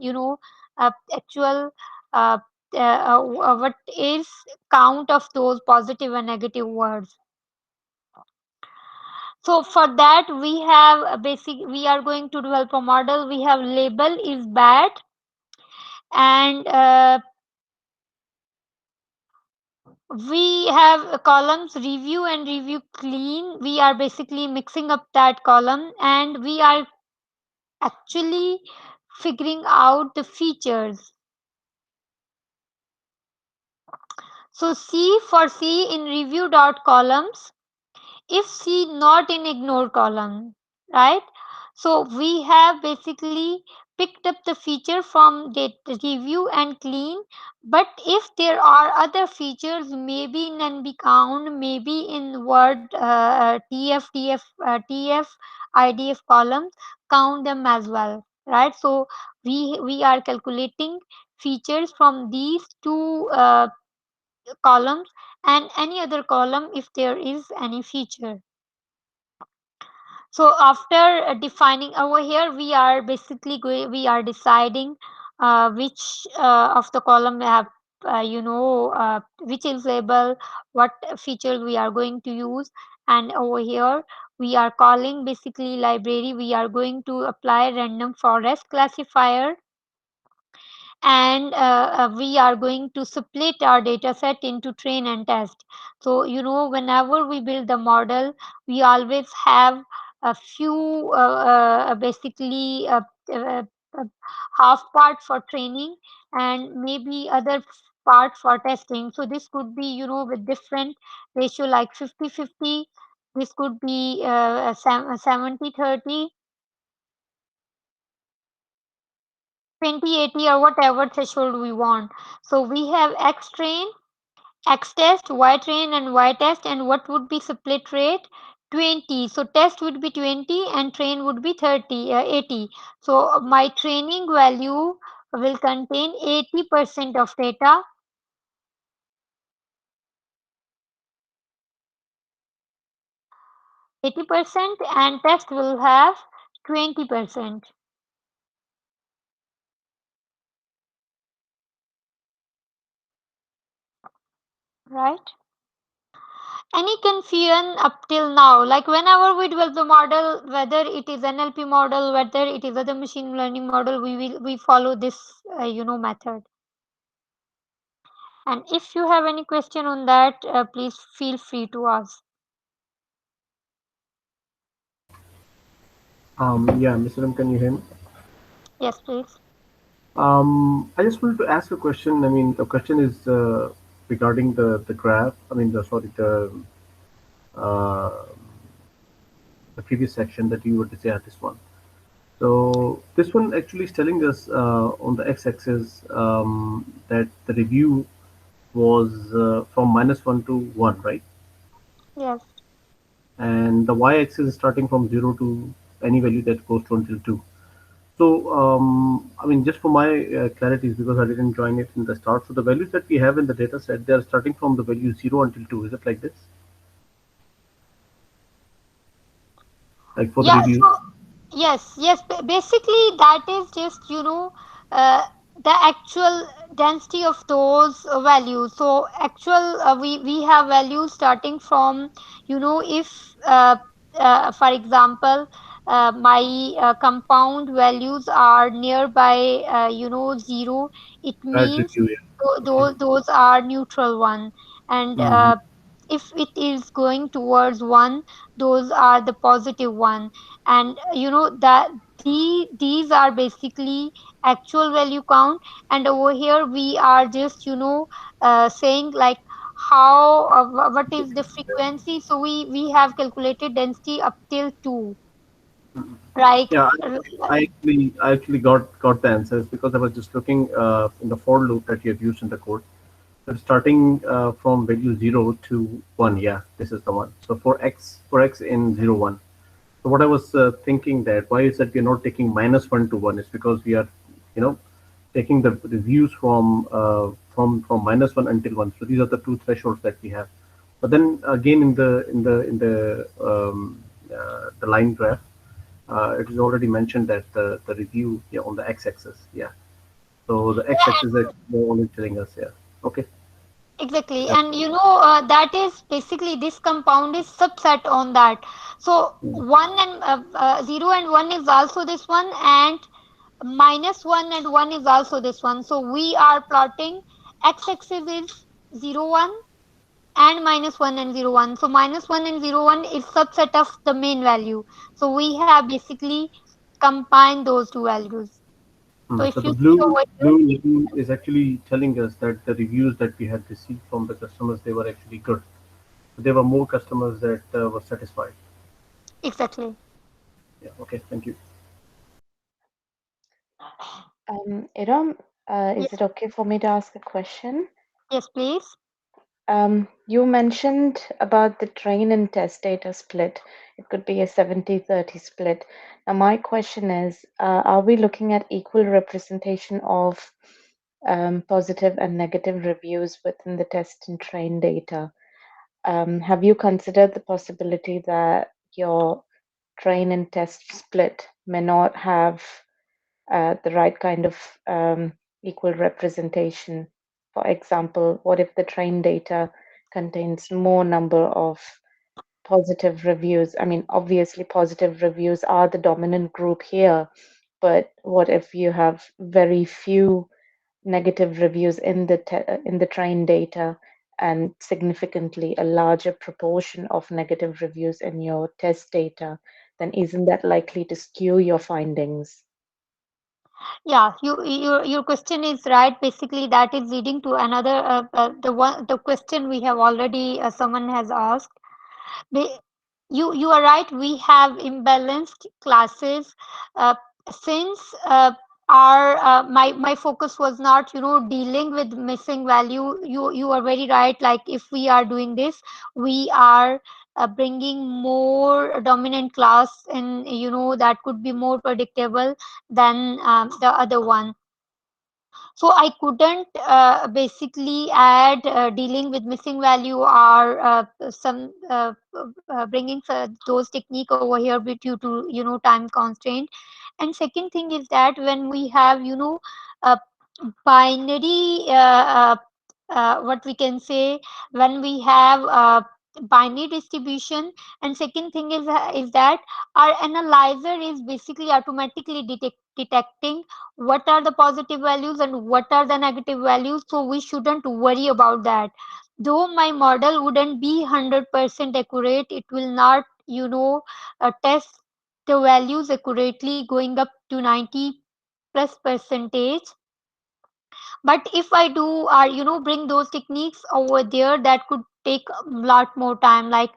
actual uh, what is count of those positive and negative words. So for that we have a basic, we are going to develop a model. We have label is bad, and we have columns review and review clean. We are basically mixing up that column, and we are actually figuring out the features. So C for C in review dot columns, if C not in ignore column, right? So we have basically picked up the feature from the review and clean. But if there are other features, maybe in NB count, maybe in word TF IDF columns, count them as well, right? So we are calculating features from these two columns and any other column if there is any feature. So after defining over here, we are basically we are deciding which of the column we have, which is label, what features we are going to use. And over here we are calling basically library. We are going to apply random forest classifier, and we are going to split our data set into train and test. So whenever we build the model, we always have a few basically uh, uh, half part for training and maybe other part for testing. So this could be with different ratio like 50-50. This could be 70-30, 20-80, or whatever threshold we want. So we have X train, X test, Y train, and Y test. And what would be split rate? 20. So test would be 20 and train would be 80. So my training value will contain 80% of data, 80%, and test will have 20%, right? Any confusion up till now? Like whenever we develop the model, whether it is NLP model, whether it is other machine learning model, we follow this method. And if you have any question on that, please feel free to ask. Yeah, Mr. M, can you hear me? Yes, please. I just wanted to ask a question. I mean, the question is regarding the graph. I mean, uh, the previous section that you were to say at this one. So this one actually is telling us on the x-axis that the review was from -1 to 1, right? Yes. And the y-axis is starting from 0 to any value that goes to until 2. So, I mean, just for my clarities, because I didn't join it in the start. So the values that we have in the data set, they are starting from the value 0 until 2. Is it like this? Like for the Yeah. review? So yes, yes. Basically, that is just uh, the actual density of those values. So actual we have values starting from if for example my compound values are nearby 0, it Bad means review, yeah. Okay. those are neutral one. And Mhm. if it is going towards 1, those are the positive one. And that these are basically actual value count. And over here we are just saying like how what is the frequency. So we have calculated density up till 2, right? Yeah, I actually got the answers because I was just looking in the for loop that you have used in the code. So starting from value 0 to 1, yeah, this is the one. So for x in 0 1. So what I was thinking that why is that we are not taking -1 to 1 is because we are, you know, taking the views from -1 until 1. So these are the two thresholds that we have. But then again in the line graph, it is already mentioned that the review, yeah, on the x-axis, yeah. So the x-axis is actually only telling us, yeah. Okay. Exactly. Yeah. And that is basically this compound is subset on that. So 1 and 0 and 1 is also this one, and -1 and 1 is also this one. So we are plotting x-axis is 0 1 and -1 and 0 1. So -1 and 0 1 is subset of the main value. So we have basically combined those two values. So So if the you see blue over here, blue line is actually telling us that the reviews that we had received from the customers, they were actually good. There were more customers that were satisfied. exactly. Yeah. Okay. Thank you. Iram, is Yes, it okay for me to ask a question? yes, please. You mentioned about the train and test data split. It could be a 70-30 split. Now, my question is, are we looking at equal representation of positive and negative reviews within the test and train data? Have you considered the possibility that your train and test split may not have the right kind of equal representation? For example, what if the train data contains more number of positive reviews? I mean, obviously, positive reviews are the dominant group here, but what if you have very few negative reviews in the train data and significantly a larger proportion of negative reviews in your test data? Then isn't that likely to skew your findings? Yeah, your question is right. Basically, that is leading to another the question we have already someone has asked. They, you are right. We have imbalanced classes. Uh, since our my focus was not dealing with missing value. You are very right. Like if we are doing this, we are bringing more dominant class, and that could be more predictable than the other one. So I couldn't basically add dealing with missing value or some bringing those technique over here due to time constraint. And second thing is that when we have uh, binary what we can say, when we have binary distribution. And second thing is that our analyzer is basically automatically detecting what are the positive values and what are the negative values, so we shouldn't worry about that. Though my model wouldn't be 100% accurate, it will not test the values accurately going up to 90 plus percentage. But if I do bring those techniques over there, that could take a lot more time, like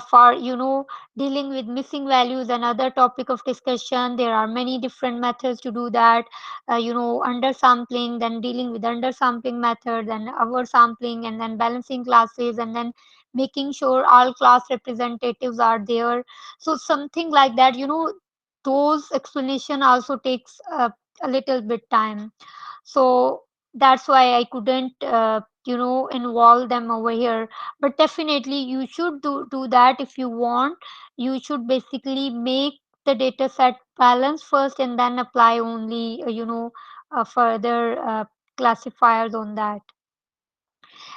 for dealing with missing values. Another topic of discussion, there are many different methods to do that. Undersampling, then dealing with undersampling method, then oversampling, and then balancing classes, and then making sure all class representatives are there. So something like that, those explanation also takes a little bit time. So that's why I couldn't involve them over here. But definitely you should do that. If you want, you should basically make the data set balance first and then apply only further classifiers on that.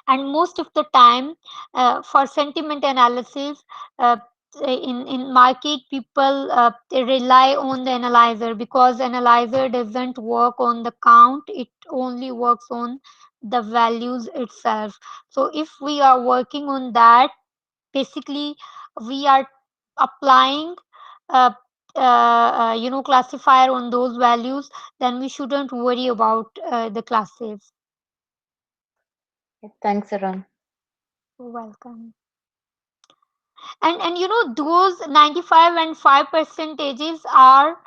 And most of the time for sentiment analysis, uh, in market, people they rely on the analyzer, because analyzer doesn't work on the count, it only works on the values itself. So if we are working on that, basically we are applying uh, classifier on those values, then we shouldn't worry about the classes. Thanks, Iram. You're welcome. And those 95 and 5 percentages are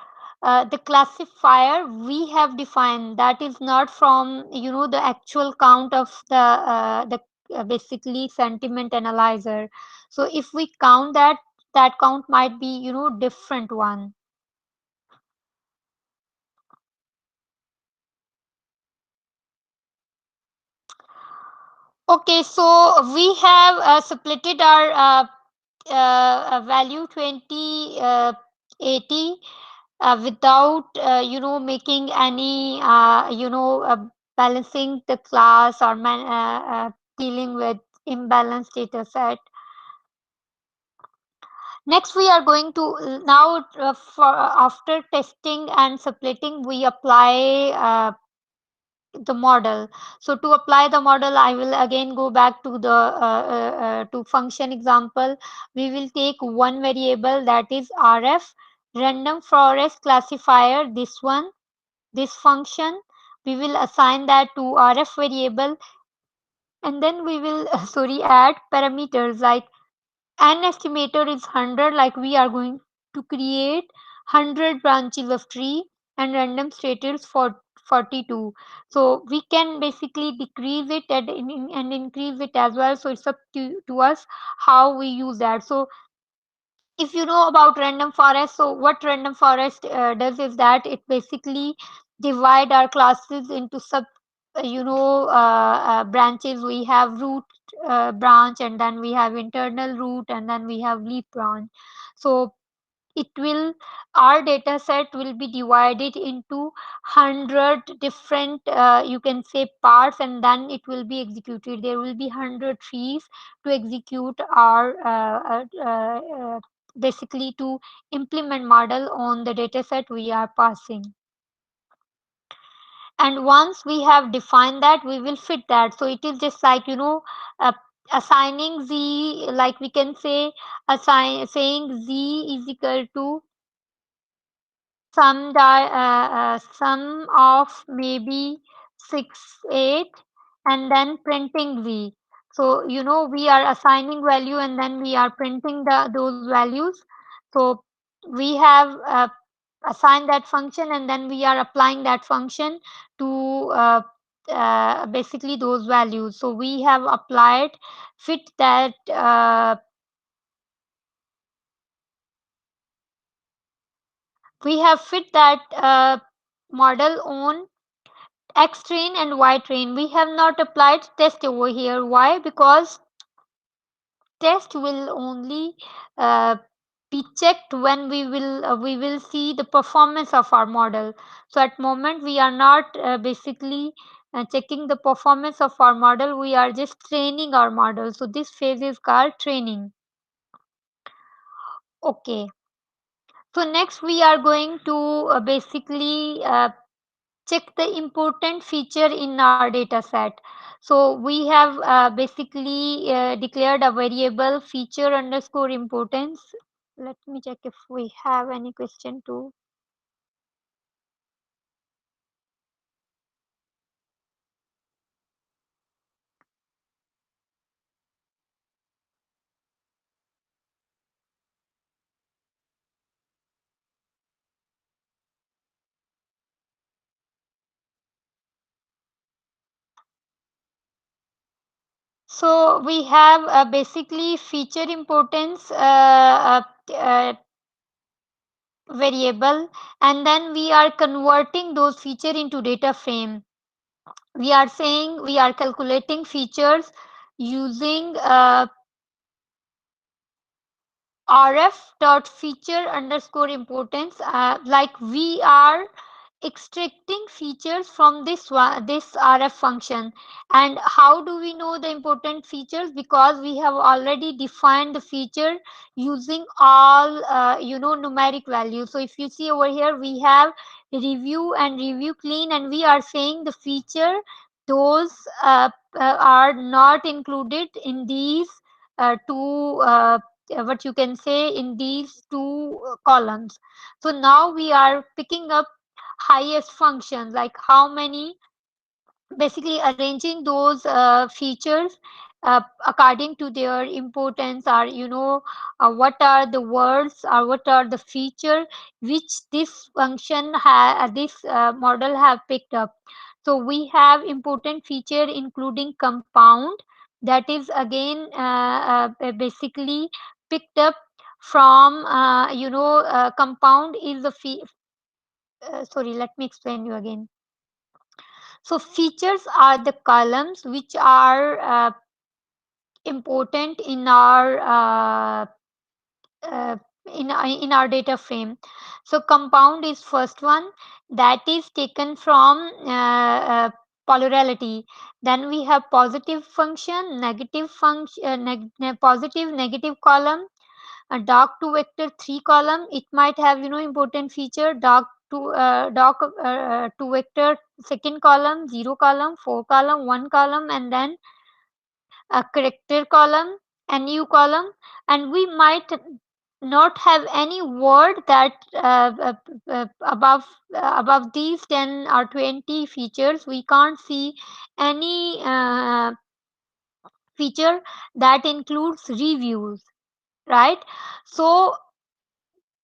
the classifier we have defined. That is not from the actual count of the basically sentiment analyzer. So if we count that, that count might be different one. Okay, so we have splitted our value 20 80 without making any balancing the class or dealing with imbalanced data set. Next we are going to now for after testing and splitting, we apply the model. So to apply the model, I will again go back to the to function example. We will take one variable, that is rf, random forest classifier, this one, this function. We will assign that to rf variable, and then we will sorry, add parameters like an estimator is 100, like we are going to create 100 branches of tree, and random status for 42. So we can basically decrease it and increase it as well. So it's up to us how we use that. So if you know about random forest, so what random forest does is that it basically divide our classes into sub branches. We have root branch, and then we have internal root, and then we have leaf branch. So it will our data set will be divided into 100 different you can say parts, and then it will be executed. There will be 100 trees to execute our basically to implement model on the data set we are passing. And once we have defined that, we will fit that. So it is just like uh, assigning z, like we can say saying z is equal to sum of maybe 6 8, and then printing v. So we are assigning value, and then we are printing those values. So we have assigned that function, and then we are applying that function to basically those values. So we have applied fit that we have fit that model on X train and Y train. We have not applied test over here. Why? Because test will only uh, be checked when we will see the performance of our model. So at moment we are not basically checking the performance of our model. We are just training our model. So this phase is called training. Okay. So next we are going to basically check the important feature in our data set. So we have basically declared a variable feature underscore importance. Let me check if we have any question too. So we have basically feature importance variable, and then we are converting those feature into data frame. We are saying we are calculating features using rf dot feature underscore importance, like we are extracting features from this rf function. And how do we know the important features? Because we have already defined the feature using all numeric values. So if you see over here, we have review and review clean, and we are saying the feature those are not included in these two what you can say in these two columns. So now we are picking up highest functions, like how many, basically arranging those features according to their importance, or what are the words or what are the feature which this this model have picked up. So we have important feature including compound, that is again basically picked up from compound is the sorry, let me explain you again. So features are the columns which are important in our uh, in our data frame. So compound is first one, that is taken from polarity. Then we have positive function, negative function, positive negative column, a dark to vector 3 column. It might have important feature dark to vector second column, 0 column, 4 column, 1 column, and then a character column, a new column. And we might not have any word that above these 10 or 20 features we can't see any feature that includes reviews, right? So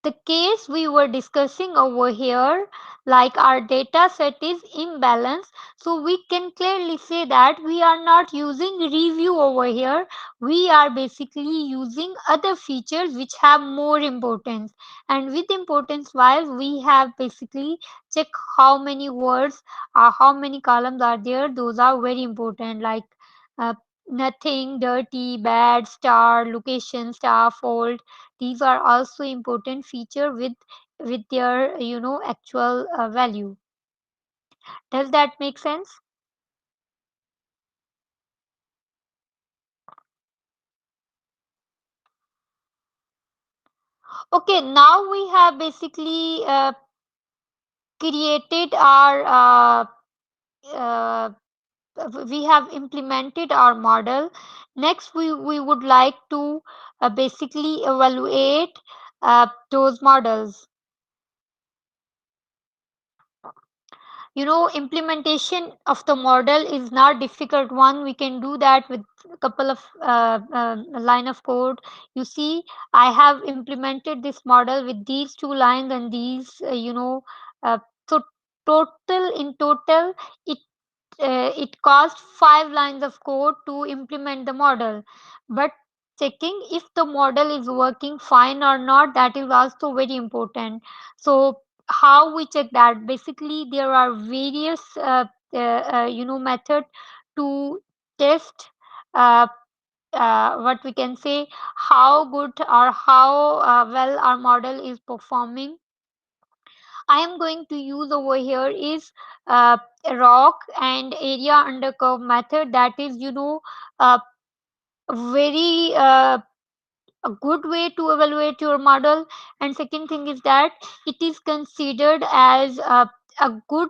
the case we were discussing over here, like our data set is imbalanced, so we can clearly say that we are not using review over here. We are basically using other features which have more importance. And with importance wise, we have basically check how many words or how many columns are there. Those are very important, like uh, nothing, dirty, bad, star, location, star, fold. These are also important feature with their actual value. Does that make sense? Okay, now we have basically created our uh, we have implemented our model. Next we would like to basically evaluate those models. Implementation of the model is not difficult one. We can do that with a couple of line of code. You see, I have implemented this model with these two lines and these uh, so in total it it cost 5 lines of code to implement the model. But checking if the model is working fine or not, that is also very important. So how we check that? Basically, there are various method to test uh, what we can say, how good or how well our model is performing. I am going to use over here is uh, rock and area under curve method. That is, uh, very a good way to evaluate your model. And second thing is that it is considered as a good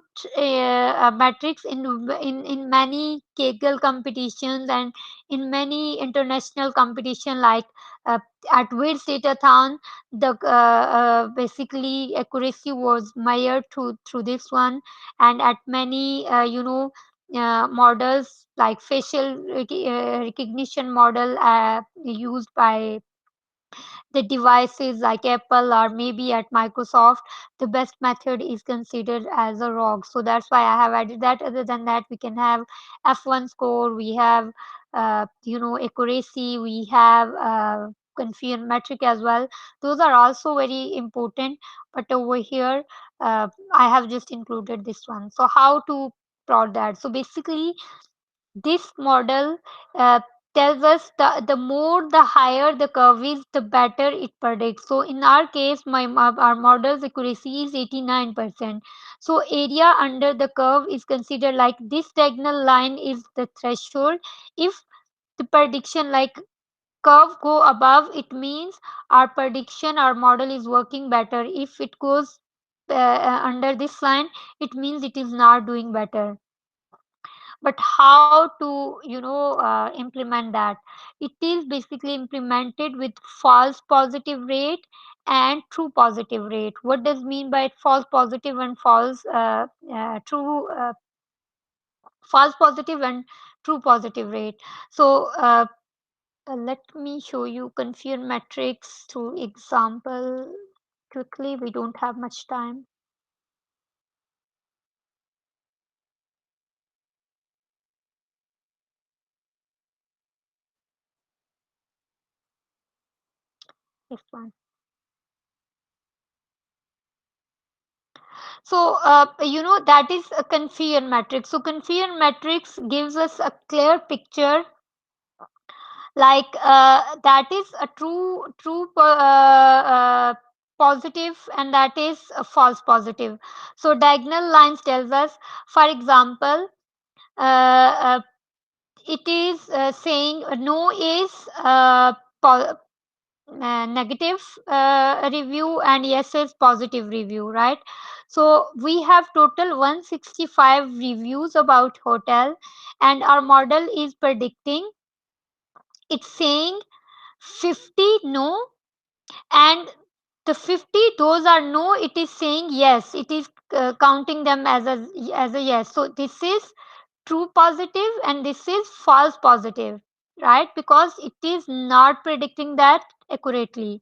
matrix in many Kaggle competitions and in many international competition, like uh, at Weird's Datathon, the basically accuracy was measured through this one. And at many models like facial recognition model used by the devices like Apple or maybe at Microsoft, the best method is considered as a ROG. So that's why I have added that. Other than that, we can have F1 score, we have accuracy, we have confusion metric as well. Those are also very important. But over here, I have just included this one. So how to plot that? So basically, this model uh, tells us the more the higher the curve is, the better it predicts. So in our case, our model's accuracy is 89%. So area under the curve is considered like this diagonal line is the threshold. If the prediction like curve go above, it means our prediction, our model is working better. If it goes under this line, it means it is not doing better. But how to implement that? It is basically implemented with false positive rate and true positive rate. What does mean by false positive and true false positive and true positive rate? So let me show you confusion metrics through example quickly. We don't have much time. This one. So, that is a confusion matrix. So, confusion matrix gives us a clear picture, like that is a positive, and that is a false positive. So, diagonal lines tells us, for example, uh, it is saying no is po- negative review and yes is positive review, right? So we have total 165 reviews about hotel, and our model is predicting, it's saying 50 no, and the 50 those are no, it is saying yes, it is counting them as a yes. So this is true positive and this is false positive, right? Because it is not predicting that accurately.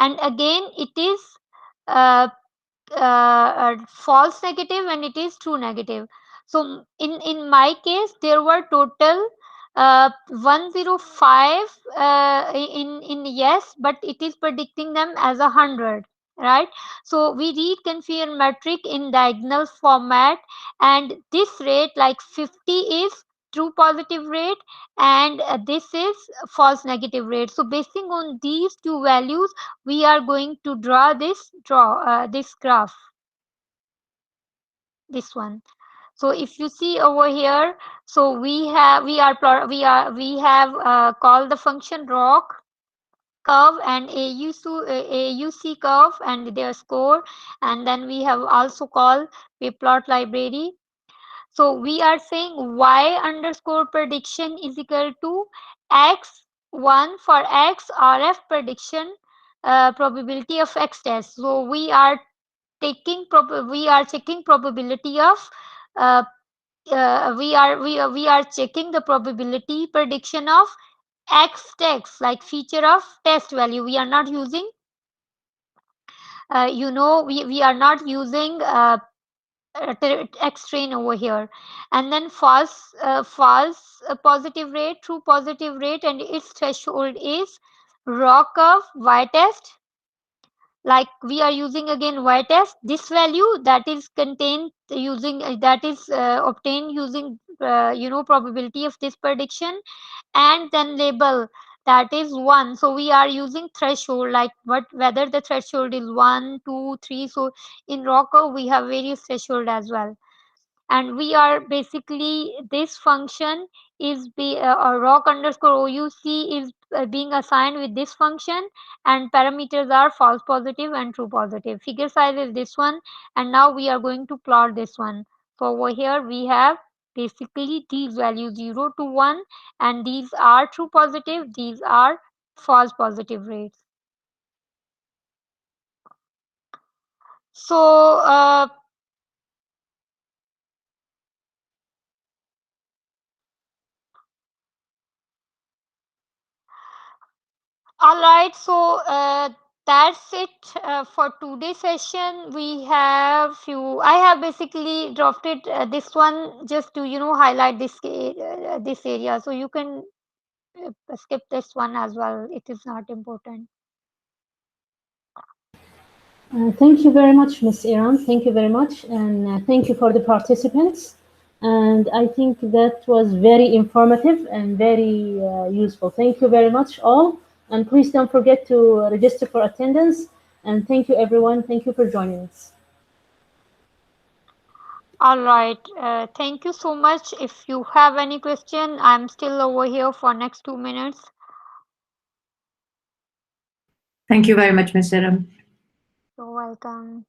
and again it is uh, false negative and it is true negative. So in my case there were total 105 in yes, but it is predicting them as 100, right? So we read confirm metric in diagonal format, and this rate like 50 is true positive rate, and this is false negative rate. So basing on these two values we are going to draw this graph, this one. So if you see over here, so we have called the function rock curve and AUC curve and their score, and then we have also called plot library. So we are saying y underscore prediction is equal to x1 for x RF prediction probability of x test. So we are checking probability of uh, we are checking the probability prediction of x text, like feature of test value. We are not using we are not using x train over here. And then false positive rate, true positive rate, and its threshold is raw curve y test. Like we are using again y test, this value that is contained using that is obtained using probability of this prediction, and then label that is 1. So we are using threshold, like whether the threshold is 1, 2, 3. So in rocker we have various threshold as well, and we are basically this function is rock underscore ouc is being assigned with this function, and parameters are false positive and true positive. Figure size is this one, and now we are going to plot this one. So over here we have basically these values 0 to 1, and these are true positive, these are false positive rates. So all right, so that's it for today's session. We have few. I have basically drafted this one just to highlight this area. So you can skip this one as well. It is not important. Thank you very much, Miss Iran. Thank you very much, and thank you for the participants. And I think that was very informative and very useful. Thank you very much, all. And please don't forget to register for attendance. And thank you, everyone. Thank you for joining us. All right. Thank you so much. If you have any question, I'm still over here for next 2 minutes. Thank you very much, Ms. Iram. You're welcome.